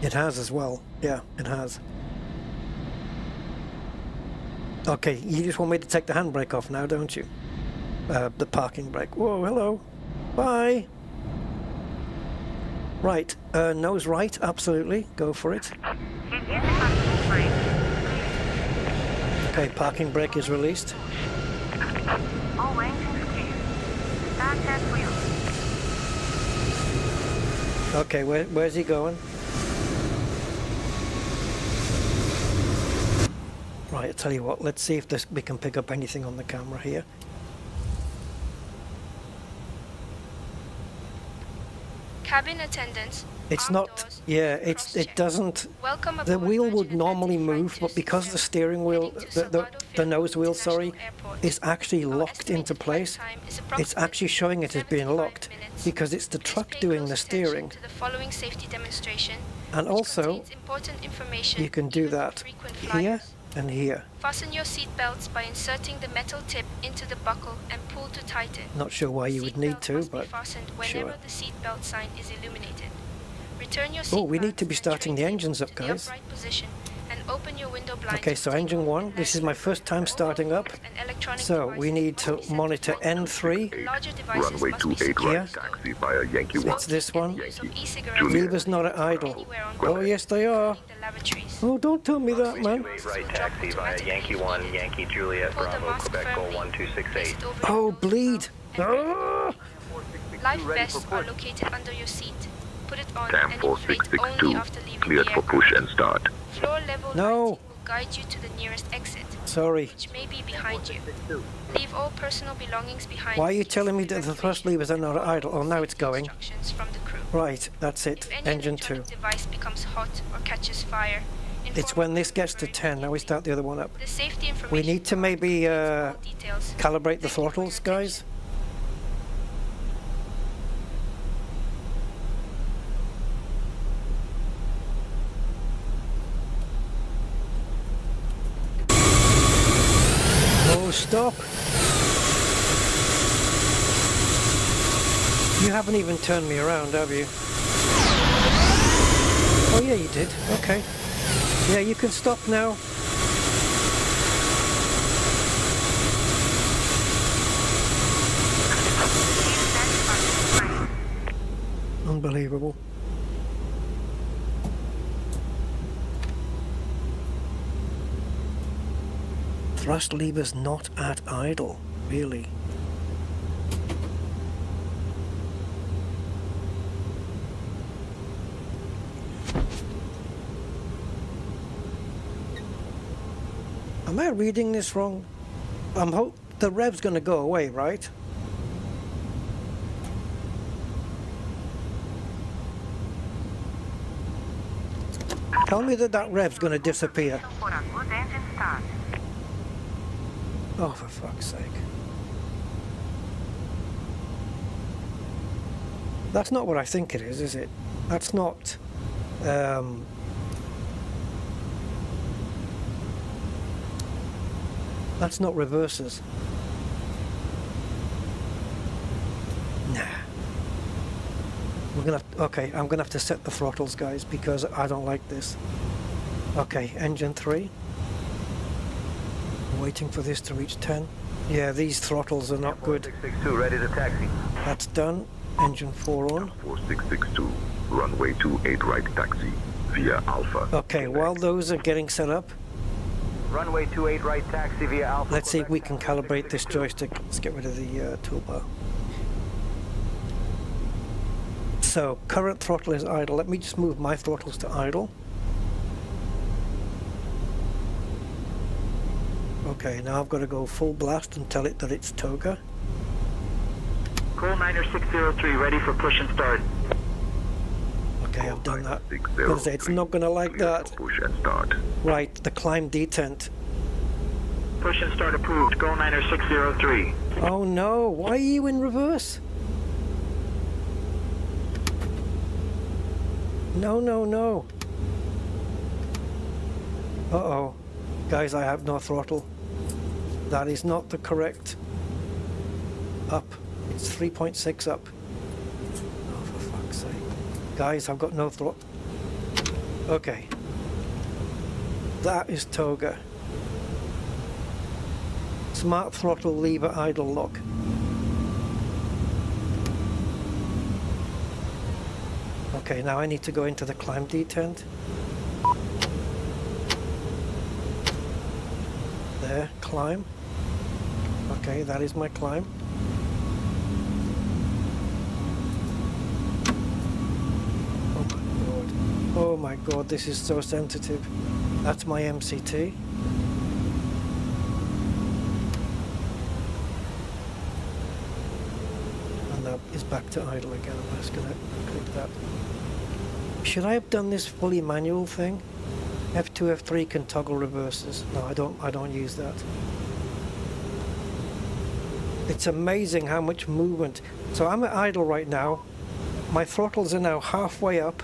S1: It has as well. Yeah, it has. Okay, you just want me to take the handbrake off now, don't you? The parking brake. Whoa, hello. Bye. Right, nose right, absolutely. Go for it. Okay, parking brake is released.
S2: All engines clear. Start at wheel.
S1: Okay, where's he going? Right, I'll tell you what, let's see if we can pick up anything on the camera here.
S7: Cabin attendants.
S1: It's
S7: armed
S1: not,
S7: doors,
S1: yeah,
S7: cross-check.
S1: it doesn't,
S7: Welcome
S1: the
S7: aboard
S1: wheel would
S7: Virgin
S1: normally
S7: Atlantic
S1: move,
S7: Flight
S1: but because the
S7: 267,
S1: steering wheel,
S7: heading to
S1: the
S7: Salvador
S1: nose wheel,
S7: International
S1: sorry,
S7: Airport.
S1: is actually
S7: Our
S1: locked into
S7: estimated
S1: place.
S7: flight time is
S1: It's
S7: approximately
S1: actually showing it as being
S7: 75
S1: locked
S7: minutes.
S1: because it's the
S7: Please
S1: truck
S7: pay
S1: doing
S7: close
S1: the
S7: attention
S1: steering.
S7: to the following safety demonstration,
S1: And
S7: which
S1: also,
S7: contains important information
S1: you can do
S7: even for
S1: that
S7: frequent
S1: here
S7: flyers.
S1: and here.
S7: Fasten your seat belts by inserting the metal tip into the buckle and pull to tighten.
S1: Not sure why you would
S7: Seat
S1: need
S7: belts
S1: to,
S7: must be
S1: but
S7: fastened whenever
S1: sure.
S7: the seat belt sign is illuminated. Return your
S1: Oh,
S7: seat
S1: we need
S7: back
S1: to be
S7: and
S1: starting
S7: tray
S1: the
S7: table
S1: engines up,
S7: to the
S1: guys.
S7: upright position and open your window blinds
S1: Okay,
S7: for
S1: so
S7: takeoff
S1: engine 1,
S7: and
S1: this is my
S7: landing.
S1: first time
S7: All
S1: starting up.
S7: phones and electronic
S1: So we
S7: devices
S1: need
S7: must
S1: to
S7: be set
S1: monitor
S7: flight mode.
S1: N3.
S7: Larger devices
S6: Runway
S7: must be
S6: 28
S7: set
S1: Here.
S6: right, taxi via Yankee
S1: It's
S6: 1.
S1: this one.
S7: Use of e-cigarettes
S6: Juliet.
S1: Levers not at idle.
S7: anywhere on
S1: Oh,
S7: board,
S1: yes they are.
S7: including the lavatories.
S1: Oh, don't tell me that, man.
S9: Right, taxi via Yankee 1, Yankee Juliet,
S7: Hold the
S9: Bravo,
S7: mask
S9: Quebec, Goal
S7: firmly.
S9: 1268.
S7: Place it over your
S1: Oh,
S7: nose,
S1: bleed.
S7: mouth, and
S1: Ah!
S7: life vests are located under your seat. Put it on
S6: TAM
S7: and inflate only
S6: 4662,
S7: after leaving
S6: cleared
S7: the
S6: for
S7: aircraft.
S6: push and start.
S7: Floor level
S1: No.
S7: lighting will guide you to the nearest exit,
S1: Sorry.
S7: which may be behind you. Leave all personal belongings behind.
S1: Why are you
S7: in case
S1: telling
S7: of
S1: me that the thrust
S7: evacuation.
S1: levers are not at idle? Oh, now it's going.
S7: Instructions from the crew.
S1: Right, that's it.
S7: If any
S1: Engine 2.
S7: electronic device becomes hot or catches fire,
S1: It's
S7: inform
S1: when
S7: the
S1: this gets to
S7: crew
S1: 10. Now we start the other one up.
S7: The safety information
S1: We need to maybe
S7: contains all details.
S1: calibrate the
S7: Thank you for
S1: throttles,
S7: your
S1: guys. Oh, stop. You haven't even turned me around, have you? Oh, yeah, you did. Okay. Yeah, you can stop now. Unbelievable. Thrust levers not at idle, really. Am I reading this wrong? The rev's going to go away, right? Tell me that rev's going to disappear.
S2: For a good engine start.
S1: Oh, for fuck's sake. That's not what I think it is it? That's not... that's not reverses. Nah. We're gonna have, okay, I'm gonna have to set the throttles, guys, because I don't like this. Okay, engine 3. Waiting for this to reach 10. Yeah, these throttles are not good.
S3: 662, ready to taxi.
S1: That's done. Engine 4 on.
S6: 4662, runway 28 right taxi via Alpha.
S1: Okay, while those are getting set up,
S3: Runway 28 right taxi via Alpha.
S1: let's see if we can calibrate this joystick. Let's get rid of the toolbar. So, current throttle is idle. Let me just move my throttles to idle. Okay, now I've got to go full blast and tell it that it's toga.
S4: Call 90603, ready for push and start.
S1: Okay, I've done that. It's not going to like that.
S6: Push and start.
S1: Right, the climb detent.
S4: Push and start approved. Go 90603.
S1: Oh no, why are you in reverse? No, no, no. Uh-oh. Guys, I have no throttle. That is not the correct up. It's 3.6 up. Oh, for fuck's sake. Guys, I've got no throttle. Okay. That is toga. Smart throttle lever idle lock. Okay, now I need to go into the climb detent. There, climb. Okay, that is my climb. Oh my god. Oh my god, this is so sensitive. That's my MCT. And that is back to idle again. I'm just gonna click that. Should I have done this fully manual thing? F2, F3 can toggle reverses. No, I don't use that. It's amazing how much movement. So I'm at idle right now. My throttles are now halfway up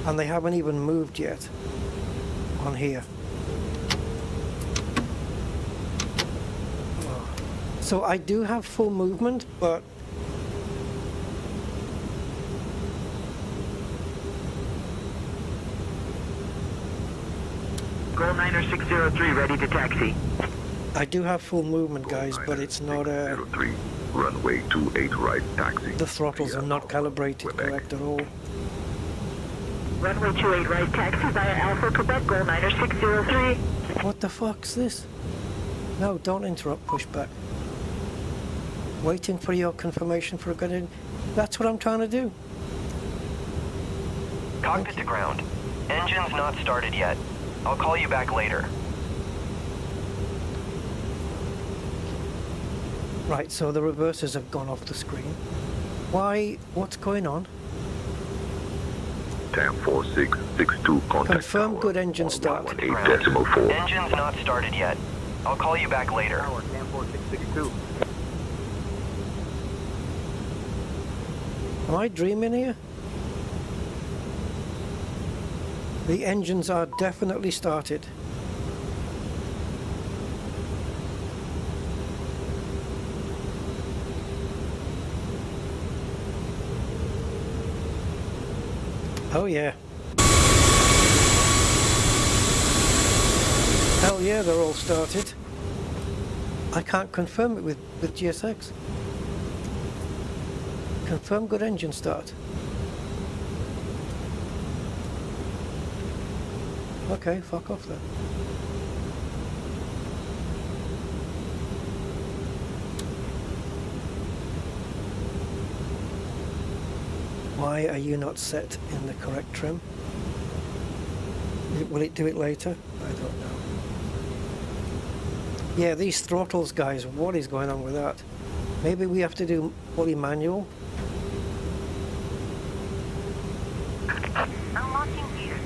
S1: and they haven't even moved yet on here. So I do have full movement, but
S4: Go 90603, ready to taxi.
S1: I do have full movement, guys, but it's not
S6: 03, runway 28 right taxi.
S1: the throttles are not calibrated correct at all.
S2: Runway 28 right taxi via Alpha Quebec, go 90603.
S1: What the fuck's this? No, don't interrupt pushback. Waiting for your confirmation for a good in. That's what I'm trying to do.
S10: Cockpit to ground. Engine's not started yet. I'll call you back later.
S1: Right, so the reversers have gone off the screen. Why? What's going on?
S6: TAM 4662 contact
S1: Confirm
S6: tower
S1: good engine start.
S6: 18.4.
S10: Engine's not started yet. I'll call you back later.
S3: TAM 4662.
S1: Am I dreaming here? The engines are definitely started. Oh yeah. Hell yeah, they're all started. I can't confirm it with GSX. Confirm good engine start. Okay, fuck off then. Why are you not set in the correct trim? Will it do it later? I don't know. Yeah, these throttles, guys, what is going on with that? Maybe we have to do fully manual.
S2: Unlocking gear.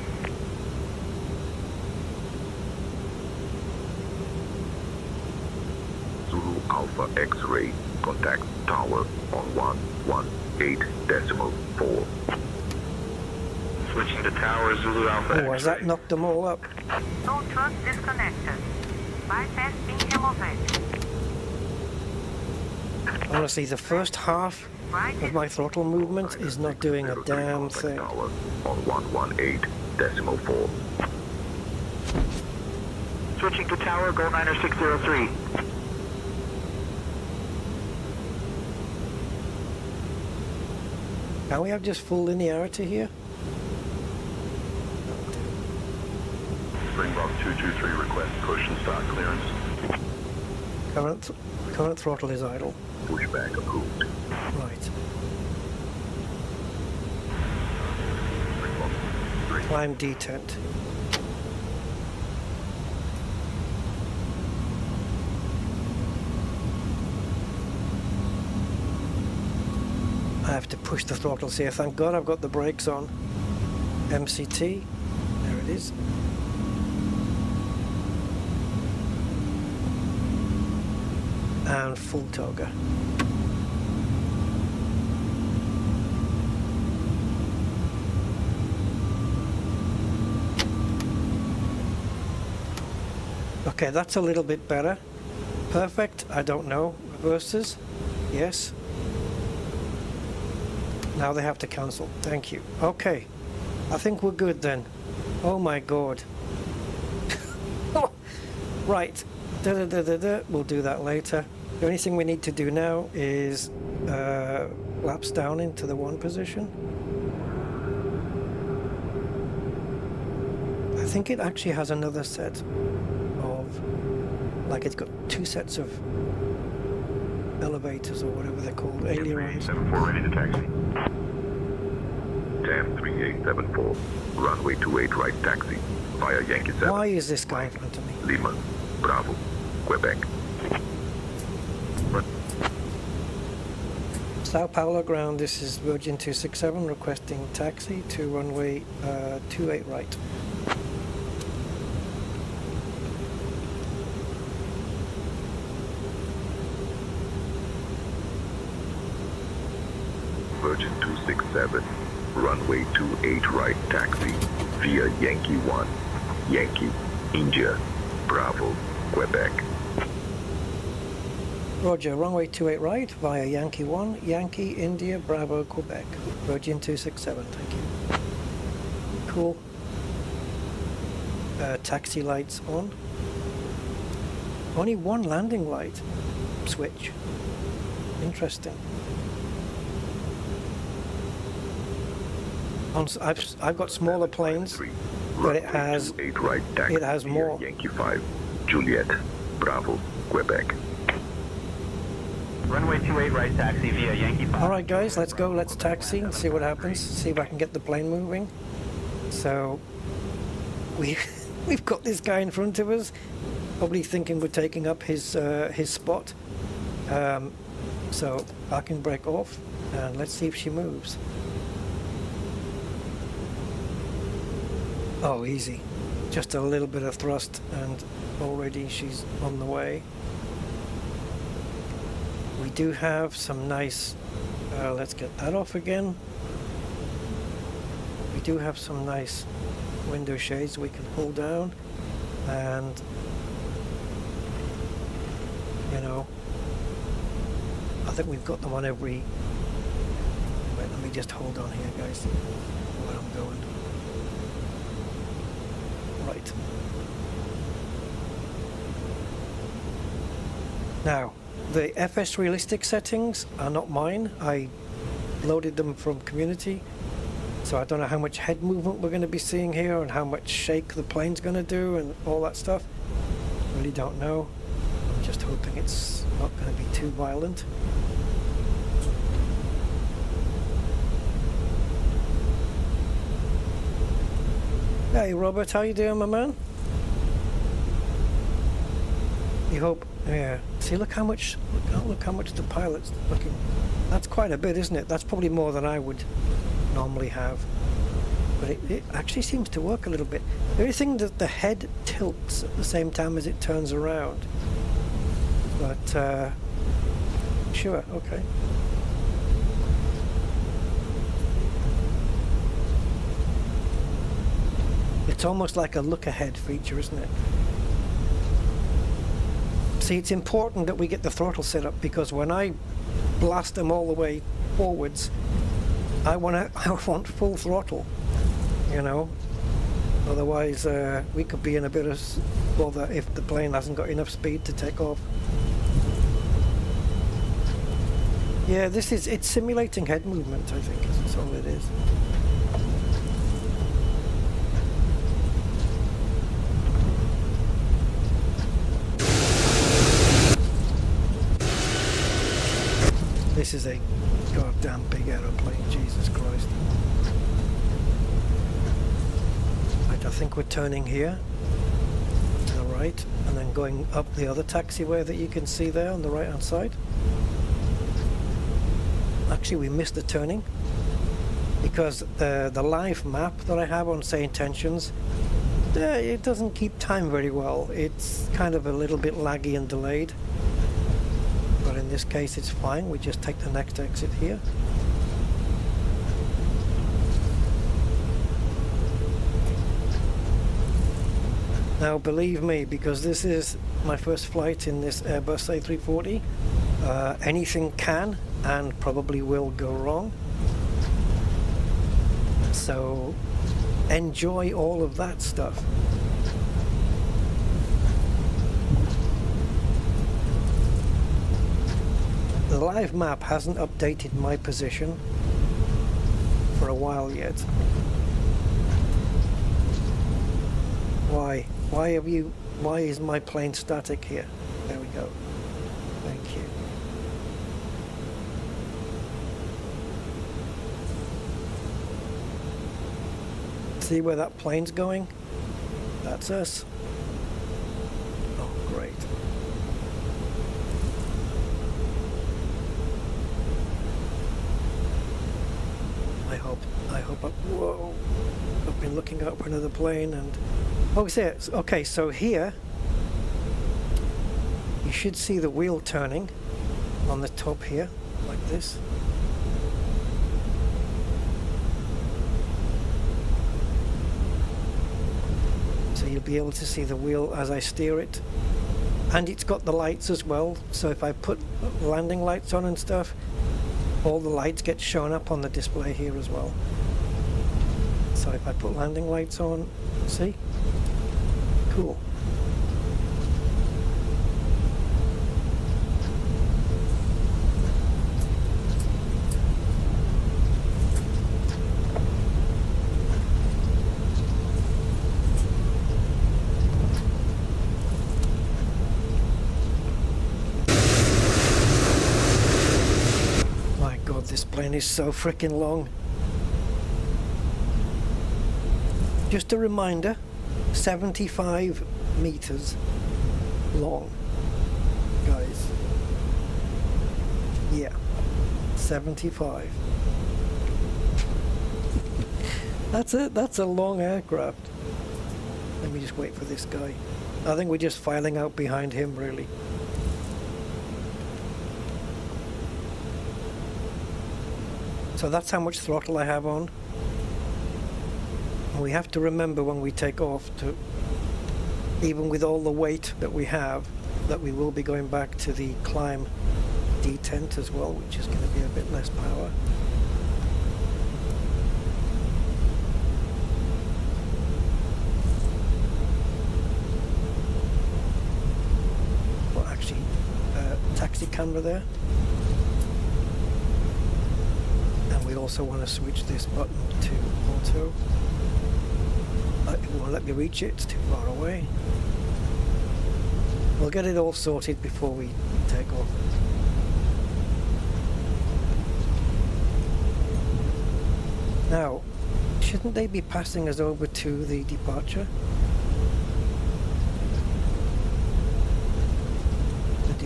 S6: Zulu Alpha X-ray, contact tower on 118.4.
S9: Switching to tower Zulu Alpha
S1: Oh, has that knocked them all up?
S2: No trust disconnected. Bypass being removed.
S1: Honestly, the first half of my throttle movement is not doing a damn thing.
S6: Tower on 118.4.
S4: Switching to tower, Gold Niner 603.
S1: Can we have just full linearity here?
S6: Springbok 223 request push and start clearance.
S1: Current throttle is idle.
S6: Pushback approved.
S1: Right.
S6: Springbok 3.
S1: Climb detent. I have to push the throttles here. Thank God I've got the brakes on. MCT. There it is. And full toga. Okay, that's a little bit better. Perfect, I don't know. Reverses, yes. Now they have to cancel. Thank you. Okay, I think we're good then. Oh my God. Right, we'll do that later. The only thing we need to do now is lapse down into the 1 position. I think it actually has another set of, like it's got 2 sets of elevators or whatever they're called, ailerons.
S6: 3874 ready to taxi. TAM 3874, runway 28 right taxi, via Yankee 7.
S1: Why is this guy in front of me?
S6: Lima, Bravo, Quebec.
S1: Sao Paulo ground, this is Virgin 267 requesting taxi to runway 28 right.
S6: Virgin 267, runway 28 right taxi, via Yankee 1, Yankee, India, Bravo, Quebec.
S1: Roger, runway 28 right via Yankee 1, Yankee, India, Bravo, Quebec. Virgin 267, thank you. Cool. Taxi lights on. Only 1 landing light switch. Interesting. I've got smaller planes, but it has more.
S6: Yankee 5, Juliet, Bravo, Quebec.
S4: Runway 28 right taxi via Yankee 5.
S1: Alright guys, let's go, let's taxi and see what happens, see if I can get the plane moving. So, we've got this guy in front of us, probably thinking we're taking up his spot. So, I can break off and let's see if she moves. Oh, easy. Just a little bit of thrust and already she's on the way. We do have some nice, let's get that off again. We do have some nice window shades we can pull down and, you know, I think we've got them on every, wait, let me just hold on here guys, where I'm going. Right. Now, the FSRealistic settings are not mine. I loaded them from community. So I don't know how much head movement we're going to be seeing here and how much shake the plane's going to do and all that stuff. Really don't know. I'm just hoping it's not going to be too violent. Hey Robert, how you doing, my man? You hope, yeah. See, look how much the pilot's looking. That's quite a bit, isn't it? That's probably more than I would normally have. But it actually seems to work a little bit. The only thing that the head tilts at the same time as it turns around. But, sure, okay. It's almost like a look ahead feature, isn't it? See, it's important that we get the throttle set up, because when I blast them all the way forwards, I want full throttle, you know. Otherwise, we could be in a bit of bother if the plane hasn't got enough speed to take off. Yeah, it's simulating head movement, I think, that's all it is. This is a goddamn big aeroplane, Jesus Christ. Right, I think we're turning here to the right and then going up the other taxiway that you can see there on the right hand side. Actually, we missed the turning because the live map that I have on SayIntentions, it doesn't keep time very well. It's kind of a little bit laggy and delayed. But in this case it's fine, we just take the next exit here. Now believe me, because this is my first flight in this Airbus A340, anything can and probably will go wrong. So enjoy all of that stuff. The live map hasn't updated my position for a while yet. Why? Why is my plane static here? There we go. Thank you. See where that plane's going? That's us. Oh, great. I hope whoa, I've been looking out for another plane and, oh, okay, so here, you should see the wheel turning on the top here, like this. So you'll be able to see the wheel as I steer it. And it's got the lights as well, so if I put landing lights on and stuff, all the lights get shown up on the display here as well. So if I put landing lights on, see? Cool. This plane is so freaking long. Just a reminder, 75 meters long, guys. Yeah, 75. That's a long aircraft. Let me just wait for this guy. I think we're just filing out behind him, really. So that's how much throttle I have on. And we have to remember when we take off to, even with all the weight that we have, that we will be going back to the climb detent as well, which is going to be a bit less power. Well, actually, taxi camera there. We also want to switch this button to auto. It won't let me reach it, it's too far away. We'll get it all sorted before we take off. Now, shouldn't they be passing us over to the departure?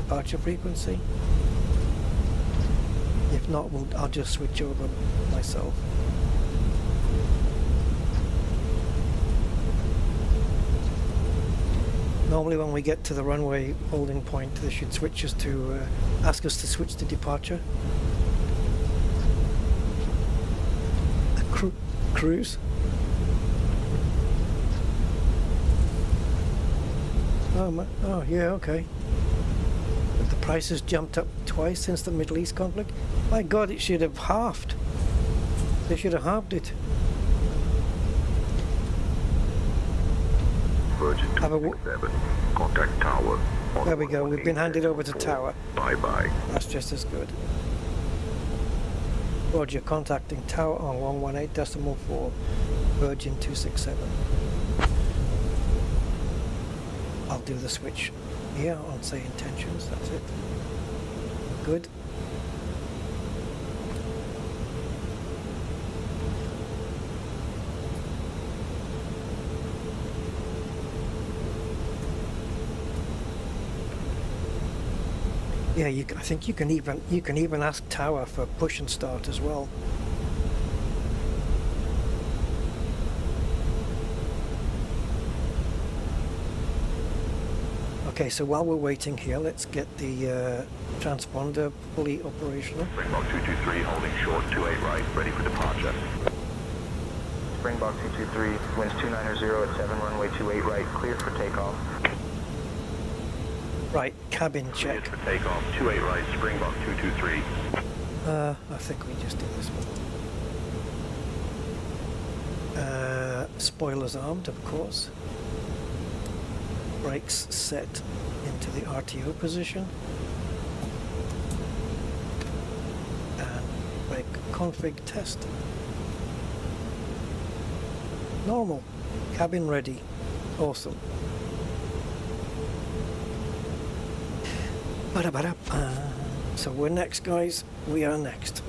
S1: departure frequency. If not, I'll just switch over myself. Normally when we get to the runway holding point, they should switch us to, ask us to switch to departure. Cruise. Oh yeah, okay. But the price has jumped up twice since the Middle East conflict. My God, it should have halved. They should have halved it.
S6: Virgin 267. Contact tower.
S1: There we go. We've been handed over to tower.
S6: Bye-bye.
S1: That's just as good. Roger, contacting tower on 118.4, Virgin 267. I'll do the switch here on SayIntentions, that's it. Good. Yeah, I think you can even ask tower for push and start as well. Okay, so while we're waiting here, let's get the transponder fully operational.
S3: Springbok 223 holding short 28 right, ready for departure. Springbok 223, winds 290 at 7, runway 28 right, cleared for takeoff.
S1: Right, cabin check.
S3: Cleared for takeoff, 28 right, Springbok 223.
S1: I think we just did this one. Spoilers armed, of course. Brakes set into the RTO position. And brake config test. Normal. Cabin ready. Awesome. So we're next, guys. We are next.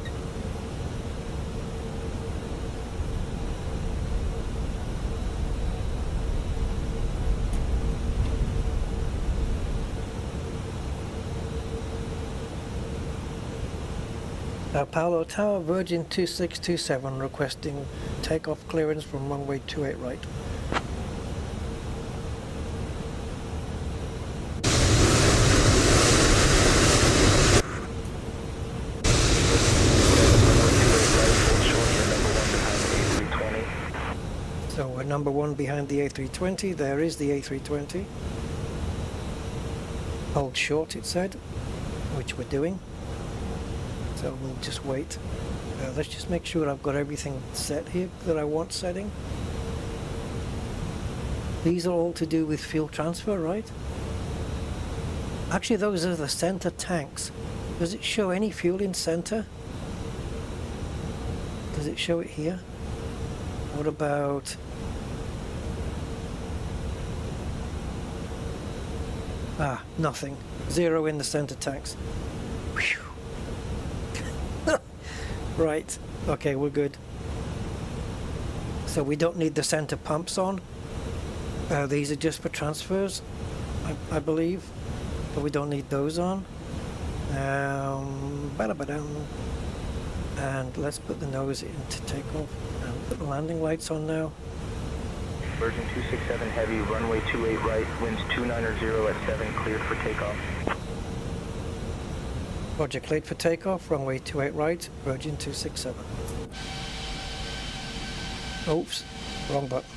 S1: Sao Paulo Tower, Virgin 2627, requesting takeoff clearance from runway 28 right. So we're number one behind the A320. There is the A320. Hold short, it said, which we're doing. So we'll just wait. Let's just make sure I've got everything set here that I want setting. These are all to do with fuel transfer, right? Actually, those are the center tanks. Does it show any fuel in center? Does it show it here? What about... nothing. 0 in the center tanks. Whew. Right, okay, we're good. So we don't need the center pumps on. These are just for transfers, I believe. But we don't need those on. And let's put the nose into takeoff. And put the landing lights on now.
S3: Virgin 267 heavy, runway 28 right, winds 290 at 7, cleared for takeoff.
S1: Roger, cleared for takeoff, runway 28 right, Virgin 267. Oops, wrong button.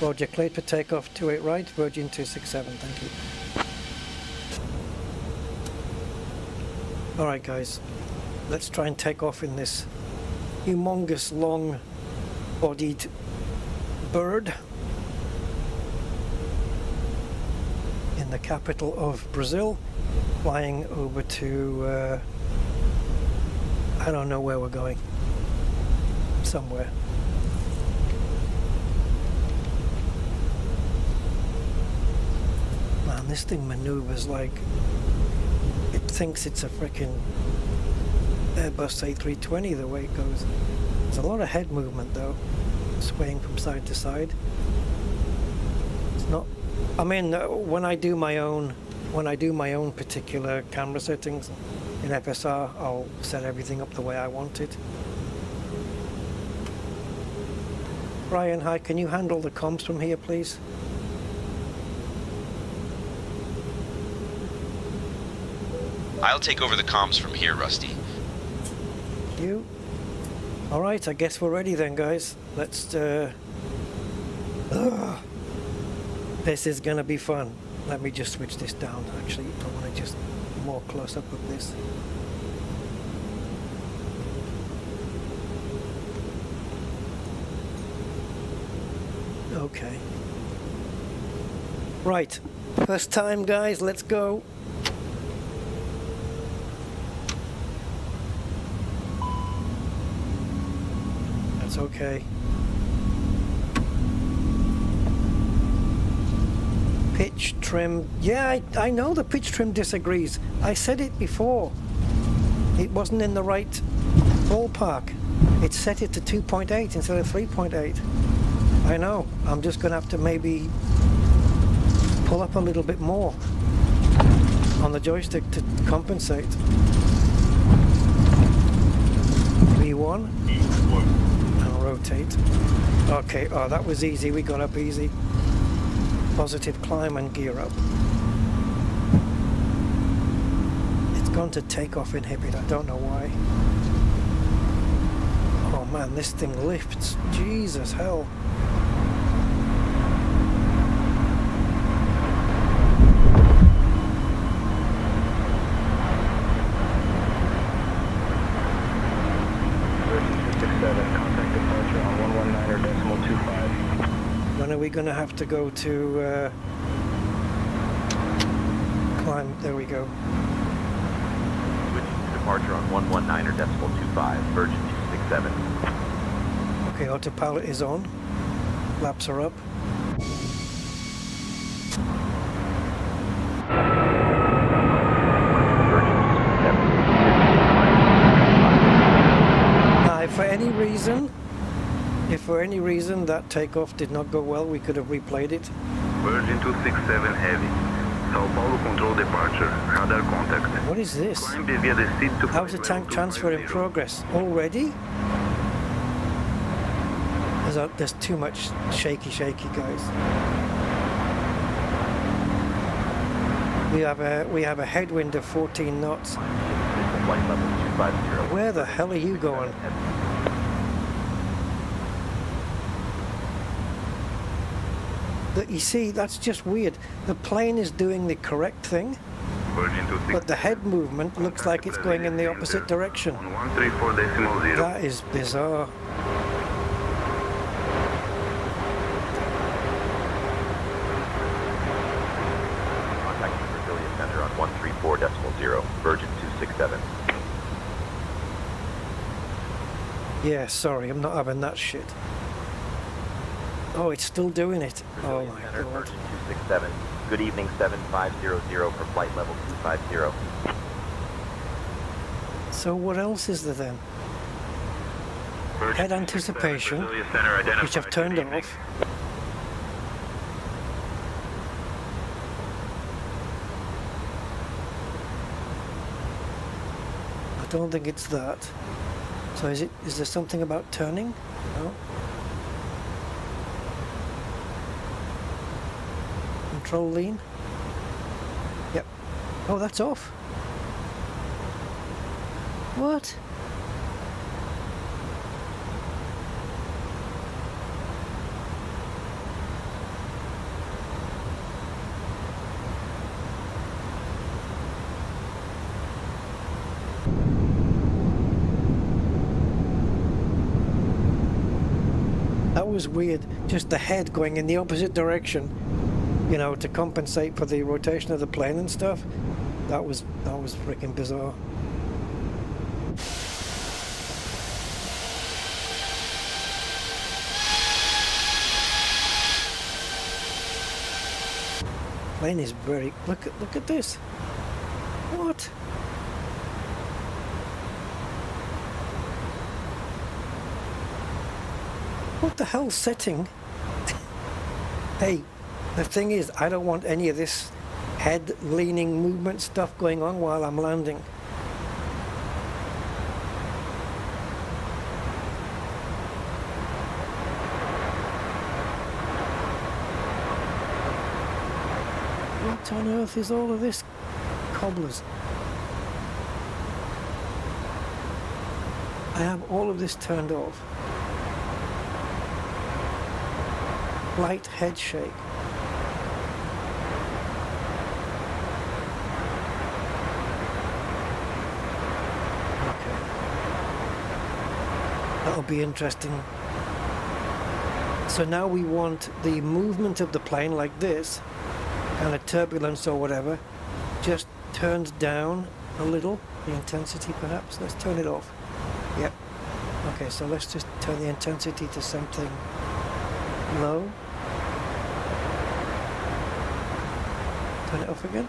S1: Roger, cleared for takeoff, 28 right, Virgin 267, thank you. Alright guys, let's try and take off in this humongous long-bodied bird in the capital of Brazil, flying over to I don't know where we're going, somewhere. Man, this thing maneuvers like it thinks it's a freaking Airbus A320 the way it goes. There's a lot of head movement though, swaying from side to side. It's not, I mean, when I do my own when I do my own particular camera settings in FSR, I'll set everything up the way I want it. Brian, hi, can you handle the comms from here, please?
S8: I'll take over the comms from here, Rusty.
S1: You? All right, I guess we're ready then, guys. Let's, this is gonna be fun. Let me just switch this down, actually. I want to just more close up with this. Okay. Right, first time, guys, let's go. That's okay. Pitch trim. Yeah, I know the pitch trim disagrees. I said it before. It wasn't in the right ballpark. It set it to 2.8 instead of 3.8. I know. I'm just going to have to maybe pull up a little bit more on the joystick to compensate. V1. And rotate. Okay, oh, that was easy. We got up easy. Positive climb and gear up. It's gone to takeoff inhibit. I don't know why. Oh man, this thing lifts. Jesus hell.
S3: Contact departure on 119.25.
S1: When are we going to have to go to climb? There we go.
S11: Switching to departure on 119.25, Virgin 267.
S1: Okay, autopilot is on. Laps are up. Now, if for any reason that takeoff did not go well, we could have replayed it.
S9: Virgin 267 Heavy. Sao Paulo control departure. Radar contact.
S1: What is this?
S9: Climb via the seat to
S1: How's the tank transfer in progress? Already? There's too much shaky, guys. We have a headwind of 14 knots. Where the hell are you going? You see, that's just weird. The plane is doing the correct thing, but the head movement looks like it's going in the opposite direction. That is bizarre.
S11: Contacting Virpil Center on 134.0, Virgin 267.
S1: Yeah, sorry, I'm not having that shit. Oh, it's still doing it. Oh my
S11: Center,
S1: god.
S11: Virgin 267. Good evening, 7500 for flight level 250.
S1: So what else is there then? Head anticipation, which I've turned off. I don't think it's that. So is there something about turning? No. Control lean. Yep. Oh, that's off. What? That was weird. Just the head going in the opposite direction, you know, to compensate for the rotation of the plane and stuff. That was freaking bizarre. Plane is very look at this. What? What the hell setting? Hey, the thing is, I don't want any of this head leaning movement stuff going on while I'm landing. What on earth is all of this, cobblers? I have all of this turned off. Light head shake. Okay. That'll be interesting. So now we want the movement of the plane like this, kind of turbulence or whatever, just turns down a little, the intensity perhaps. Let's turn it off. Yep. Okay, so let's just turn the intensity to something low. Turn it off again.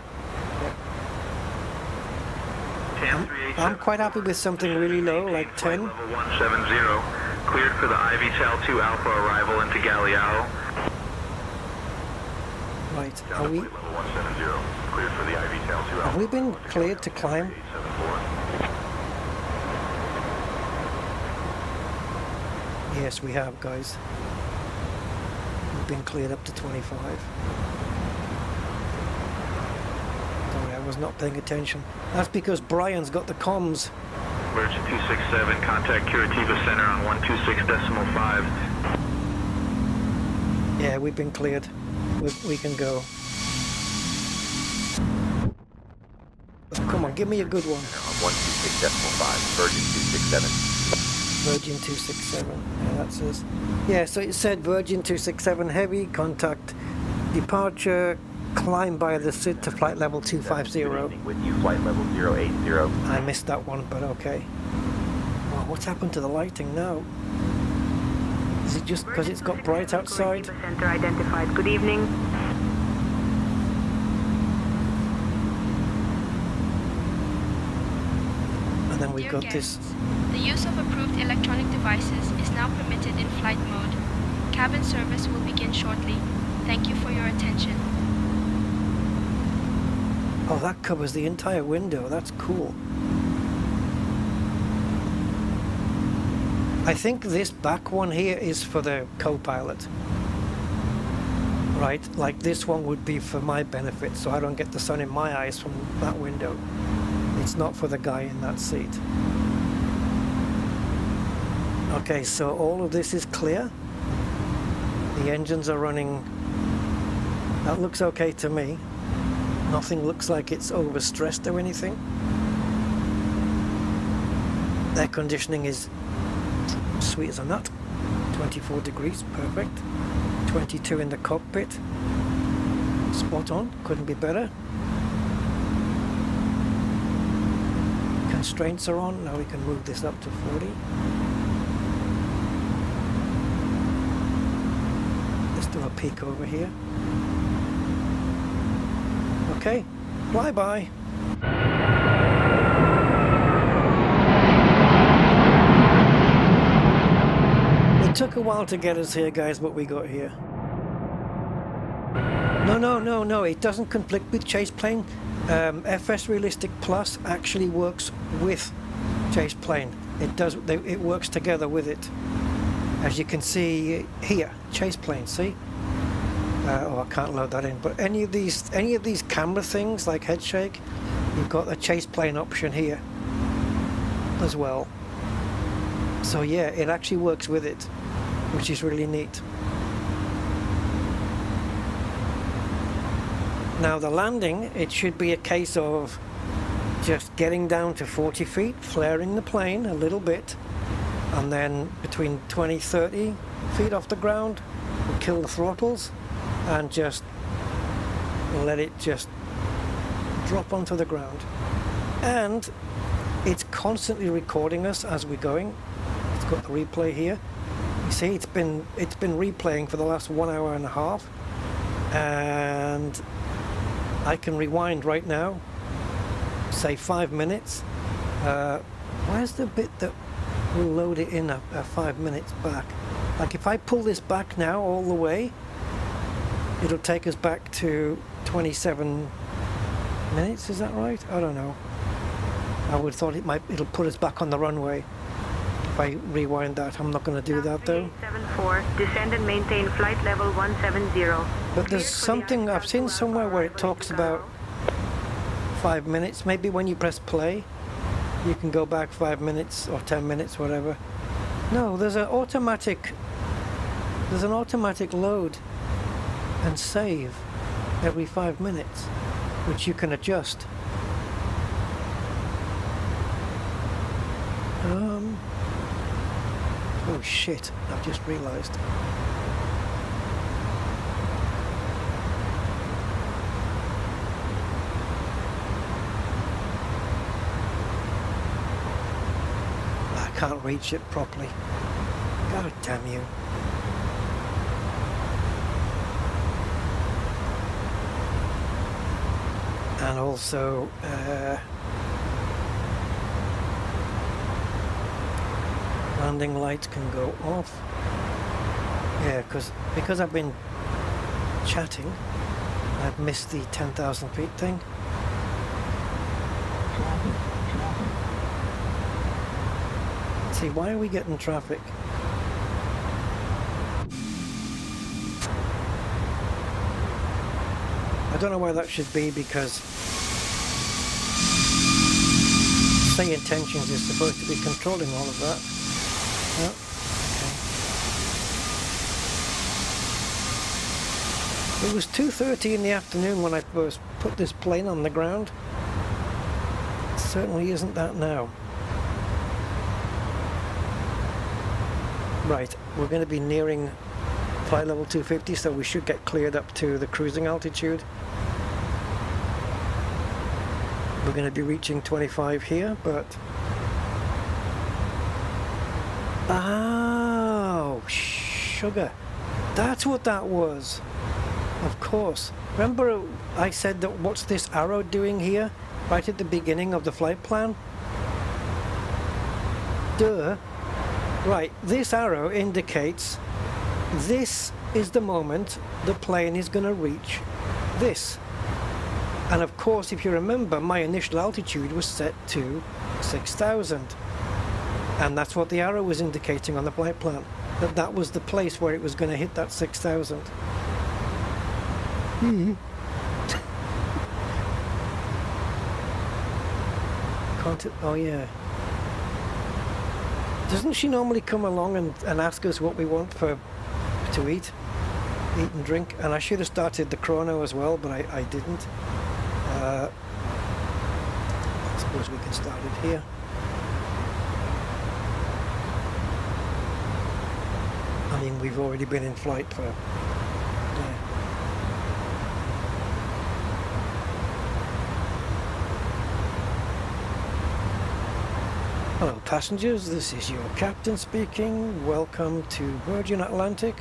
S1: Yep. I'm quite happy with something really low, like 10.
S9: Level 170, cleared for the IVTAL 2 Alpha arrival into Galliao.
S1: Right, are we?
S6: Level 170, cleared for the IVTAL 2 Alpha.
S1: Have we been cleared to climb?
S6: 874.
S1: Yes, we have, guys. We've been cleared up to 25. Sorry, I was not paying attention. That's because Brian's got the comms.
S9: Virgin 267, contact Curitiba Center on 126.5.
S1: Yeah, we've been cleared. We can go. Come on, give me a good one.
S11: On 126.5, Virgin 267.
S1: Virgin 267, yeah, that's us. Yeah, so it said Virgin 267 heavy, contact departure, climb by the SID to flight level 250.
S11: With you, flight level 080.
S1: I missed that one, but okay. Well, what's happened to the lighting now? Is it just because it's got bright outside?
S2: Center identified. Good evening.
S1: And then we've
S7: Dear
S1: got
S7: guests,
S1: this.
S7: the use of approved electronic devices is now permitted in flight mode. Cabin service will begin shortly. Thank you for your attention.
S1: Oh, that covers the entire window. That's cool. I think this back one here is for the co-pilot. Right? Like this one would be for my benefit, so I don't get the sun in my eyes from that window. It's not for the guy in that seat. Okay, so all of this is clear. The engines are running. That looks okay to me. Nothing looks like it's overstressed or anything. Air conditioning is sweet as a nut. 24 degrees, perfect. 22 in the cockpit. Spot on, couldn't be better. Constraints are on, now we can move this up to 40. Let's do a peek over here. Okay, flyby. It took a while to get us here, guys, what we got here. No, it doesn't conflict with Chase Plane. FSRealistic Plus actually works with Chase Plane. It works together with it. As you can see here, Chase Plane, see? Oh, I can't load that in, but any of these camera things like head shake, you've got a Chase Plane option here as well. So yeah, it actually works with it, which is really neat. Now the landing, it should be a case of just getting down to 40 feet, flaring the plane a little bit, and then between 20-30 feet off the ground, we'll kill the throttles and just let it just drop onto the ground. And it's constantly recording us as we're going. It's got the replay here. You see, it's been replaying for the last 1 hour and a half, and I can rewind right now, say 5 minutes. Where's the bit that will load it in 5 minutes back? Like if I pull this back now all the way, it'll take us back to 27 minutes, is that right? I don't know. I would have thought it'll put us back on the runway if I rewind that. I'm not going to do that though.
S2: 74, descend and maintain flight level 170.
S1: But there's something I've seen somewhere where it talks about 5 minutes. Maybe when you press play, you can go back 5 minutes or 10 minutes, whatever. No, there's an automatic load and save every 5 minutes, which you can adjust. Oh shit, I've just realized. I can't reach it properly. God damn you. And also, landing lights can go off. Yeah, because I've been chatting, I've missed the 10,000 feet thing. See, why are we getting traffic? I don't know why that should be, because SayIntentions is supposed to be controlling all of that. Oh, okay. It was 2:30 in the afternoon when I first put this plane on the ground. It certainly isn't that now. Right, we're going to be nearing flight level 250, so we should get cleared up to the cruising altitude. We're going to be reaching 25 here, but... Oh, sugar. That's what that was. Of course. Remember I said that what's this arrow doing here? Right at the beginning of the flight plan? Duh. Right, this arrow indicates this is the moment the plane is going to reach this. And of course, if you remember, my initial altitude was set to 6,000. And that's what the arrow was indicating on the flight plan. That was the place where it was going to hit that 6,000. Can't it? Oh yeah. Doesn't she normally come along and ask us what we want to eat and drink? And I should have started the chrono as well, but I didn't. I suppose we can start it here. I mean, we've already been in flight for... Yeah. Hello passengers, this is your captain speaking. Welcome to Virgin Atlantic.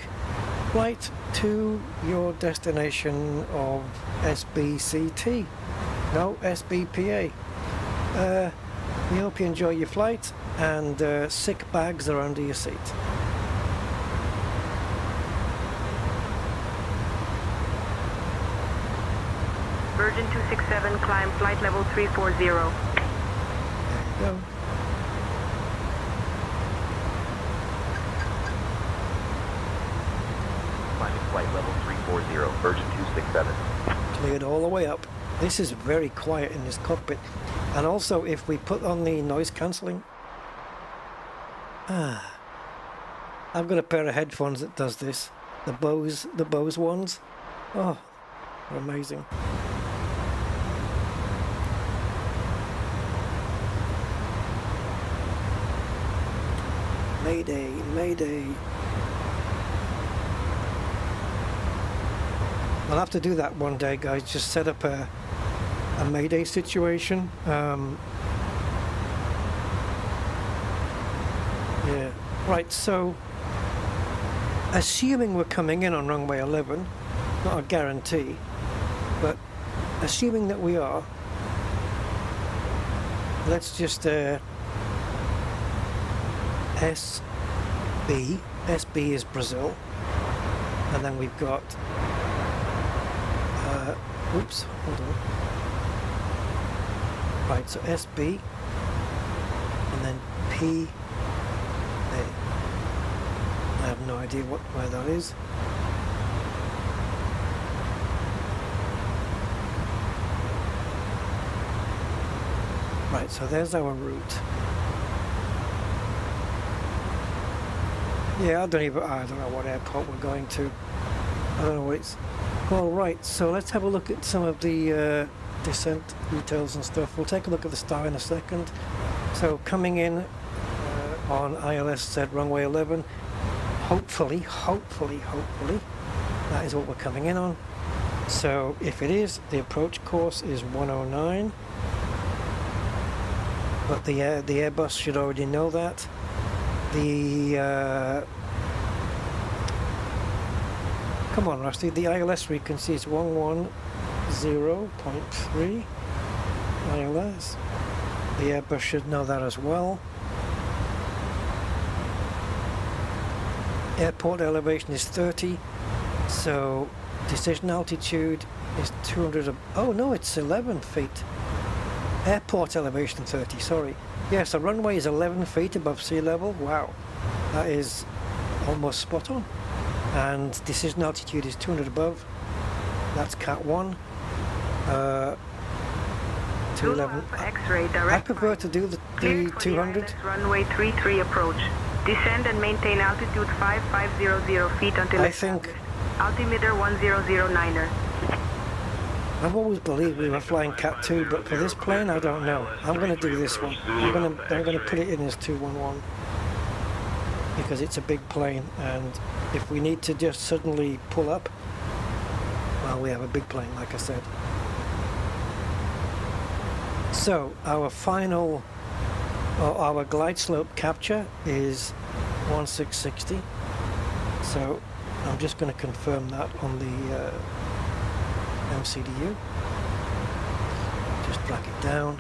S1: Flight to your destination of SBCT. No, SBPA. We hope you enjoy your flight, and sick bags are under your seat.
S2: Virgin 267, climb flight level 340.
S1: There you go.
S11: Climbing flight level 340, Virgin 267.
S1: Cleared all the way up. This is very quiet in this cockpit. And also, if we put on the noise cancelling... I've got a pair of headphones that does this. The Bose ones. Oh, they're amazing. Mayday, mayday. I'll have to do that one day, guys. Just set up a mayday situation. Yeah. Right, so assuming we're coming in on runway 11, not a guarantee, but assuming that we are, let's just SB is Brazil, and then we've got oops, hold on. Right, so SB and then P A. I have no idea where that is. Right, so there's our route. Yeah, I don't know what airport we're going to. I don't know what it's. All right, so let's have a look at some of the descent details and stuff. We'll take a look at the star in a second. So coming in on ILS runway 11. Hopefully, that is what we're coming in on. So if it is, the approach course is 109. But the Airbus should already know that. The come on, Rusty. The ILS frequency is 110.3 ILS. The Airbus should know that as well. Airport elevation is 30, so decision altitude is 200. Oh no, it's 11 feet. Airport elevation 30, sorry. Yes, the runway is 11 feet above sea level. Wow, that is almost spot on. And decision altitude is 200 above. That's Cat 1. 211.
S2: X-ray
S1: I
S2: direct.
S1: prefer to do the 200.
S2: Runway 33 approach. Descend and maintain altitude 5500 feet until
S1: I think
S2: altimeter 1009er.
S1: I've always believed we were flying Cat 2, but for this plane, I don't know. I'm going to do this one. I'm going to put it in as 211 because it's a big plane, and if we need to just suddenly pull up, well, we have a big plane, like I said. So our final, or our glide slope capture is 1660. So I'm just going to confirm that on the MCDU. Just drag it down.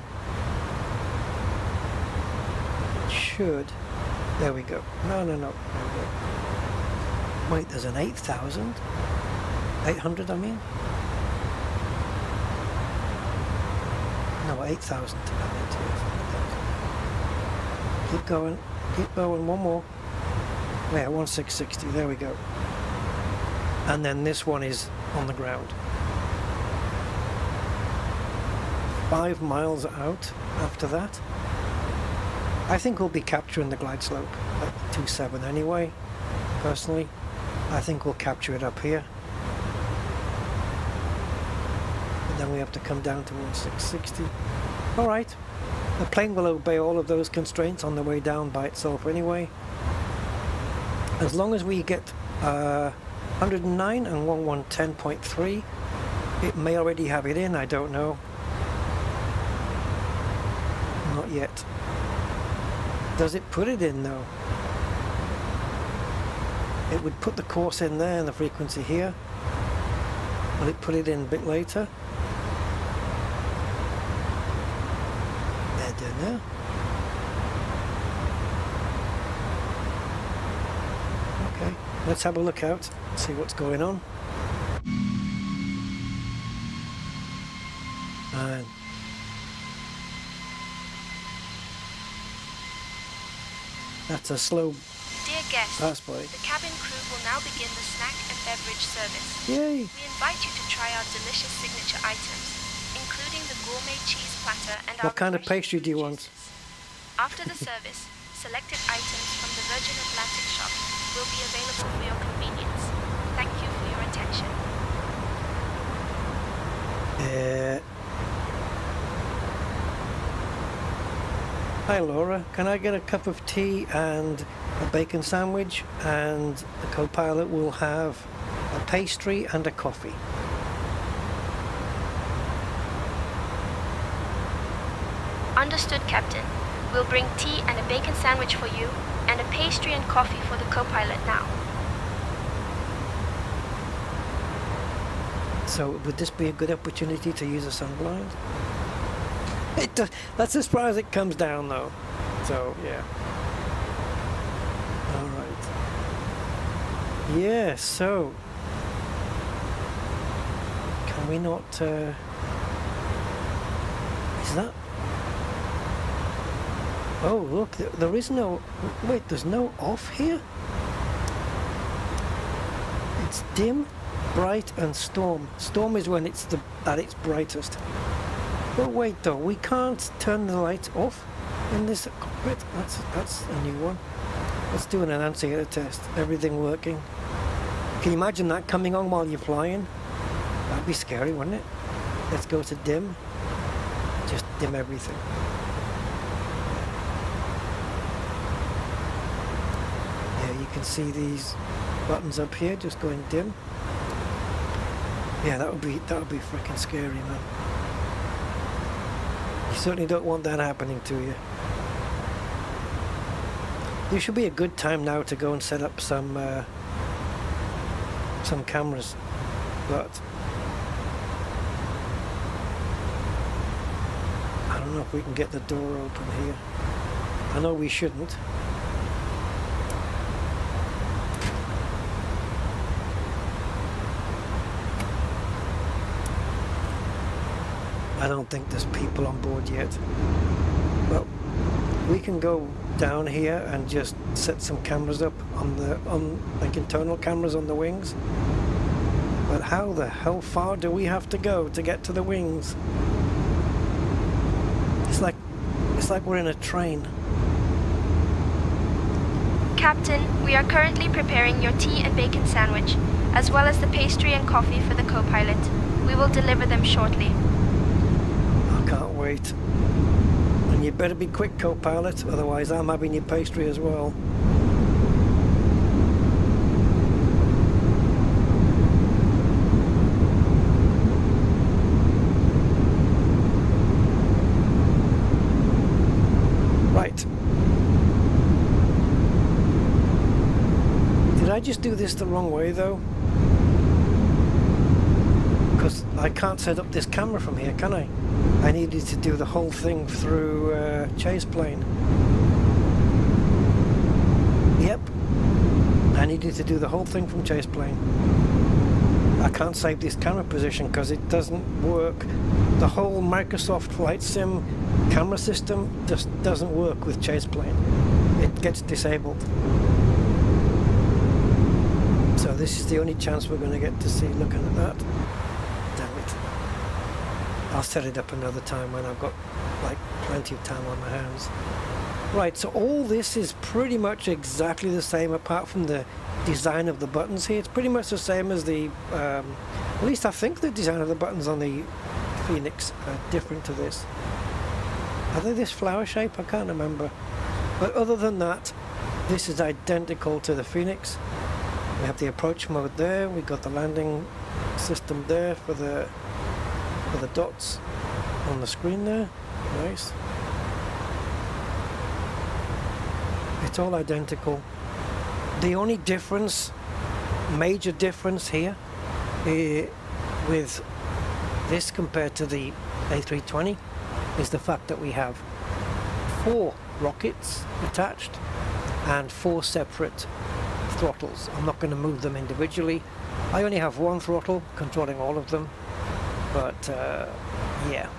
S1: It should. There we go. No. There we go. Wait, there's an 8,000? 800, I mean? No, 8,000. Keep going. Keep going. One more. Yeah, 1660. There we go. And then this one is on the ground. 5 miles out after that. I think we'll be capturing the glide slope at 27 anyway, personally. I think we'll capture it up here. And then we have to come down to 1660. Alright, the plane will obey all of those constraints on the way down by itself anyway. As long as we get 109 and 1110.3, it may already have it in, I don't know. Not yet. Does it put it in though? It would put the course in there and the frequency here. Will it put it in a bit later? I don't know. Okay, let's have a look out, see what's going on. And that's a slow
S7: Dear guests,
S1: pass by.
S7: the cabin crew will now begin the snack and beverage service.
S1: Yay!
S7: We invite you to try our delicious signature items, including the gourmet cheese platter and our
S1: What kind of pastry do you want?
S7: After the service, selected items from the Virgin Atlantic shop will be available for your convenience. Thank you for your attention.
S1: Hi Laura, can I get a cup of tea and a bacon sandwich, and the co-pilot will have a pastry and a coffee.
S7: Understood, Captain. We'll bring tea and a bacon sandwich for you, and a pastry and coffee for the co-pilot now.
S1: So would this be a good opportunity to use a sunblind? It does, that's as far as it comes down though. So yeah. Alright. Yeah, so can we not is that Oh, look, there is no... Wait, there's no off here? It's dim, bright, and storm. Storm is when it's at its brightest. But wait, though, we can't turn the lights off in this cockpit. That's a new one. Let's do an annunciator test. Everything working. Can you imagine that coming on while you're flying? That'd be scary, wouldn't it? Let's go to dim. Just dim everything. Yeah, you can see these buttons up here just going dim. Yeah, that would be freaking scary, man. You certainly don't want that happening to you. This should be a good time now to go and set up some cameras, but I don't know if we can get the door open here. I know we shouldn't. I don't think there's people on board yet. Well, we can go down here and just set some cameras up on like internal cameras on the wings. But how the hell far do we have to go to get to the wings? It's like we're in a train.
S7: Captain, we are currently preparing your tea and bacon sandwich, as well as the pastry and coffee for the co-pilot. We will deliver them shortly.
S1: I can't wait. And you better be quick, co-pilot, otherwise I'm having your pastry as well. Right. Did I just do this the wrong way though? Because I can't set up this camera from here, can I? I needed to do the whole thing through chase plane. Yep. I needed to do the whole thing from chase plane. I can't save this camera position because it doesn't work. The whole Microsoft Flight Sim camera system just doesn't work with chase plane. It gets disabled. So this is the only chance we're going to get to see looking at that. Damn it. I'll set it up another time when I've got like plenty of time on my hands. Right, so all this is pretty much exactly the same apart from the design of the buttons here. It's pretty much the same as the, at least I think the design of the buttons on the Phoenix are different to this. Are they this flower shape? I can't remember. But other than that, this is identical to the Phoenix. We have the approach mode there, we've got the landing system there for the dots on the screen there. Nice. It's all identical. The only difference, major difference here, with this compared to the A320 is the fact that we have 4 rockets attached and 4 separate throttles. I'm not going to move them individually. I only have 1 throttle controlling all of them, but yeah.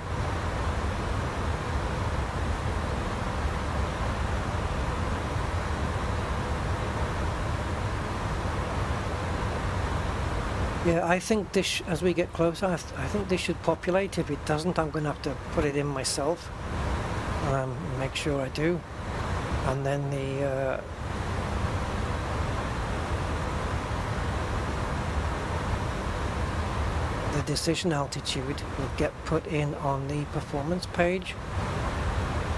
S1: Yeah, I think this, as we get closer, I think this should populate. If it doesn't, I'm going to have to put it in myself. Make sure I do. And then the decision altitude will get put in on the performance page.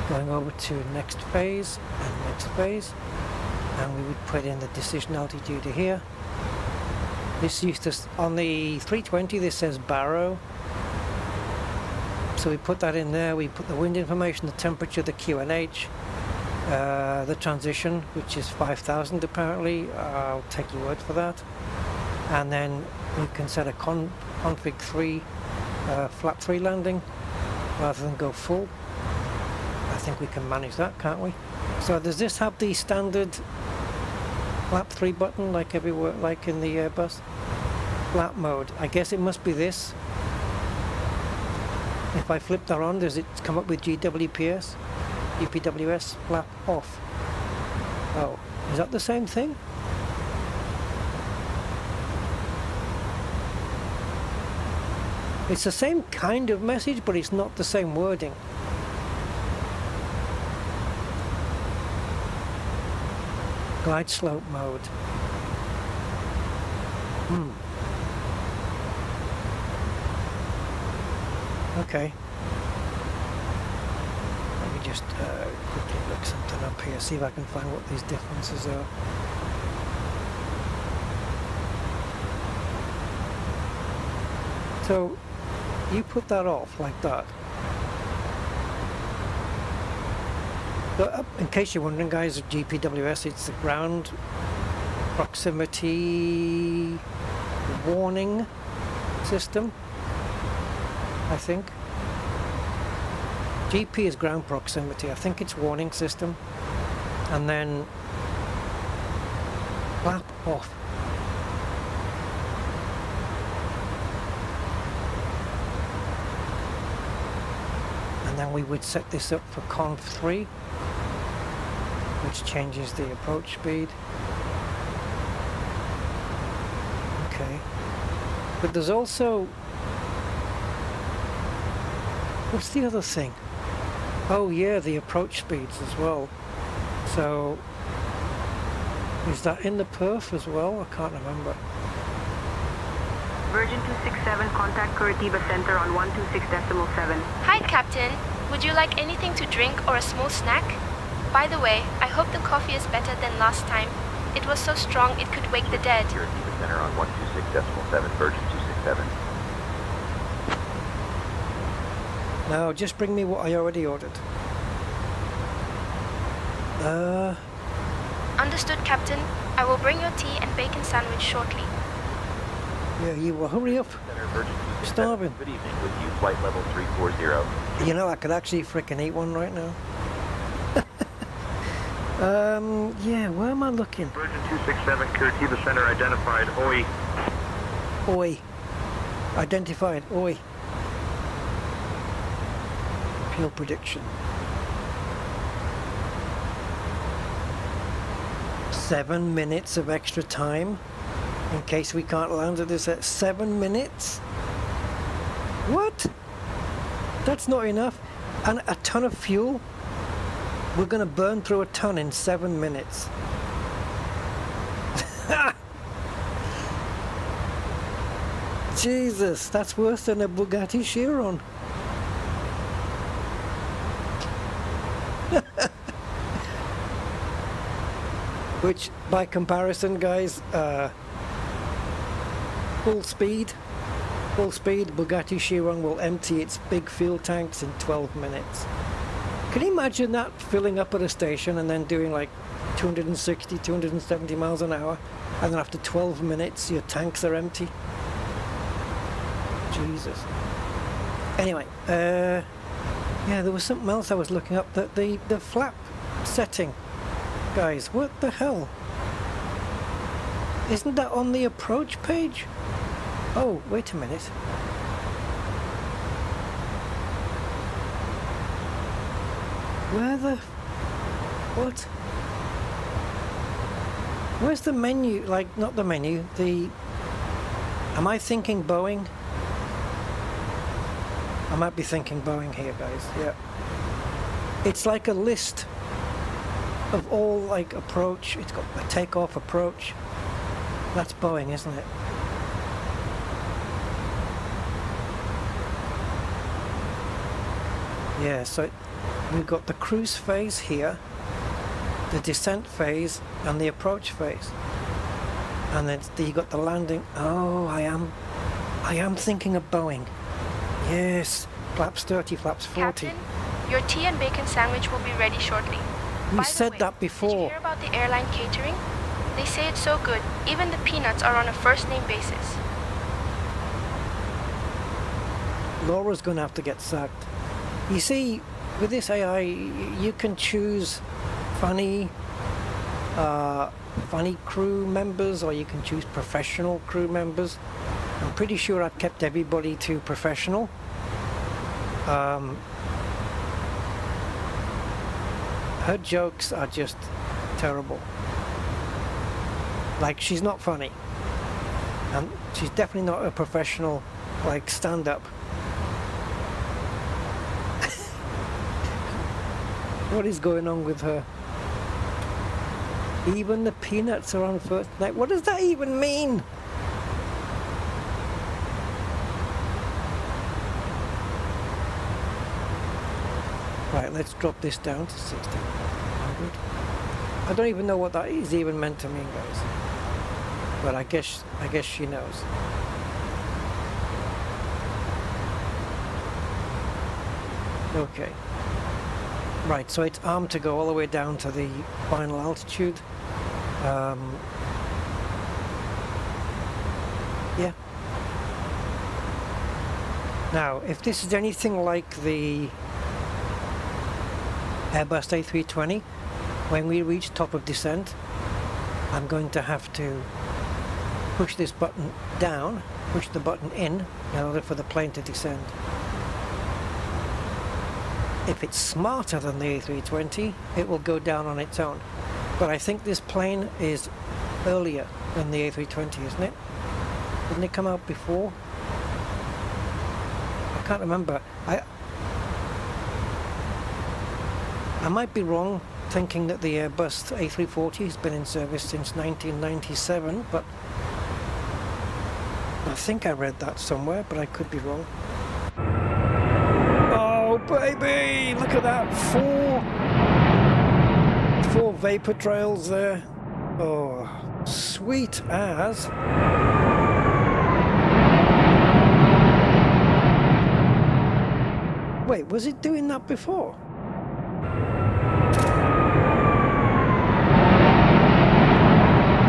S1: Going over to next phase and next phase. And we would put in the decision altitude here. This used to, on the 320 this says Barrow, so we put that in there. We put the wind information, the temperature, the QNH, the transition, which is 5,000 apparently. I'll take your word for that. And then we can set a config 3 flap 3 landing rather than go full. I think we can manage that, can't we? So does this have the standard flap 3 button like everywhere, like in the Airbus? Flap mode. I guess it must be this. If I flip that on, does it come up with GWPS? GPWS flap off. Oh, is that the same thing? It's the same kind of message, but it's not the same wording. Glide slope mode. Okay. Let me just quickly look something up here, see if I can find what these differences are. So, you put that off like that. So, in case you're wondering, guys, GPWS, it's the ground proximity warning system, I think. GP is ground proximity, I think it's warning system. And then flap off. And then we would set this up for conf 3, which changes the approach speed. Okay. But there's also... What's the other thing? Oh yeah, the approach speeds as well. So... Is that in the perf as well? I can't remember.
S2: Virgin 267, contact Curitiba Center on 126.7.
S7: Hi, Captain. Would you like anything to drink or a small snack? By the way, I hope the coffee is better than last time. It was so strong it could wake the dead.
S11: Curitiba Center on 126.7, Virgin 267.
S1: No, just bring me what I already ordered.
S7: Understood, Captain. I will bring your tea and bacon sandwich shortly.
S1: Yeah, you will. Hurry up.
S11: Center, Virgin 267.
S1: Starving.
S11: Good evening, with you, flight level 340.
S1: You know, I could actually frickin' eat one right now. Yeah, where am I looking?
S9: Virgin 267, Curitiba Center identified. Oi.
S1: Oi. Identified. Oi. Pure prediction. 7 minutes of extra time in case we can't land at this at 7 minutes? What? That's not enough. And a ton of fuel? We're gonna burn through a ton in 7 minutes. Jesus, that's worse than a Bugatti Chiron. Which, by comparison, guys, full speed, Bugatti Chiron will empty its big fuel tanks in 12 minutes. Can you imagine that, filling up at a station and then doing like 260, 270 miles an hour, and then after 12 minutes your tanks are empty? Jesus. Anyway, yeah, there was something else I was looking up, that the flap setting. Guys, what the hell? Isn't that on the approach page? Oh, wait a minute. Where the... What? Where's the menu? Like, not the menu, the... Am I thinking Boeing? I might be thinking Boeing here, guys, yeah. It's like a list of all, like, approach. It's got a takeoff approach. That's Boeing, isn't it? Yeah, so we've got the cruise phase here, the descent phase, and the approach phase. And then you got the landing. Oh, I am thinking of Boeing. Yes, flaps 30, flaps 40.
S7: Captain, your tea and bacon sandwich will be ready shortly.
S1: You said that
S7: Did you
S1: before.
S7: hear about the airline catering? They say it's so good, even the peanuts are on a first-name basis.
S1: Laura's going to have to get sacked. You see, with this AI, you can choose funny crew members, or you can choose professional crew members. I'm pretty sure I've kept everybody to her jokes are just terrible. Like, she's not funny. And she's definitely not a professional, like, stand-up. What is going on with her? Even the peanuts are on first night. What does that even mean? Right, let's drop this down to 1600. I don't even know what that is even meant to mean, guys. But I guess she knows. Okay. Right, so it's armed to go all the way down to the final altitude. Yeah. Now, if this is anything like the Airbus A320, when we reach top of descent, I'm going to have to push this button down, push the button in order for the plane to descend. If it's smarter than the A320, it will go down on its own. But I think this plane is earlier than the A320, isn't it? Didn't it come out before? I can't remember. I might be wrong thinking that the Airbus A340 has been in service since 1997, but I think I read that somewhere, but I could be wrong. Oh baby, look at that, four vapor trails there. Oh, sweet as. Wait, was it doing that before?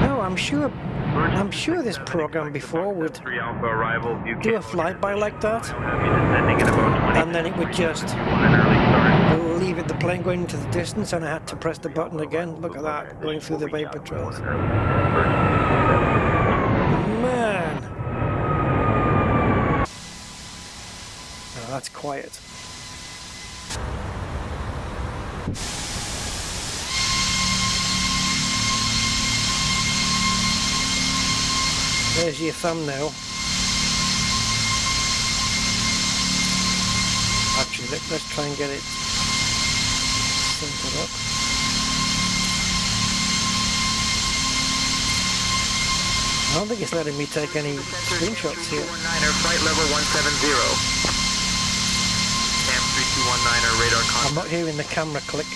S1: No, I'm sure this program before would do a flyby like that, and then it would just leave it, the plane going into the distance, and I had to press the button again. Look at that, going through the vapor trails. Man! Oh, that's quiet. There's your thumbnail. Actually, let's try and get it centered up. I don't think it's letting me take any screenshots here.
S10: Flight level 170. Cam 3219er radar contact.
S1: I'm not hearing the camera click.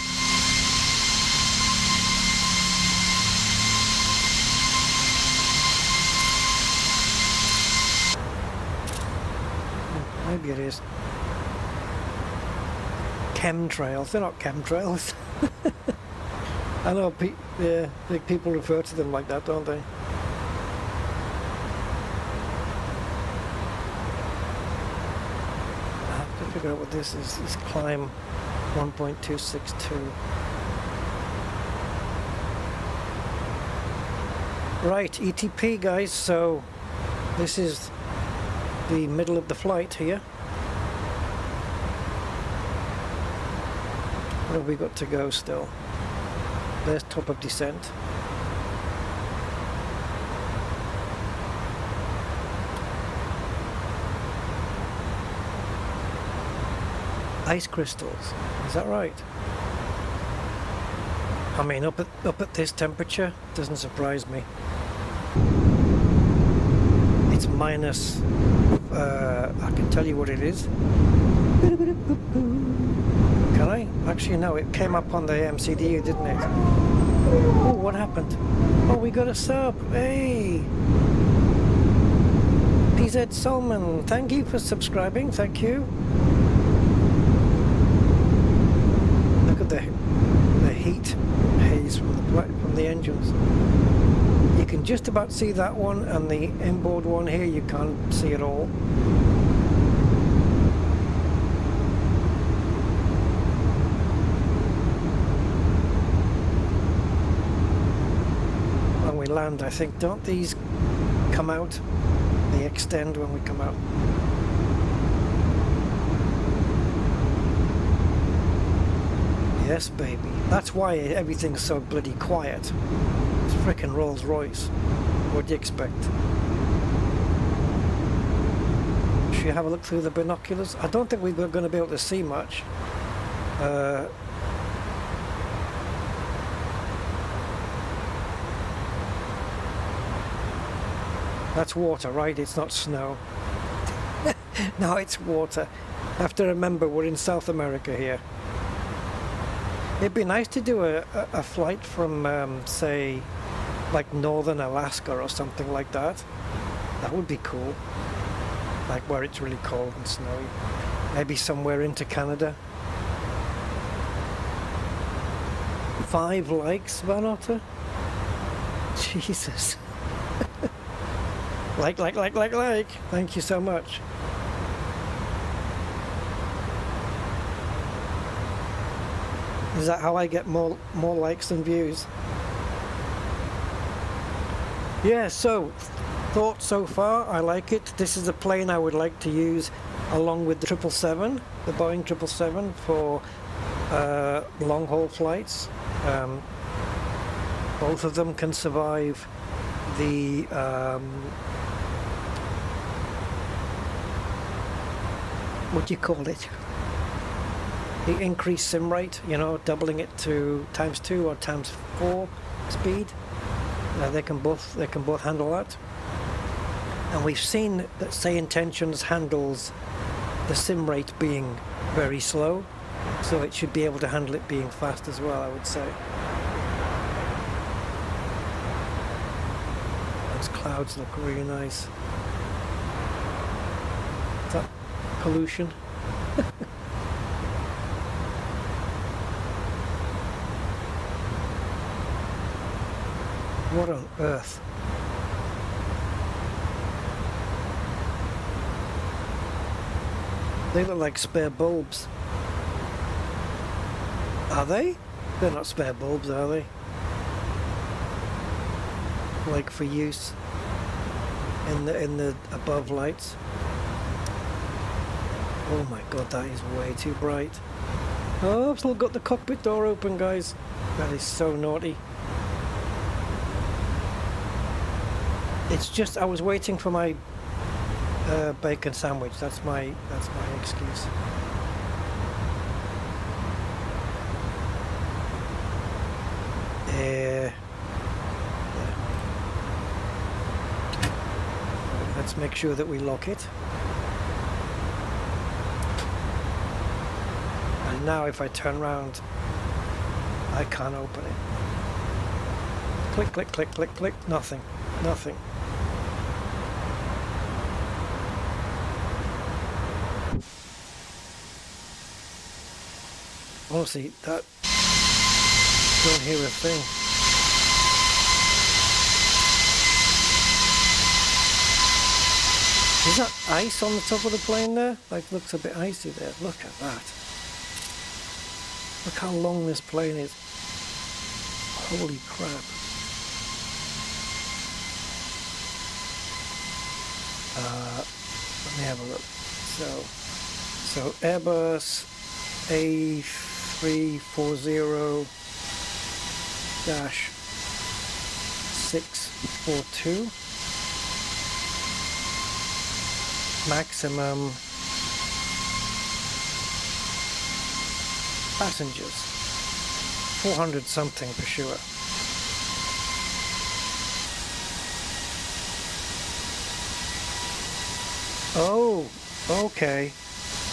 S1: Maybe it is. Chemtrails. They're not chemtrails. I know people refer to them like that, don't they? I have to figure out what this is. It's climb 1.262. Right, ETP guys, so this is the middle of the flight here. What have we got to go still? There's top of descent. Ice crystals, is that right? I mean, up at this temperature, doesn't surprise me. It's minus, I can tell you what it is. Can I? Actually, no, it came up on the MCDU, didn't it? Oh, what happened? Oh, we got a sub. Hey! PZ Solman, thank you for subscribing, thank you. Look at the heat haze from the engines. You can just about see that one, and the inboard one here you can't see at all. When we land, I think, don't these come out? They extend when we come out. Yes, baby. That's why everything's so bloody quiet. It's frickin' Rolls Royce. What do you expect? Should you have a look through the binoculars? I don't think we're going to be able to see much. That's water, right? It's not snow. No, it's water. I have to remember we're in South America here. It'd be nice to do a flight from, say, like northern Alaska or something like that. That would be cool. Like where it's really cold and snowy. Maybe somewhere into Canada. 5 likes, Van Otter? Jesus. Like. Thank you so much. Is that how I get more likes than views? Yeah, so thoughts so far, I like it. This is a plane I would like to use along with the 777, the Boeing 777 for long haul flights. Both of them can survive the what do you call it? The increased sim rate, you know, doubling it to ×2 or ×4 speed. They can both handle that. And we've seen that SayIntentions handles the sim rate being very slow, so it should be able to handle it being fast as well, I would say. Those clouds look really nice. Is that pollution? What on earth? They look like spare bulbs. Are they? They're not spare bulbs, are they? Like for use in the above lights. Oh my god, that is way too bright. Oh, I've still got the cockpit door open, guys. That is so naughty. It's just I was waiting for my bacon sandwich. That's my excuse. Yeah. Let's make sure that we lock it. And now if I turn around, I can't open it. Click, click, click, click, click. Nothing. Nothing. Honestly, that don't hear a thing. Is that ice on the top of the plane there? Like, looks a bit icy there. Look at that. Look how long this plane is. Holy crap. Let me have a look. So Airbus A340-600 maximum passengers 400 something for sure. Oh, okay.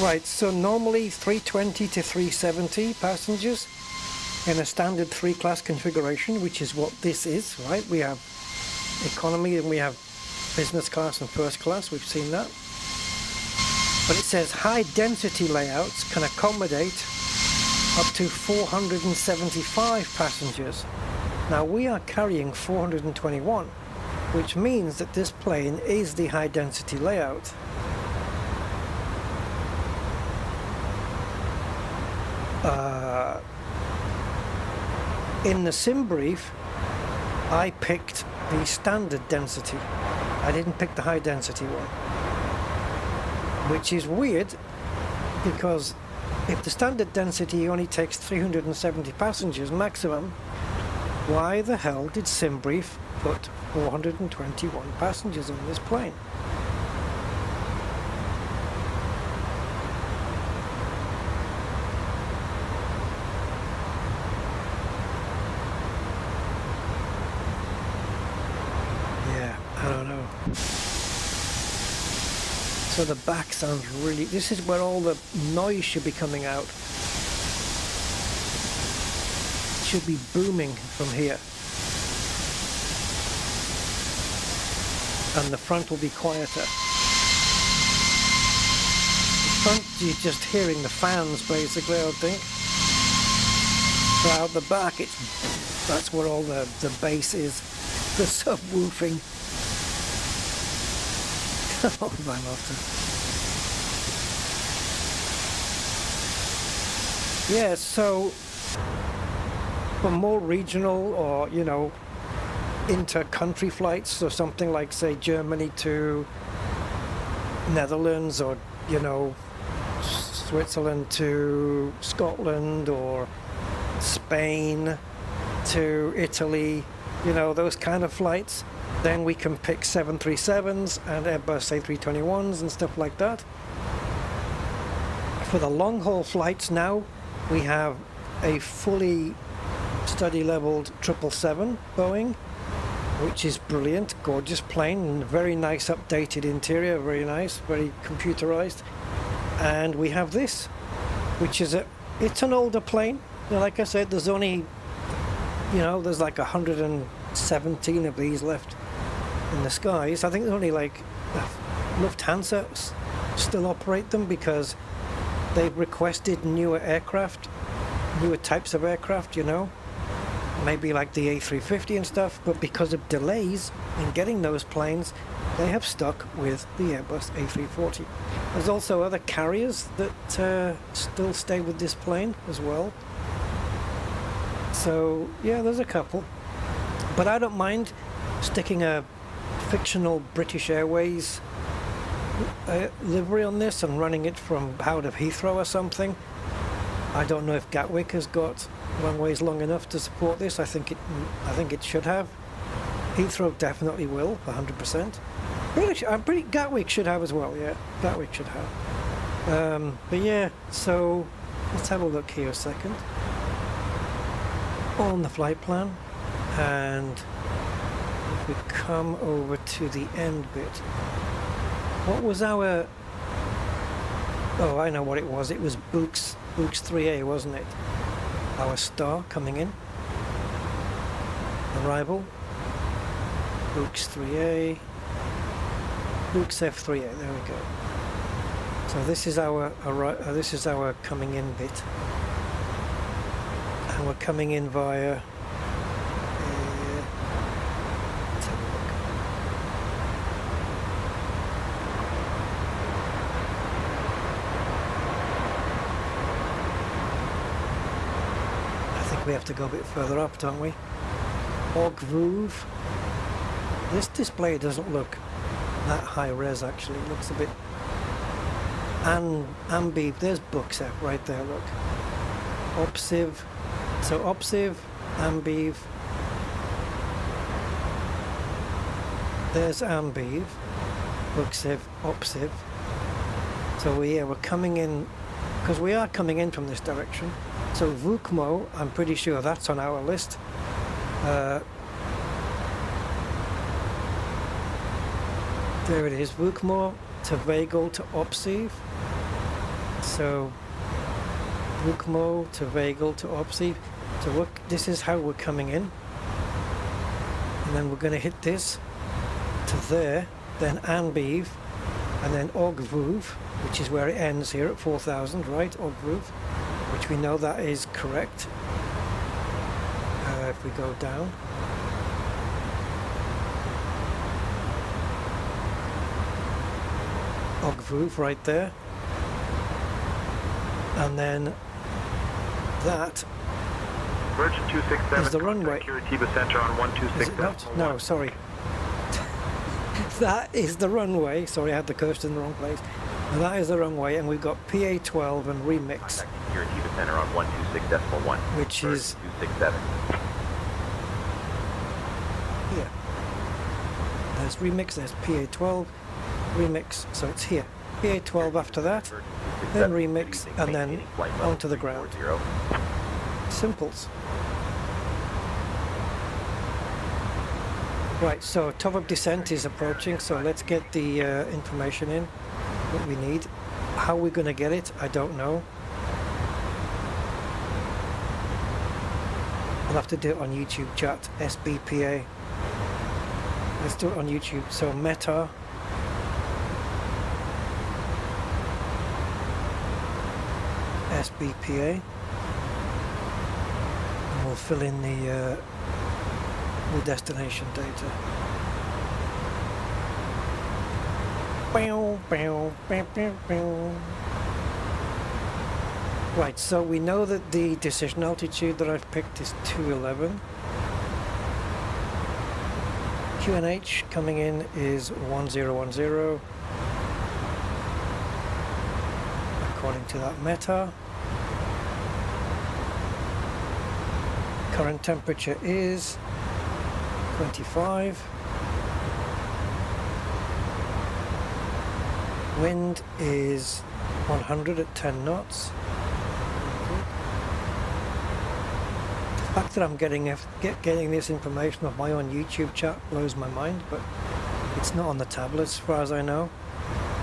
S1: Right, so normally 320 to 370 passengers in a standard 3-class configuration, which is what this is, right? We have economy and we have business class and first class, we've seen that. But it says high density layouts can accommodate up to 475 passengers. Now we are carrying 421, which means that this plane is the high density layout. In the sim brief, I picked the standard density. I didn't pick the high density one, which is weird because if the standard density only takes 370 passengers maximum, why the hell did SimBrief put 421 passengers on this plane? Yeah, I don't know. So the back sounds really... This is where all the noise should be coming out. It should be booming from here. And the front will be quieter. The front, you're just hearing the fans basically, I would think. So out the back, that's where all the bass is. The subwoofing. Oh my master. Yeah, so for more regional or, you know, inter-country flights or something like, say, Germany to Netherlands, or, you know, Switzerland to Scotland, or Spain to Italy, you know, those kind of flights, then we can pick 737s and Airbus A321s and stuff like that. For the long haul flights now, we have a fully study leveled 777 Boeing, which is brilliant, gorgeous plane, and very nice updated interior, very nice, very computerized. And we have this, which is it's an older plane. You know, like I said, there's only, you know, there's like 117 of these left in the skies. I think there's only like Lufthansa still operate them because they've requested newer aircraft, newer types of aircraft, you know, maybe like the A350 and stuff, but because of delays in getting those planes, they have stuck with the Airbus A340. There's also other carriers that still stay with this plane as well. So yeah, there's a couple, but I don't mind sticking a fictional British Airways livery on this and running it from out of Heathrow or something. I don't know if Gatwick has got runways long enough to support this. I think it should have. Heathrow definitely will, 100%. Gatwick should have as well. Yeah, Gatwick should have. But yeah, so let's have a look here a second on the flight plan, and if we come over to the end bit, what was our... Oh, I know what it was. It was Books 3A, wasn't it? Our star coming in. Arrival. Books 3A. Books F3A. There we go. So this is our coming in bit, and we're coming in via. Let's have a look. We have to go a bit further up, don't we? Ogvoov. This display doesn't look that high res actually. It looks a bit... Ambiv. There's Bookset right there, look. Opsiv. So Opsiv, Ambiv. There's Ambiv. Booksiv, Opsiv. So we're coming in, because we are coming in from this direction. So Vukmo, I'm pretty sure that's on our list. There it is, Vukmo to Vagel to Opsiv. So Vukmo to Vagel to Opsiv. So this is how we're coming in. And then we're going to hit this to there, then Anbiv, and then Ogvuv, which is where it ends here at 4,000, right? Ogvuv. Which we know that is correct. If we go down. Ogvuv right there. And then that
S9: Virgin 267
S1: is the runway.
S9: Curitiba Center on 126.
S1: Is it not? No, sorry. That is the runway. Sorry, I had the cursor in the wrong place. Now that is the wrong way, and we've got PA12 and remix,
S11: Contacting Curitiba Center on 126.1.
S1: which is
S11: 267.
S1: here. There's remix, there's PA12, remix, so it's here. PA12 after that, then remix, and then onto the ground. Simples. Right, so top of descent is approaching, so let's get the information in that we need. How we're going to get it, I don't know. I'll have to do it on YouTube chat, SBPA. Let's do it on YouTube. So Meta. SBPA. And we'll fill in the destination data. Right, so we know that the decision altitude that I've picked is 211. QNH coming in is 1010 according to that Meta. Current temperature is 25. Wind is 100 at 10 knots. The fact that I'm getting this information off my own YouTube chat blows my mind, but it's not on the tablet as far as I know.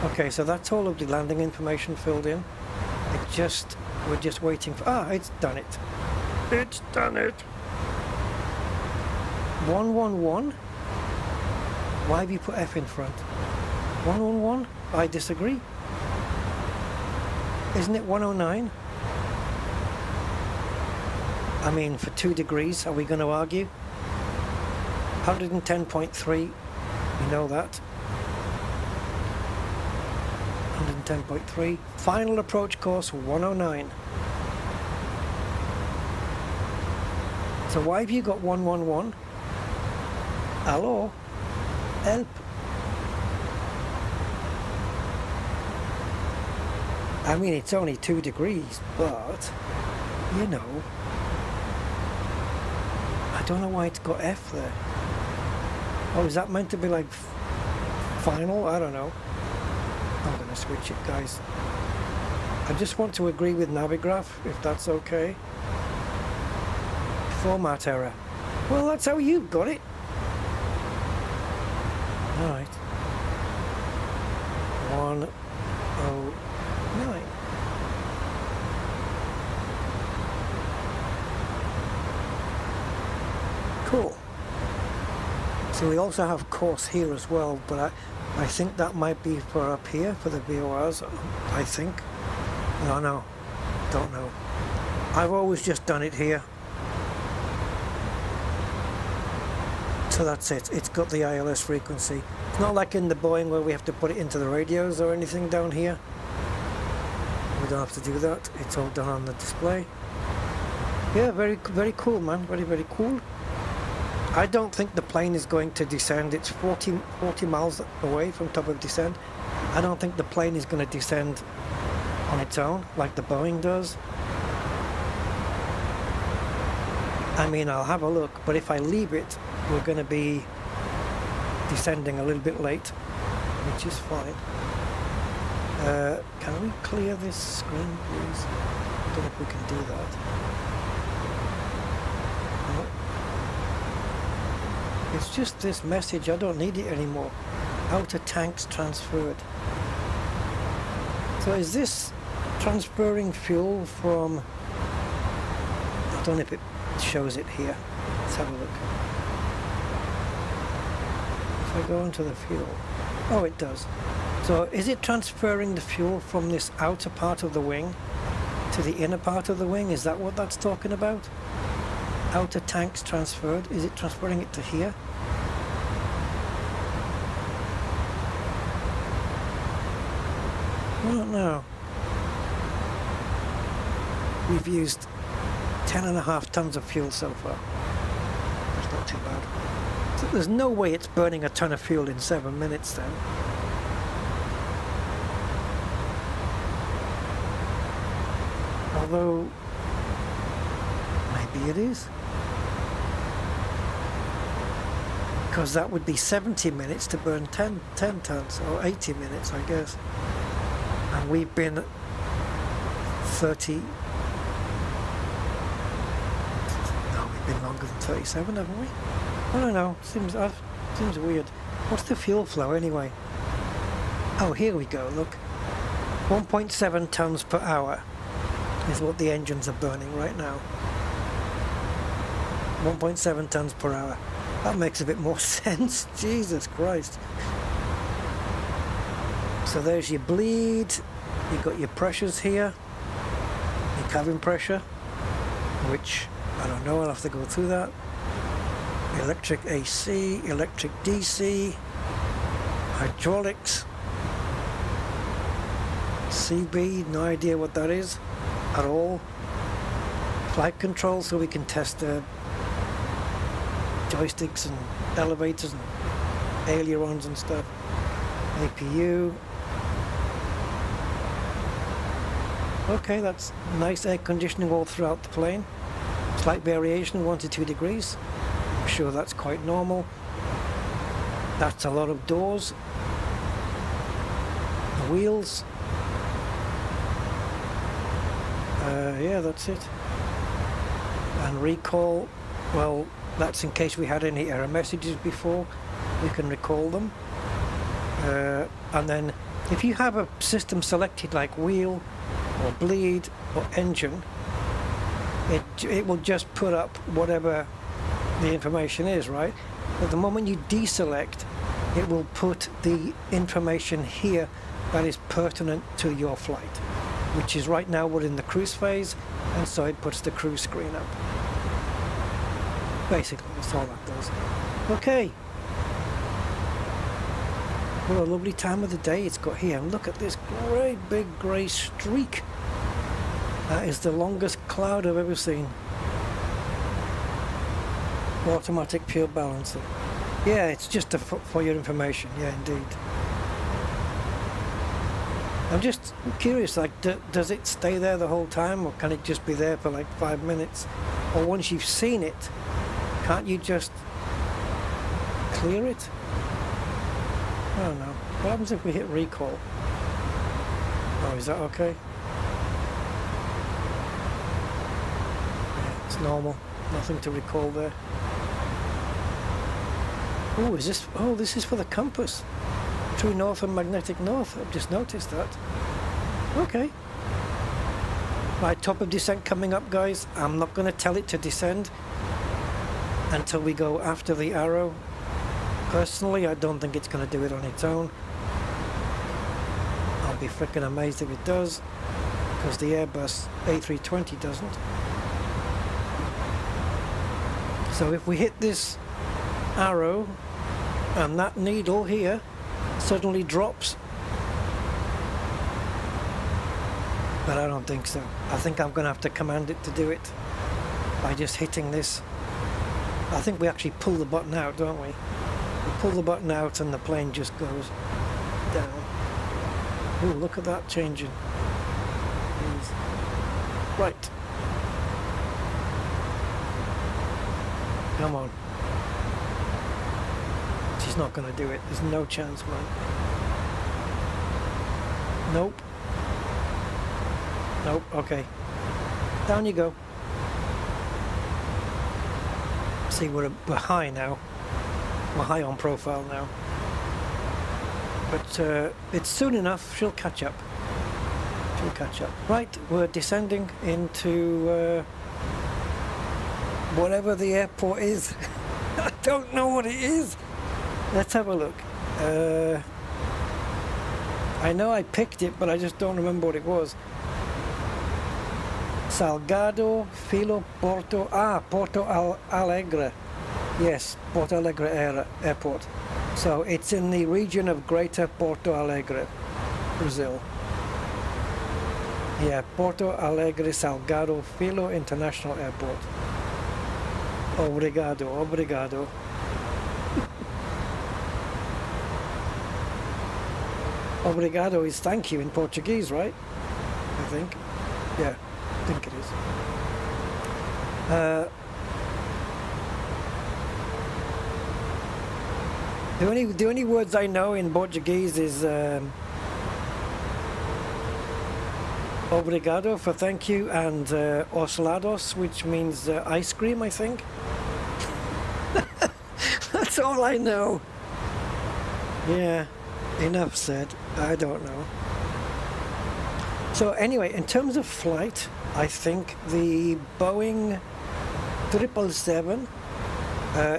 S1: Okay, so that's all of the landing information filled in. We're just waiting for, it's done it. It's done it. 111? Why have you put F in front? 111? I disagree. Isn't it 109? I mean, for 2 degrees, are we going to argue? 110.3, we know that. 110.3. Final approach course 109. So why have you got 111? Hello? Help? I mean, it's only 2 degrees, but, you know, I don't know why it's got F there. Oh, is that meant to be like final? I don't know. I'm going to switch it, guys. I just want to agree with Navigraph, if that's okay. Format error. Well, that's how you got it. Alright. 109. Cool. So we also have course here as well, but I think that might be for up here for the VORs, I think. No, don't know. I've always just done it here. So that's it. It's got the ILS frequency. It's not like in the Boeing where we have to put it into the radios or anything down here. We don't have to do that. It's all done on the display. Yeah, very, very cool, man. Very, very cool. I don't think the plane is going to descend. It's 40 miles away from top of descent. I don't think the plane is going to descend on its own like the Boeing does. I mean, I'll have a look, but if I leave it, we're going to be descending a little bit late, which is fine. Can we clear this screen, please? I don't know if we can do that. No. It's just this message, I don't need it anymore. Outer tanks transferred. So is this transferring fuel from... I don't know if it shows it here. Let's have a look. If I go into the fuel... Oh, it does. So is it transferring the fuel from this outer part of the wing to the inner part of the wing? Is that what that's talking about? Outer tanks transferred. Is it transferring it to here? I don't know. We've used 10.5 tons of fuel so far. That's not too bad. So there's no way it's burning a ton of fuel in 7 minutes then. Although, maybe it is. Because that would be 70 minutes to burn 10 tons, or 80 minutes, I guess. And we've been 30... No, we've been longer than 37, haven't we? I don't know, seems weird. What's the fuel flow anyway? Oh, here we go, look. 1.7 tons per hour is what the engines are burning right now. 1.7 tons per hour. That makes a bit more sense. Jesus Christ. So there's your bleed. You've got your pressures here. Your cabin pressure, which, I don't know, I'll have to go through that. Electric AC, electric DC, hydraulics, CB, no idea what that is at all. Flight control, so we can test the joysticks and elevators and ailerons and stuff. APU. Okay, that's nice air conditioning all throughout the plane. Slight variation, 1 to 2 degrees. I'm sure that's quite normal. That's a lot of doors. The wheels. Yeah, that's it. And recall, well, that's in case we had any error messages before. We can recall them. And then if you have a system selected like wheel or bleed or engine, it will just put up whatever the information is, right? But the moment you deselect, it will put the information here that is pertinent to your flight, which is right now we're in the cruise phase, and so it puts the cruise screen up. Basically, that's all that does. Okay. What a lovely time of the day it's got here. And look at this great big grey streak. That is the longest cloud I've ever seen. Automatic fuel balancer. Yeah, it's just for your information. Yeah, indeed. I'm just curious, like, does it stay there the whole time, or can it just be there for like 5 minutes? Or once you've seen it, can't you just clear it? I don't know. What happens if we hit recall? Oh, is that okay? Yeah, it's normal. Nothing to recall there. Oh, is this? Oh, this is for the compass. True north and magnetic north. I've just noticed that. Okay. Right, top of descent coming up, guys. I'm not going to tell it to descend until we go after the arrow. Personally, I don't think it's going to do it on its own. I'll be freaking amazed if it does, because the Airbus A320 doesn't. So if we hit this arrow and that needle here suddenly drops, but I don't think so. I think I'm going to have to command it to do it by just hitting this. I think we actually pull the button out, don't we? We pull the button out and the plane just goes down. Ooh, look at that changing. Jeez. Right. Come on. She's not going to do it. There's no chance, man. Nope. Nope, okay. Down you go. See, we're high now. We're high on profile now. But it's soon enough, she'll catch up. She'll catch up. Right, we're descending into whatever the airport is. I don't know what it is. Let's have a look. I know I picked it, but I just don't remember what it was. Salgado, Filo, Porto. Ah, Porto Alegre. Yes, Porto Alegre Airport. So it's in the region of Greater Porto Alegre, Brazil. Yeah, Porto Alegre Salgado Filo International Airport. Obrigado, obrigado. Obrigado is thank you in Portuguese, right? I think. Yeah. think it is. The only words I know in Portuguese is obrigado for thank you, and os lados, which means ice cream, I think. That's all I know. Yeah, enough said. I don't know. So anyway, in terms of flight, I think the Boeing 777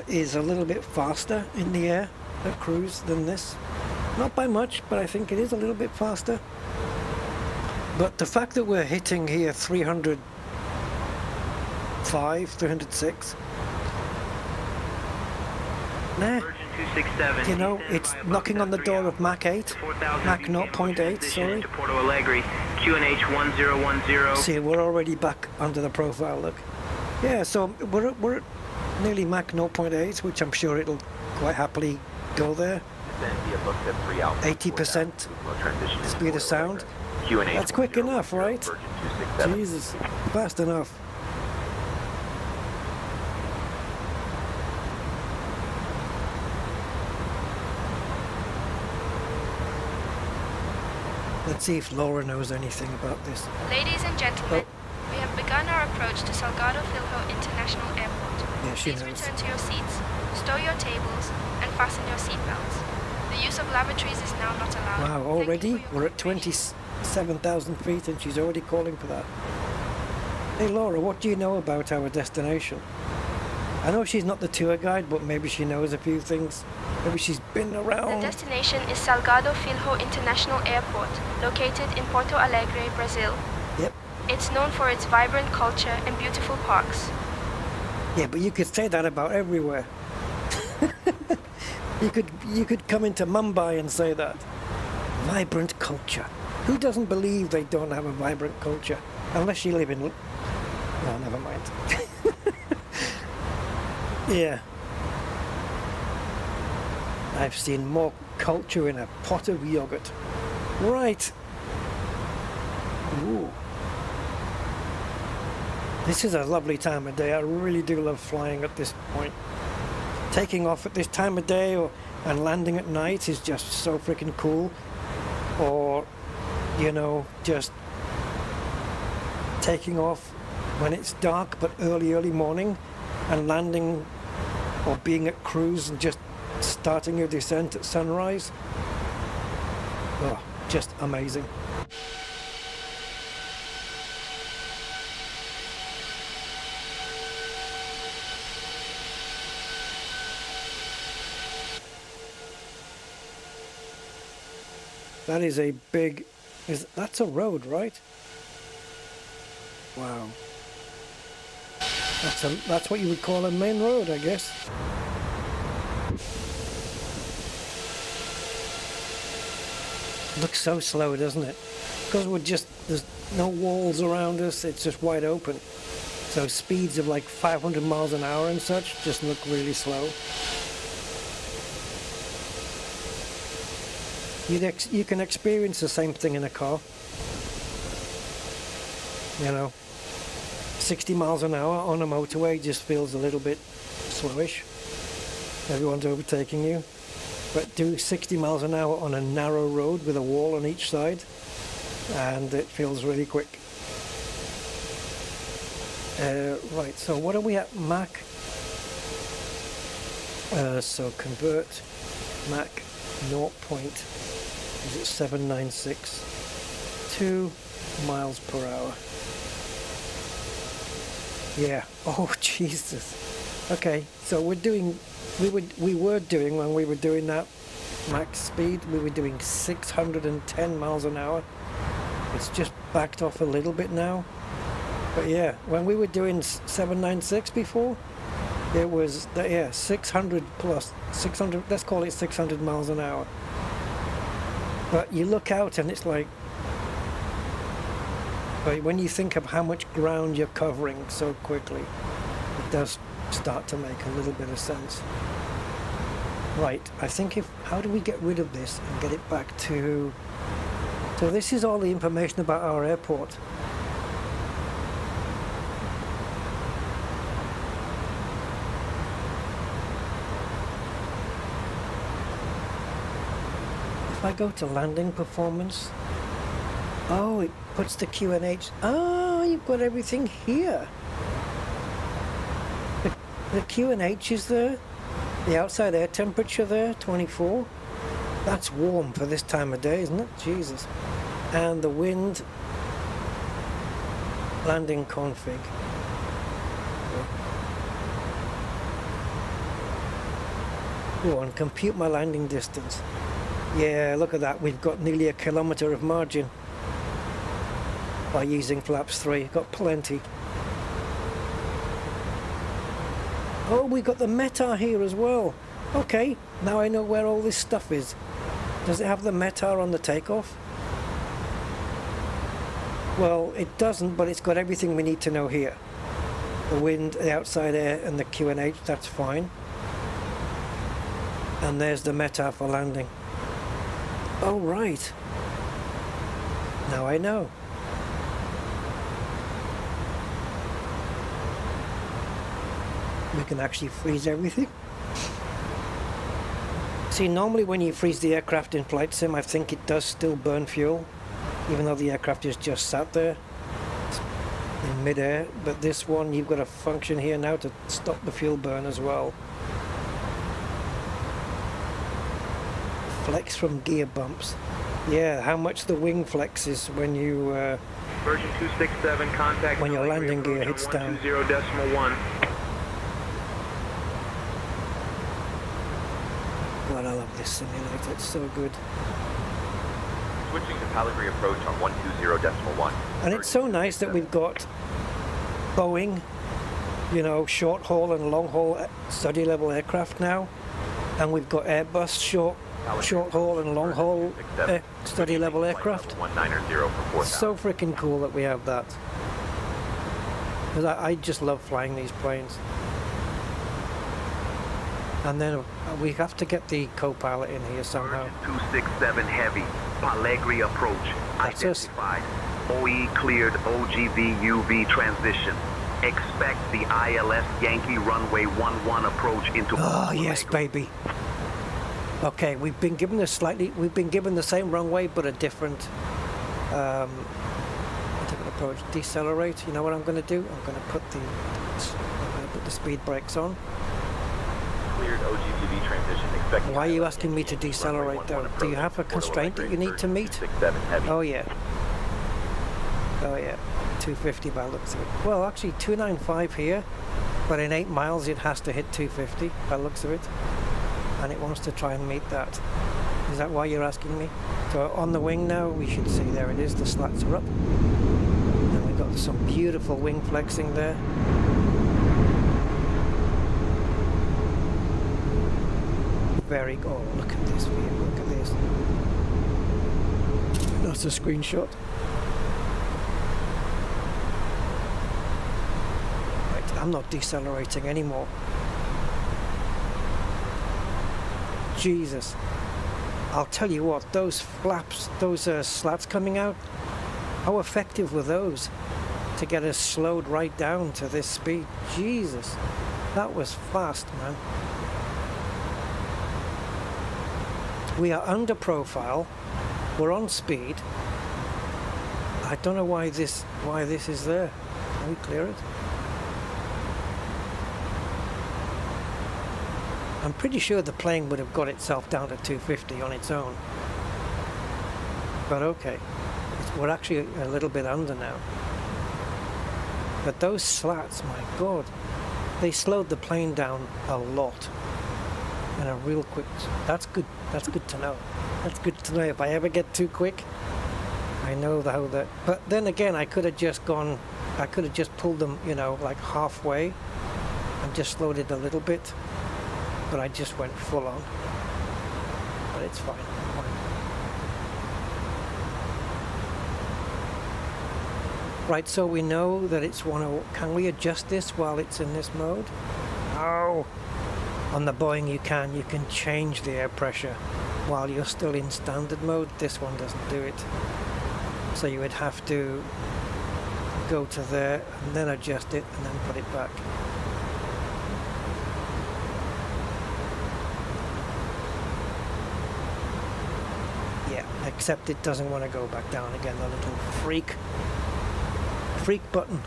S1: is a little bit faster in the air at cruise than this. Not by much, but I think it is a little bit faster. But the fact that we're hitting here 305, 306, nah, you know, it's knocking on the door of Mach 8, Mach 0.8, sorry.
S4: Porto Alegre, QNH 1010.
S1: See, we're already back under the profile, look. Yeah, so we're at nearly Mach 0.8, which I'm sure it'll quite happily go there. 80% speed of sound. That's quick enough, right? Jesus, fast enough. Let's see if Laura knows anything about this.
S7: Ladies and gentlemen, we have begun our approach to Salgado Filho International Airport.
S1: Yeah, she
S7: Please
S1: knows.
S7: return to your seats, stow your tables, and fasten your seatbelts. The use of lavatories is now not allowed.
S1: Wow,
S7: Thank you
S1: already?
S7: for your
S1: We're at
S7: cooperation.
S1: 27,000 feet and she's already calling for that. Hey Laura, what do you know about our destination? I know she's not the tour guide, but maybe she knows a few things. Maybe she's been
S7: The
S1: around.
S7: destination is Salgado Filho International Airport, located in Porto Alegre, Brazil.
S1: Yep.
S7: It's known for its vibrant culture and beautiful parks.
S1: Yeah, but you could say that about everywhere. You could come into Mumbai and say that. Vibrant culture. Who doesn't believe they don't have a vibrant culture? Unless you live in... No, never mind. Yeah. I've seen more culture in a pot of yogurt. Right. Ooh. This is a lovely time of day. I really do love flying at this point. Taking off at this time of day and landing at night is just so freaking cool. Or, you know, just taking off when it's dark but early morning and landing or being at cruise and just starting your descent at sunrise. Oh, just amazing. That is a big... That's a road, right? Wow. That's what you would call a main road, I guess. Looks so slow, doesn't it? Because there's no walls around us, it's just wide open. So speeds of like 500 miles an hour and such just look really slow. You can experience the same thing in a car. You know, 60 miles an hour on a motorway just feels a little bit slowish. Everyone's overtaking you. But do 60 miles an hour on a narrow road with a wall on each side, and it feels really quick. Right, so what are we at? Mach? So convert Mach 796 2 miles per hour. Yeah. Oh Jesus. Okay, so we were doing when we were doing that max speed, we were doing 610 miles an hour. It's just backed off a little bit now. But yeah, when we were doing 796 before, it was 600 plus 600. Let's call it 600 miles an hour. But you look out and it's like, but when you think of how much ground you're covering so quickly, it does start to make a little bit of sense. Right, I think how do we get rid of this and get it back to... So this is all the information about our airport. If I go to landing performance, oh, it puts the QNH. Oh, you've got everything here. The QNH is there. The outside air temperature there, 24. That's warm for this time of day, isn't it? Jesus. And the wind landing config. Go on, compute my landing distance. Yeah, look at that. We've got nearly 1 kilometer of margin by using flaps 3. Got plenty. Oh, we got the METAR here as well. Okay, now I know where all this stuff is. Does it have the METAR on the takeoff? Well, it doesn't, but it's got everything we need to know here. The wind, the outside air, and the QNH, that's fine. And there's the METAR for landing. Oh, right. Now I know. We can actually freeze everything. See, normally when you freeze the aircraft in flight sim, I think it does still burn fuel, even though the aircraft is just sat there in mid-air. But this one, you've got a function here now to stop the fuel burn as well. Flex from gear bumps. Yeah, how much the wing flexes when you
S9: Version 267, contact
S1: when your landing gear hits down.
S9: 120.1.
S1: God, I love this simulator, it's so good.
S11: Switching to Palagry approach on 120.1.
S1: And it's so nice that we've got Boeing, you know, short haul and long haul study level aircraft now. And we've got Airbus short haul and long haul study level aircraft. It's so freaking cool that we have that. Because I just love flying these planes. And then we have to get the co-pilot in here somehow.
S6: 267 Heavy, Palagry approach.
S1: That's us.
S6: Identified. OE cleared OGV UV transition. Expect the ILS Yankee runway 11 approach into.
S1: Oh yes, baby. Okay, we've been given the same runway but a different approach. Decelerate. You know what I'm going to do? I'm going to put the speed brakes on.
S11: Cleared OGVV transition. Expect.
S1: Why are you asking me to decelerate though? Do you have a constraint that you need to meet? Oh yeah. Oh yeah. 250 by the looks of it. Well, actually 295 here, but in 8 miles it has to hit 250 by the looks of it. And it wants to try and meet that. Is that why you're asking me? So on the wing now, we should see, there it is, the slats are up. And we've got some beautiful wing flexing there. Very, oh, look at this view, look at this. That's a screenshot. Right, I'm not decelerating anymore. Jesus, I'll tell you what, those flaps, those slats coming out, how effective were those to get us slowed right down to this speed? Jesus, that was fast, man. We are under profile, we're on speed. I don't know why this is there. Can we clear it? I'm pretty sure the plane would have got itself down to 250 on its own. But okay, we're actually a little bit under now. But those slats, my God, they slowed the plane down a lot. And a real quick, that's good to know. That's good to know. If I ever get too quick, I know how that, but then again, I could have just pulled them, you know, like halfway and just slowed it a little bit. But I just went full on. But it's fine. Right, so we know that it's 10. Can we adjust this while it's in this mode? Oh! On the Boeing you can change the air pressure while you're still in standard mode. This one doesn't do it. So you would have to go to there and then adjust it and then put it back. except it doesn't want to go back down again, the little freak button.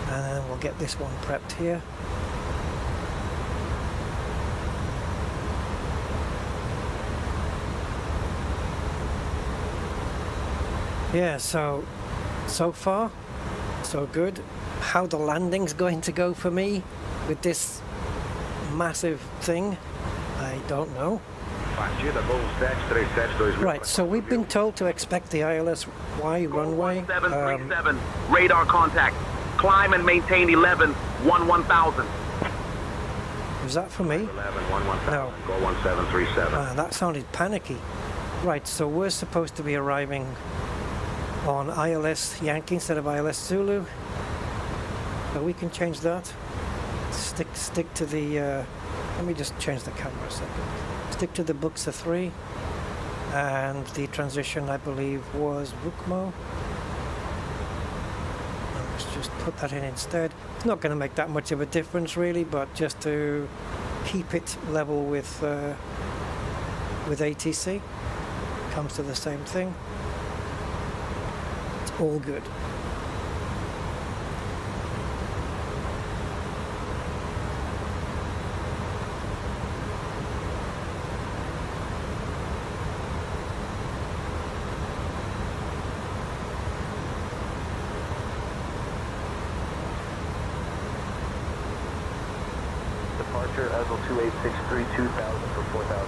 S1: And then we'll get this one prepped here. Yeah, so far, so good. How the landing's going to go for me with this massive thing, I don't know. Right, so we've been told to expect the ILS-Y runway.
S12: 737, radar contact. Climb and maintain 11-1000.
S1: Was that for me?
S12: 11-1000.
S1: No.
S12: Go 1737.
S1: That sounded panicky. Right, so we're supposed to be arriving on ILS Yankee instead of ILS Zulu. So we can change that. Stick to the... let me just change the camera a second. Stick to the Buxa 3. And the transition, I believe, was Wukmo. Let's just put that in instead. It's not going to make that much of a difference, really, but just to keep it level with ATC. Comes to the same thing. It's all good.
S3: Departure Azul 2863 2000 for 4000.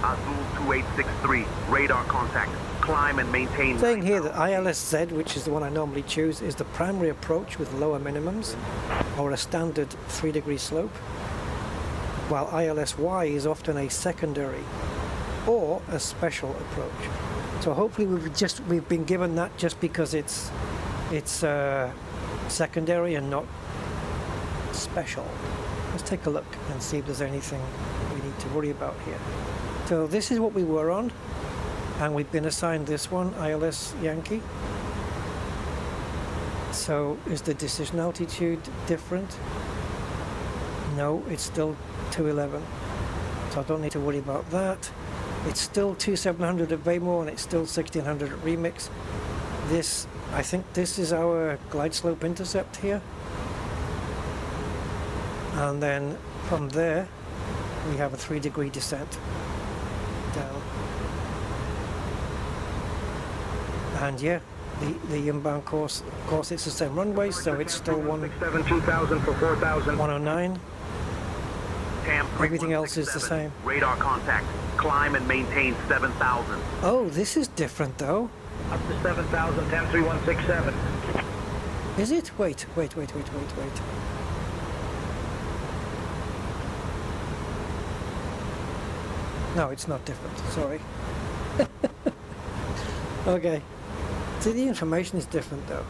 S12: Azul 2863, radar contact. Climb and maintain.
S1: Saying here that ILS-Z, which is the one I normally choose, is the primary approach with lower minimums, or a standard 3-degree slope, while ILS-Y is often a secondary or a special approach. So hopefully we've been given that just because it's secondary and not special. Let's take a look and see if there's anything we need to worry about here. So this is what we were on, and we've been assigned this one, ILS Yankee. So is the decision altitude different? No, it's still 211. So I don't need to worry about that. It's still 2700 at Vaymore and it's still 1600 at Remix. This, I think this is our glide slope intercept here. And then from there, we have a 3-degree descent down. And yeah, the inbound course, of course, it's the same runway, so it's still
S4: 2000 for 4000.
S1: 109. Everything else is the same.
S12: Radar contact. Climb and maintain 7000.
S1: Oh, this is different though.
S4: Up to 7000, 103167.
S1: Is it? Wait. No, it's not different. Sorry. Okay. See, the information is different though.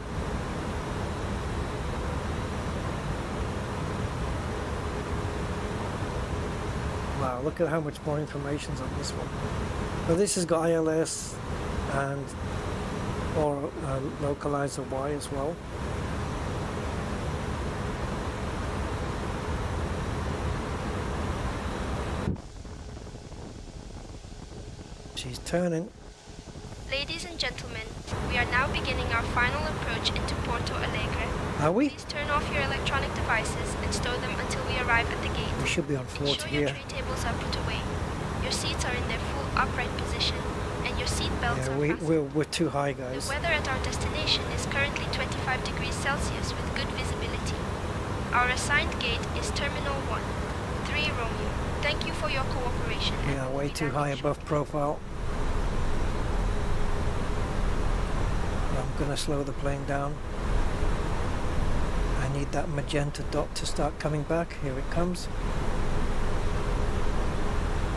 S1: Wow, look at how much more information's on this one. So this has got ILS and or localizer Y as well. She's turning.
S7: Ladies and gentlemen, we are now beginning our final approach into Porto Alegre.
S1: Are we?
S7: Please turn off your electronic devices and stow them until we arrive at the gate.
S1: We should be on floor
S7: Ensure
S1: to
S7: your
S1: here.
S7: tray tables are put away. Your seats are in their full upright position, and your seat belts
S1: Yeah,
S7: are fastened.
S1: we're too high,
S7: The
S1: guys.
S7: weather at our destination is currently 25 degrees Celsius with good visibility. Our assigned gate is Terminal 1, 3 Romeo. Thank you for your cooperation.
S1: We are way too high above profile. I'm gonna slow the plane down. I need that magenta dot to start coming back. Here it comes.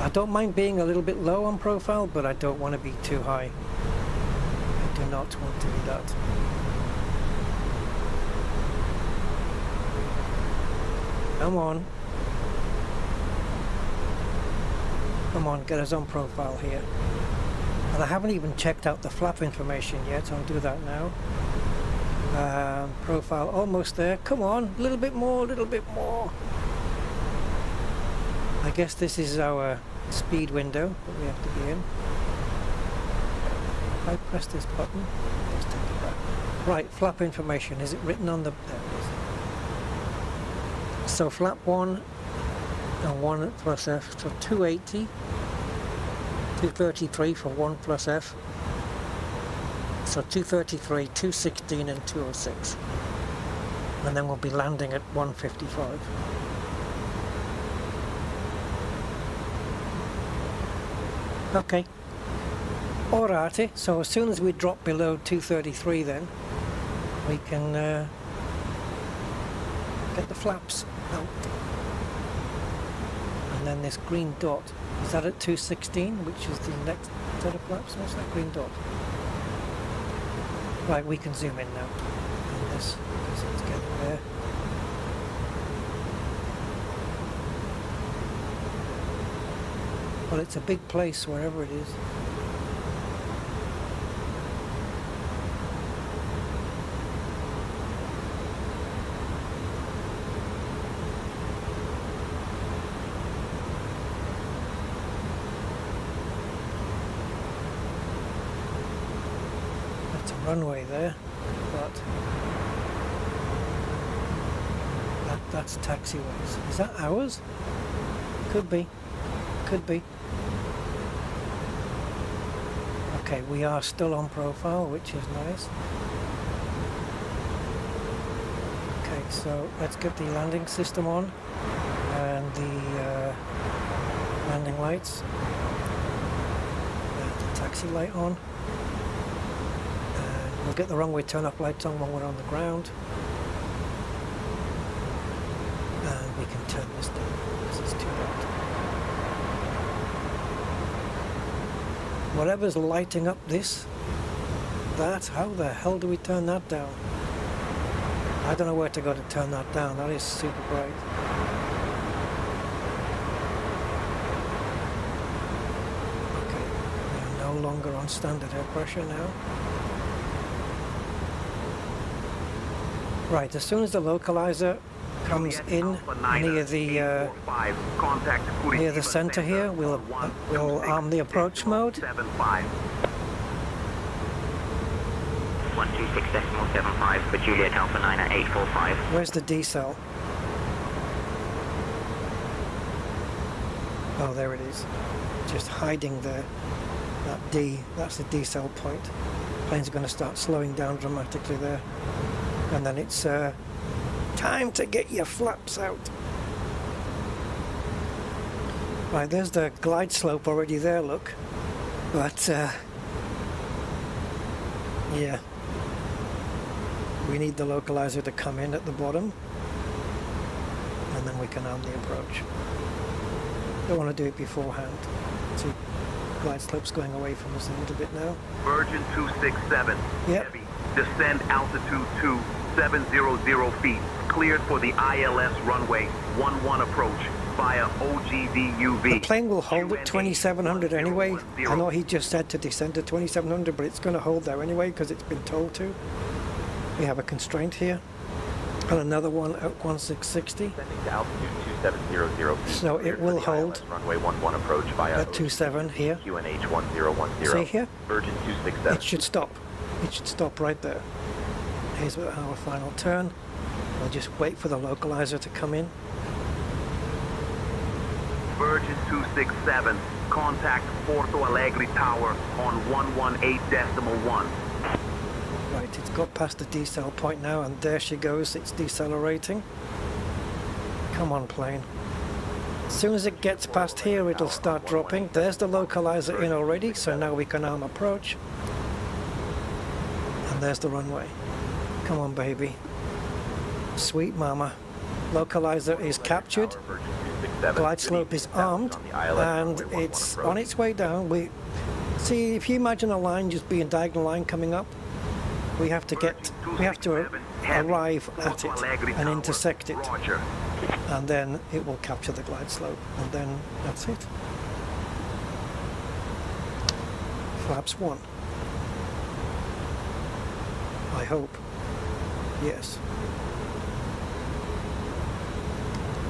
S1: I don't mind being a little bit low on profile, but I don't want to be too high. I do not want to be that. Come on. Come on, get us on profile here. And I haven't even checked out the flap information yet. I'll do that now. Profile almost there. Come on, a little bit more, a little bit more. I guess this is our speed window that we have to be in. If I press this button, just take it back. Right, flap information. Is it written on the... There it is. So flap 1 and 1 plus F, so 280, 233 for 1 plus F. So 233, 216 and 206. And then we'll be landing at 155. Okay. Alrighty, so as soon as we drop below 233 then, we can get the flaps out. And then this green dot, is that at 216, which is the next set of flaps? What's that green dot? Right, we can zoom in now on this, because it's getting there. Well, it's a big place wherever it is. Runway there, but that's taxiways. Is that ours? Could be. Could be. Okay, we are still on profile, which is nice. Okay, so let's get the landing system on and the landing lights. The taxi light on. We'll get the runway turn-off lights on when we're on the ground. And we can turn this down because it's too bright. Whatever's lighting up this, how the hell do we turn that down? I don't know where to go to turn that down. That is super bright. Okay, we are no longer on standard air pressure now. Right, as soon as the localizer comes in near the center here, we'll arm the approach mode.
S13: 126.75 for Juliet Alpha 9 at 845.
S1: Where's the decel? Oh, there it is. Just hiding there. That D, that's the decel point. Plane's going to start slowing down dramatically there. And then it's time to get your flaps out. Right, there's the glide slope already there, look. But, yeah. We need the localizer to come in at the bottom. And then we can arm the approach. Don't want to do it beforehand. See, glide slope's going away from us a little bit now.
S12: Virgin 267.
S1: Yep.
S12: Heavy. Descend altitude 2700 feet. Cleared for the ILS runway 11 approach via OGDUV.
S1: The plane will hold at 2700 anyway. I know he just said to descend to 2700, but it's going to hold there anyway because it's been told to. We have a constraint here. And another one at 1660.
S11: Descending to altitude 2700 feet.
S1: So it will hold
S11: runway 11 approach via
S1: at 27 here.
S11: QNH 1010.
S1: See here?
S11: Virgin 267.
S1: It should stop. It should stop right there. Here's our final turn. We'll just wait for the localizer to come in.
S12: Virgin 267, contact Porto Alegre Tower on 118.1.
S1: Right, it's got past the decel point now, and there she goes. It's decelerating. Come on, plane. As soon as it gets past here, it'll start dropping. There's the localizer in already, so now we can arm approach. And there's the runway. Come on, baby. Sweet mama. Localizer is captured. Glide slope is armed, and it's on its way down. See, if you imagine a line just being a diagonal line coming up, we have to arrive at it and intersect it, and then it will capture the glide slope, and then that's it. Flaps 1. I hope. Yes.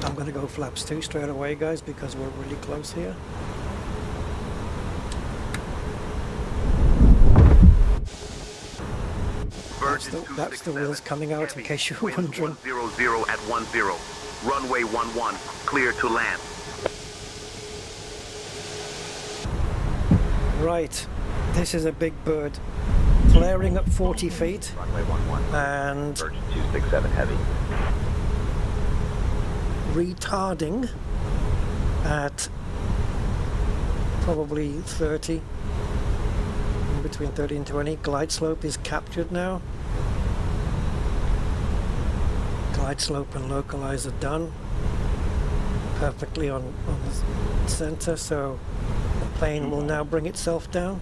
S1: I'm going to go flaps 2 straight away, guys, because we're really close here. That's the wheels coming out, in case you're wondering.
S12: 100 at 10. Runway 11, clear to land.
S1: Right, this is a big bird. Flaring at 40 feet.
S11: Runway 11.
S1: And
S11: Virgin 267 heavy.
S1: retarding at probably 30. Between 30 and 20. Glide slope is captured now. Glide slope and localizer done. Perfectly on the center, so the plane will now bring itself down.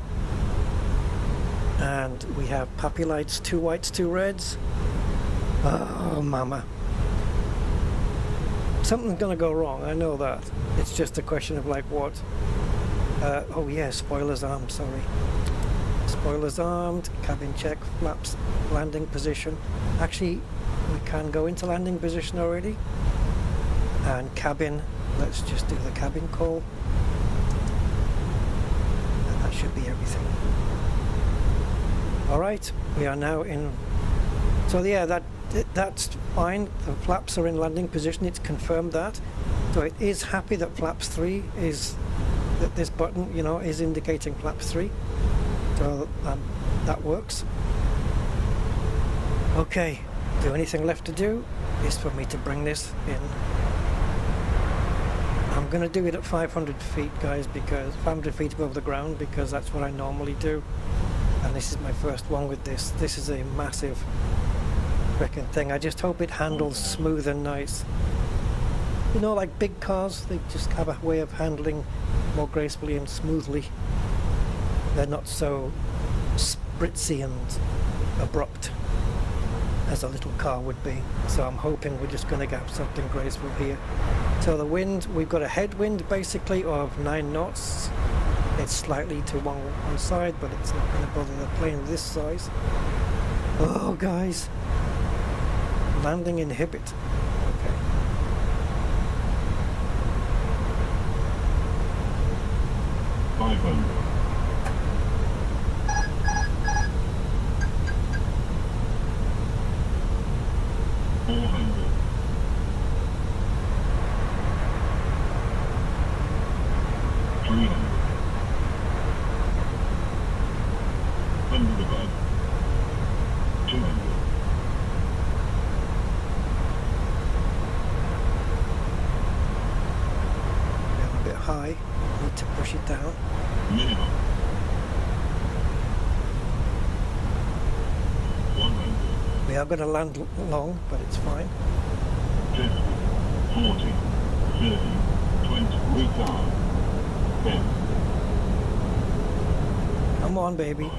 S1: And we have puppy lights, 2 whites, 2 reds. Oh, mama. Something's gonna go wrong, I know that. It's just a question of like what. Oh yeah, spoilers armed, sorry. Spoilers armed, cabin check, flaps, landing position. Actually, we can go into landing position already. And cabin, let's just do the cabin call. And that should be everything. Alright, we are now in... So yeah, that's fine. The flaps are in landing position, it's confirmed that. So it is happy that flaps 3 is... that this button, you know, is indicating flaps 3. So that works. Okay, the only thing left to do is for me to bring this in. I'm going to do it at 500 feet, guys, because 500 feet above the ground, because that's what I normally do. And this is my first one with this. This is a massive frickin' thing. I just hope it handles smooth and nice. You know, like big cars, they just have a way of handling more gracefully and smoothly. They're not so spritzy and abrupt as a little car would be. So I'm hoping we're just going to get something graceful here. So the wind, we've got a headwind basically of 9 knots. It's slightly to one side, but it's not going to bother the plane this size. Oh, guys. Landing inhibit. Okay. High, need to push it down.
S6: Minimum. 100.
S1: We are going to land long, but it's fine.
S6: 50, 40, 30, 20, retard. 10.
S1: Come on, baby.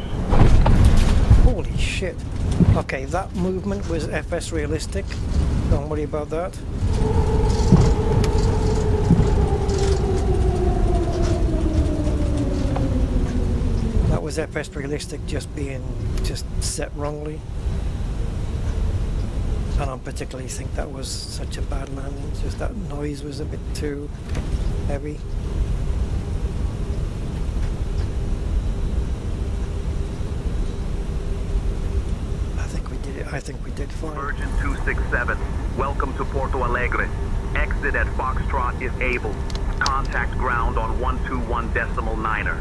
S1: Holy shit. Okay, that movement was FSRealistic. Don't worry about that. That was FSRealistic just set wrongly. I don't particularly think that was such a bad landing, just that noise was a bit too heavy. I think we did fine.
S12: Virgin 267, welcome to Porto Alegre. Exit at Foxtrot if able. Contact ground on 121.9er.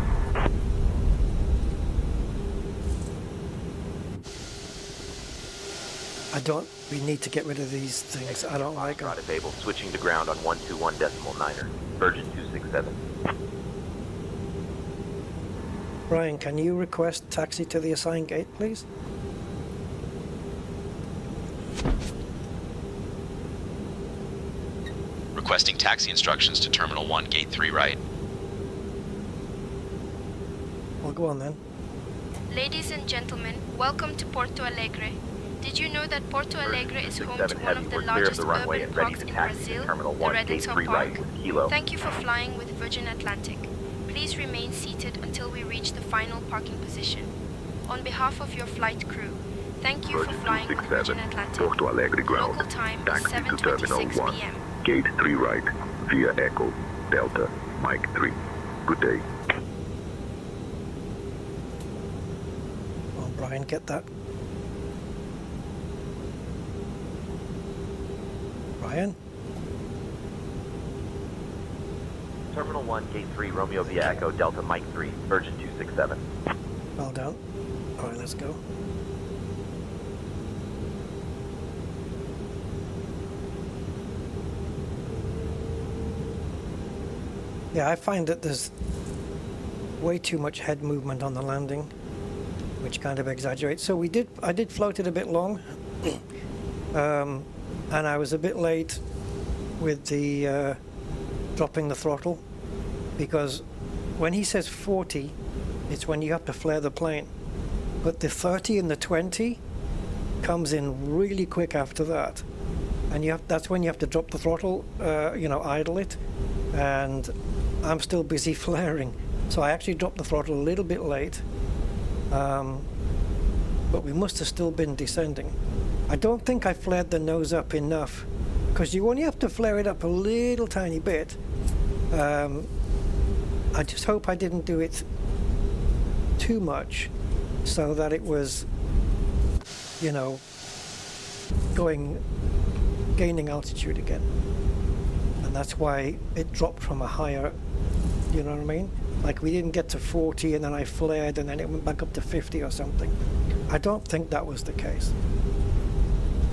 S1: We need to get rid of these things. I don't like them.
S11: Foxtrot if able, switching to ground on 121.9er. Virgin 267.
S1: Brian, can you request taxi to the assigned gate, please?
S8: Requesting taxi instructions to Terminal 1, Gate 3 right.
S1: Well, go on then.
S7: Ladies and gentlemen, welcome to Porto Alegre. Did you know that Porto Alegre is home to one of the largest urban parks in Brazil, the Redenção Park? Thank you for flying with Virgin Atlantic. Please remain seated until we reach the final parking position. On behalf of your flight crew, thank you for flying with Virgin Atlantic.
S6: Porto Alegre ground.
S7: Local time is
S6: Taxi to Terminal
S7: 7:26
S6: 1.
S7: p.m.
S6: Gate 3 right, via Echo, Delta, Mike 3. Good day.
S1: Oh, Brian, get that. Ryan?
S11: Terminal 1, Gate 3, Romeo via Echo, Delta Mike 3, Virgin 267.
S1: Well done. All right, let's go. Yeah, I find that there's way too much head movement on the landing, which kind of exaggerates. So I did float it a bit long, and I was a bit late with the dropping the throttle, because when he says 40, it's when you have to flare the plane. But the 30 and the 20 comes in really quick after that. And that's when you have to drop the throttle, idle it. And I'm still busy flaring. So I actually dropped the throttle a little bit late. But we must have still been descending. I don't think I flared the nose up enough, because you only have to flare it up a little tiny bit. I just hope I didn't do it too much so that it was, gaining altitude again. And that's why it dropped from a higher, you know what I mean? Like we didn't get to 40 and then I flared and then it went back up to 50 or something. I don't think that was the case,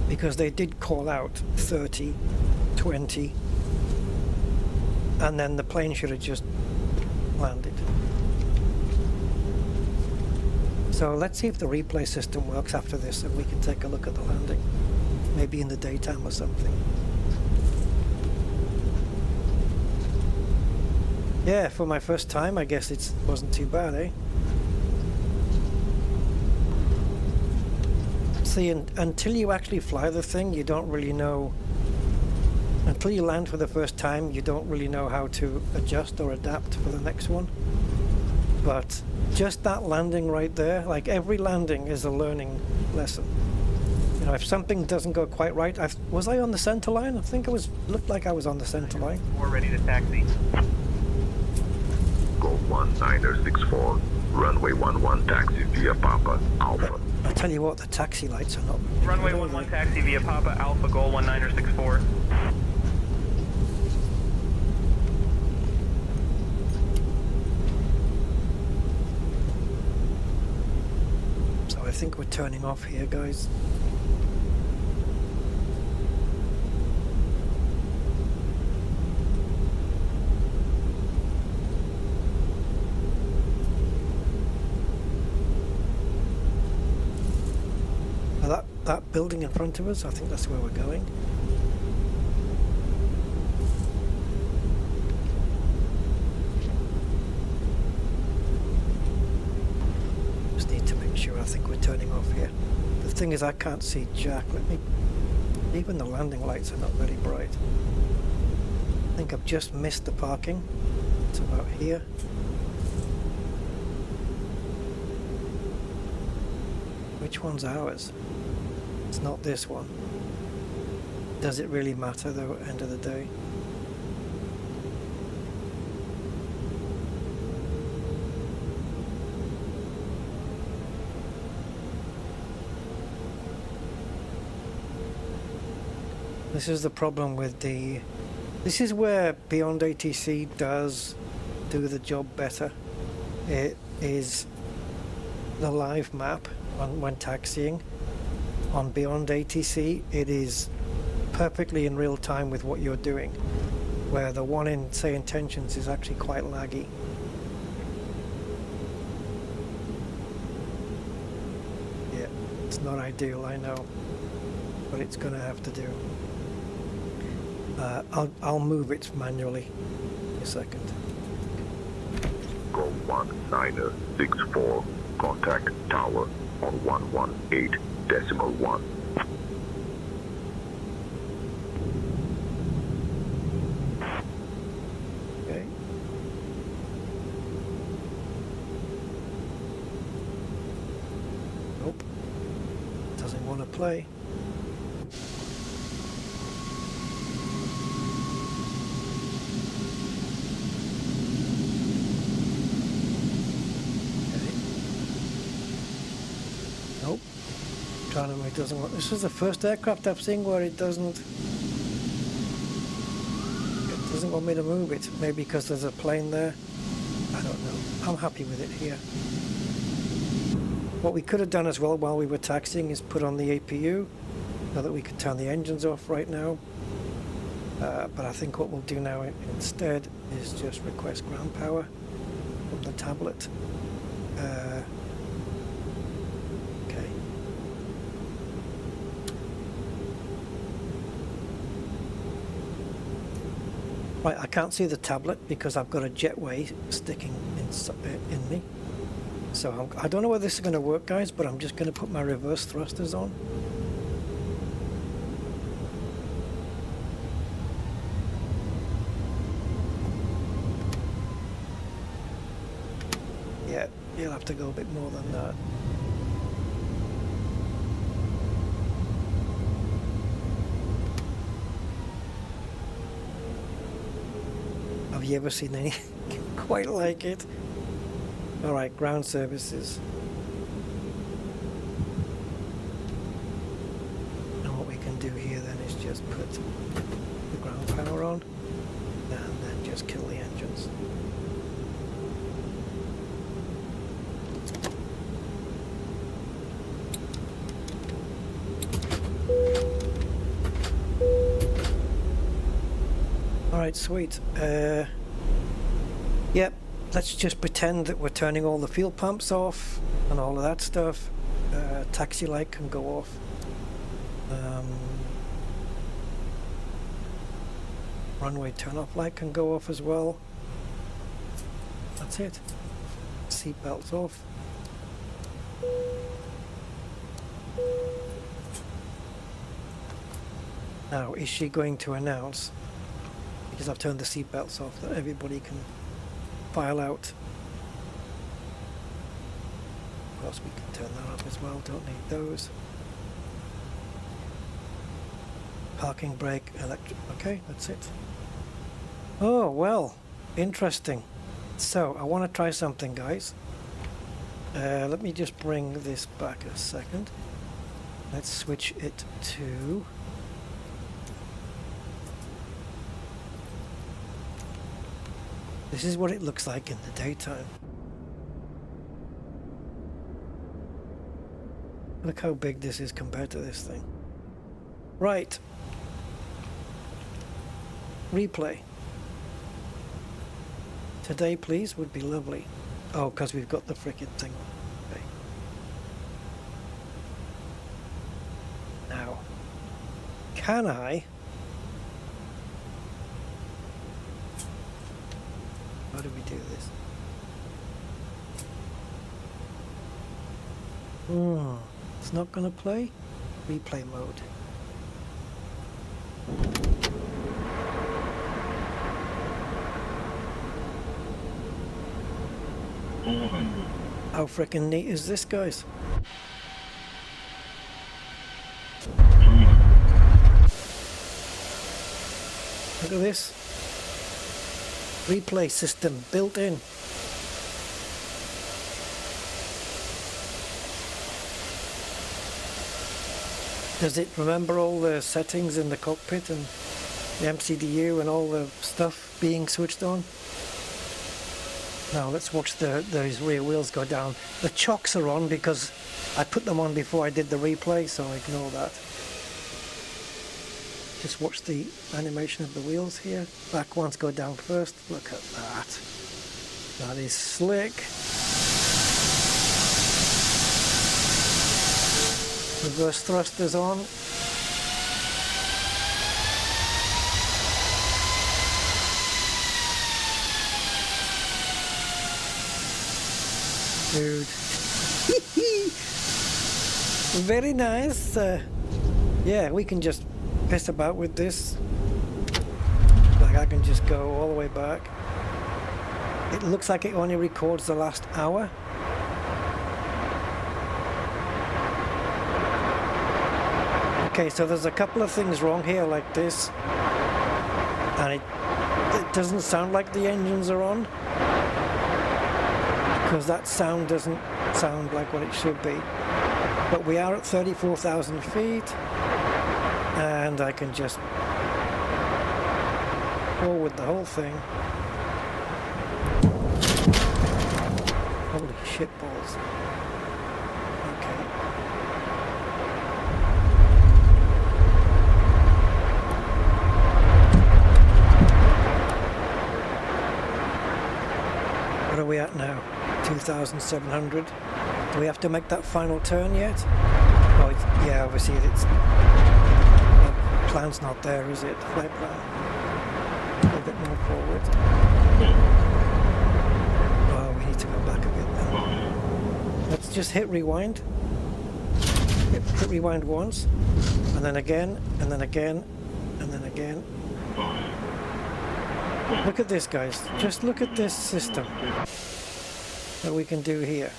S1: because they did call out 30, 20, and then the plane should have just landed. So let's see if the replay system works after this and we can take a look at the landing, maybe in the daytime or something. Yeah, for my first time, I guess it wasn't too bad, eh? See, until you actually fly the thing, you don't really know. Until you land for the first time, you don't really know how to adjust or adapt for the next one. But just that landing right there, like every landing is a learning lesson. If something doesn't go quite right, was I on the center line? I think looked like I was on the center line.
S12: We're ready to taxi.
S6: Go 1964, runway 11 taxi via Papa Alpha.
S1: I tell you what, the taxi lights are not.
S12: Runway 11 taxi via Papa Alpha, Goal 1964.
S1: So I think we're turning off here, guys. That building in front of us, I think that's where we're going. Just need to make sure. I think we're turning off here. The thing is, I can't see jack. Even the landing lights are not very bright. I think I've just missed the parking. It's about here. Which one's ours? It's not this one. Does it really matter though, at the end of the day? This is the problem with this is where Beyond ATC does do the job better. It is the live map when taxiing. On Beyond ATC, it is perfectly in real time with what you're doing, where the one in SayIntentions is actually quite laggy. Yeah, it's not ideal, I know, but it's going to have to do. I'll move it manually in a second.
S6: Go 1964, contact tower on 118.1.
S1: Okay. Nope. Doesn't want to play. It doesn't want. This is the first aircraft I've seen where it doesn't doesn't want me to move it. Maybe because there's a plane there. I don't know. I'm happy with it here. What we could have done as well while we were taxiing is put on the APU so that we could turn the engines off right now. But I think what we'll do now instead is just request ground power from the tablet. Okay. Right, I can't see the tablet because I've got a jetway sticking in me. So I don't know whether this is going to work, guys, but I'm just going to put my reverse thrusters on. Yeah, you'll have to go a bit more than that. Have you ever seen anything quite like it? Alright, ground services. And what we can do here then is just put the ground power on and then just kill the engines. Alright, sweet. Yep. Let's just pretend that we're turning all the fuel pumps off and all of that stuff. Taxi light can go off. Runway turn off light can go off as well. That's it. Seat belts off. Now, is she going to announce, because I've turned the seat belts off, that everybody can file out? Of course we can turn that up as well, don't need those. Parking brake, electric, okay, that's it. Oh, well, interesting. So, I want to try something, guys. Let me just bring this back a second. Let's switch it to... This is what it looks like in the daytime. Look how big this is compared to this thing. Right. Replay. Today, please, would be lovely. Oh, because we've got the frickin' thing on. Okay. Now, can I... How do we do this? It's not going to play. Replay mode. How frickin' neat is this, guys? Look at this. Replay system built in. Does it remember all the settings in the cockpit and the MCDU and all the stuff being switched on? Now let's watch those rear wheels go down. The chocks are on because I put them on before I did the replay, so ignore that. Just watch the animation of the wheels here. Back ones go down first. Look at that. That is slick. Reverse thrusters on. Dude. Very nice. Yeah, we can just piss about with this. Like I can just go all the way back. It looks like it only records the last hour. Okay, so there's a couple of things wrong here like this. And it doesn't sound like the engines are on. Because that sound doesn't sound like what it should be. But we are at 34,000 feet. And I can just forward the whole thing. Holy shit balls. Okay. What are we at now? 2,700. Do we have to make that final turn yet? Oh, yeah, obviously it's... The plan's not there, is it? Flight plan. A little bit more forward. Oh, we need to go back a bit then. Let's just hit rewind. Hit rewind once. And then again, and then again, and then again. Look at this, guys. Just look at this system that we can do here.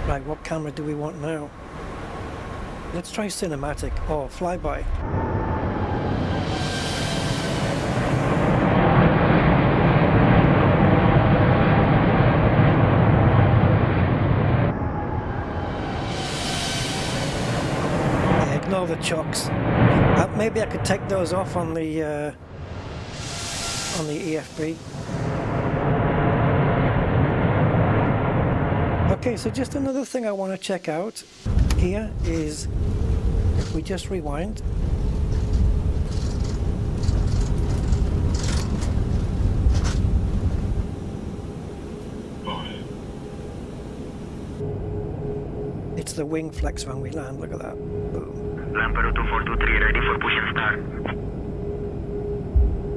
S1: Right, what camera do we want now? Let's try cinematic or flyby. Ignore the chocks. Maybe I could take those off on the EFB. Okay, so just another thing I want to check out here is if we just rewind. It's the wing flex when we land, look at that. Boom.
S12: Lamperu 2423 ready for push and start.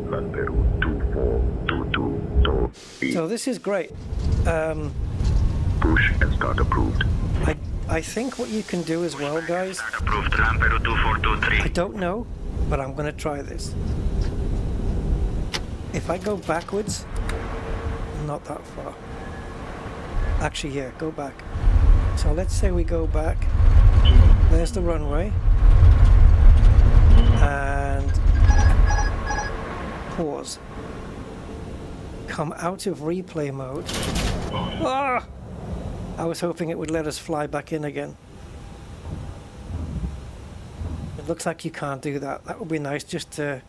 S6: Lamperu 2422.
S1: So this is great.
S6: Push and start approved.
S1: I think what you can do as well, guys,
S12: Approved Lamperu 2423.
S1: I don't know, but I'm going to try this. If I go backwards, not that far. Actually, yeah, go back. So let's say we go back. There's the runway. And pause. Come out of replay mode. Ah! I was hoping it would let us fly back in again. It looks like you can't do that. That would be nice just to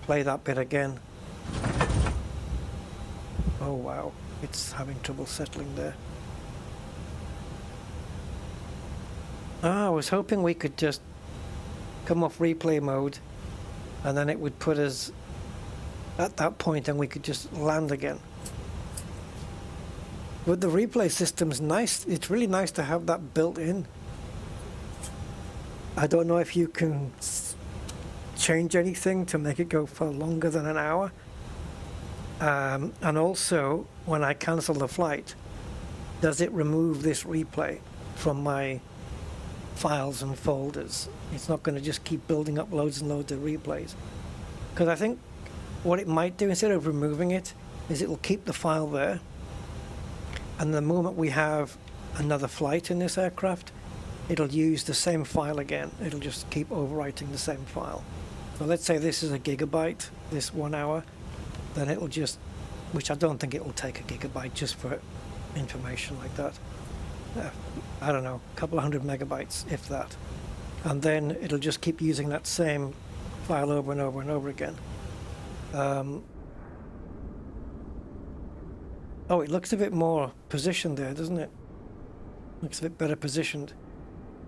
S1: play that bit again. Oh wow, it's having trouble settling there. I was hoping we could just come off replay mode and then it would put us at that point and we could just land again. But the replay system's nice. It's really nice to have that built in. I don't know if you can change anything to make it go for longer than an hour. And also, when I cancel the flight, does it remove this replay from my files and folders? It's not going to just keep building up loads and loads of replays. Because I think what it might do, instead of removing it, is it will keep the file there. And the moment we have another flight in this aircraft, it'll use the same file again. It'll just keep overwriting the same file. So let's say this is a gigabyte, this 1 hour, then it'll just, which I don't think it will take a gigabyte just for information like that. I don't know, a couple of 100 megabytes, if that. And then it'll just keep using that same file over and over and over again. Oh, it looks a bit more positioned there, doesn't it? Looks a bit better positioned.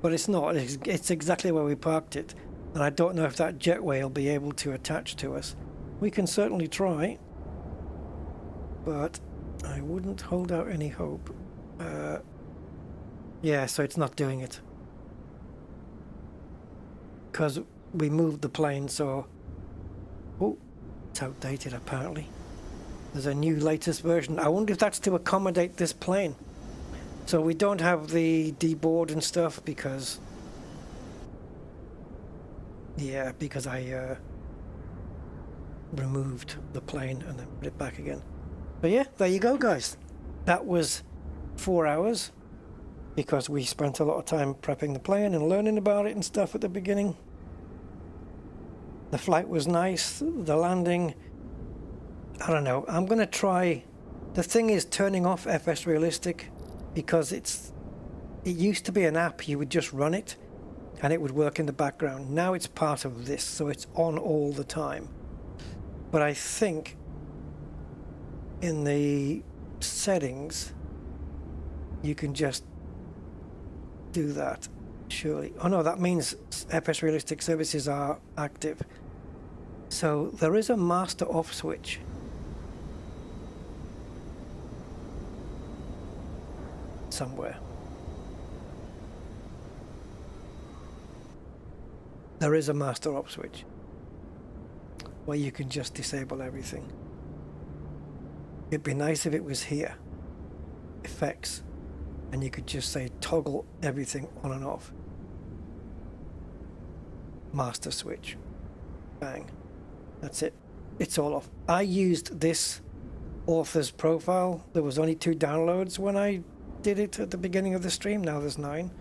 S1: But it's not. It's exactly where we parked it. And I don't know if that jetway will be able to attach to us. We can certainly try. But I wouldn't hold out any hope. Yeah, so it's not doing it. Because we moved the plane, so... Oh, it's outdated apparently. There's a new latest version. I wonder if that's to accommodate this plane. So we don't have the deboard and stuff because... Yeah, because I removed the plane and then put it back again. But yeah, there you go, guys. That was 4 hours because we spent a lot of time prepping the plane and learning about it and stuff at the beginning. The flight was nice. The landing... I don't know. I'm going to try... The thing is turning off FSRealistic because it used to be an app. You would just run it and it would work in the background. Now it's part of this, so it's on all the time. But I think in the settings you can just do that, surely. Oh no, that means FSRealistic services are active. So there is a master off switch. Somewhere. There is a master off switch where you can just disable everything. It'd be nice if it was here. Effects. And you could just say toggle everything on and off. Master switch. Bang. That's it. It's all off. I used this author's profile. There was only 2 downloads when I did it at the beginning of the stream. Now there's 9.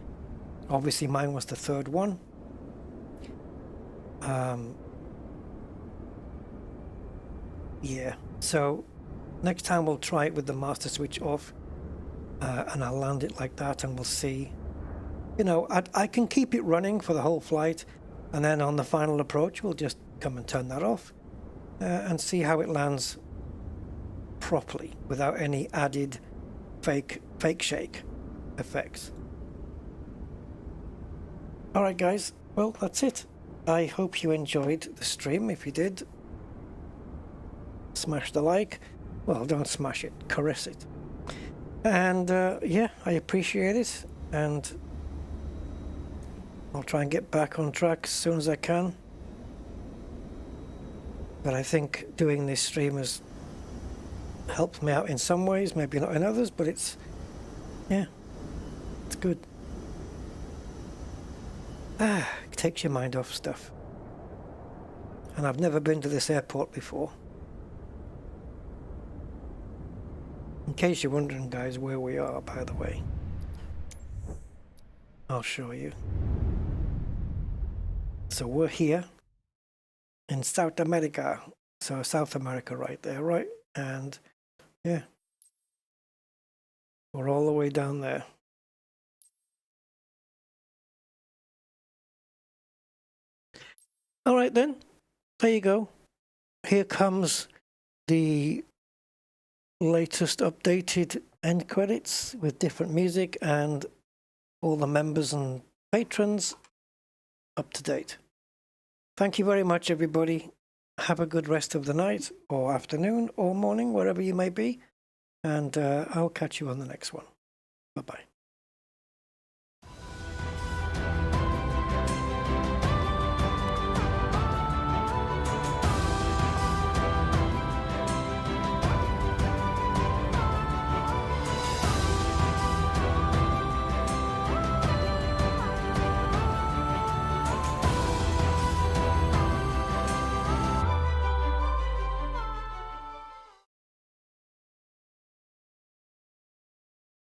S1: Obviously mine was the 3rd one. Yeah. So next time we'll try it with the master switch off. And I'll land it like that and we'll see. You know, I can keep it running for the whole flight, and then on the final approach we'll just come and turn that off and see how it lands properly without any added fake shake effects. Alright guys, well that's it. I hope you enjoyed the stream. If you did, smash the like. Well, don't smash it, caress it. And yeah, I appreciate it, and I'll try and get back on track as soon as I can. But I think doing this stream has helped me out in some ways, maybe not in others, but it's, yeah, it's good. It takes your mind off stuff. And I've never been to this airport before. In case you're wondering, guys, where we are, by the way, I'll show you. So we're here in South America. So South America right there, right? And yeah, we're all the way down there. All right then, there you go. Here comes the latest updated end credits with different music and all the members and patrons up to date. Thank you very much, everybody. Have a good rest of the night or afternoon or morning, wherever you may be. And I'll catch you on the next one. Bye-bye.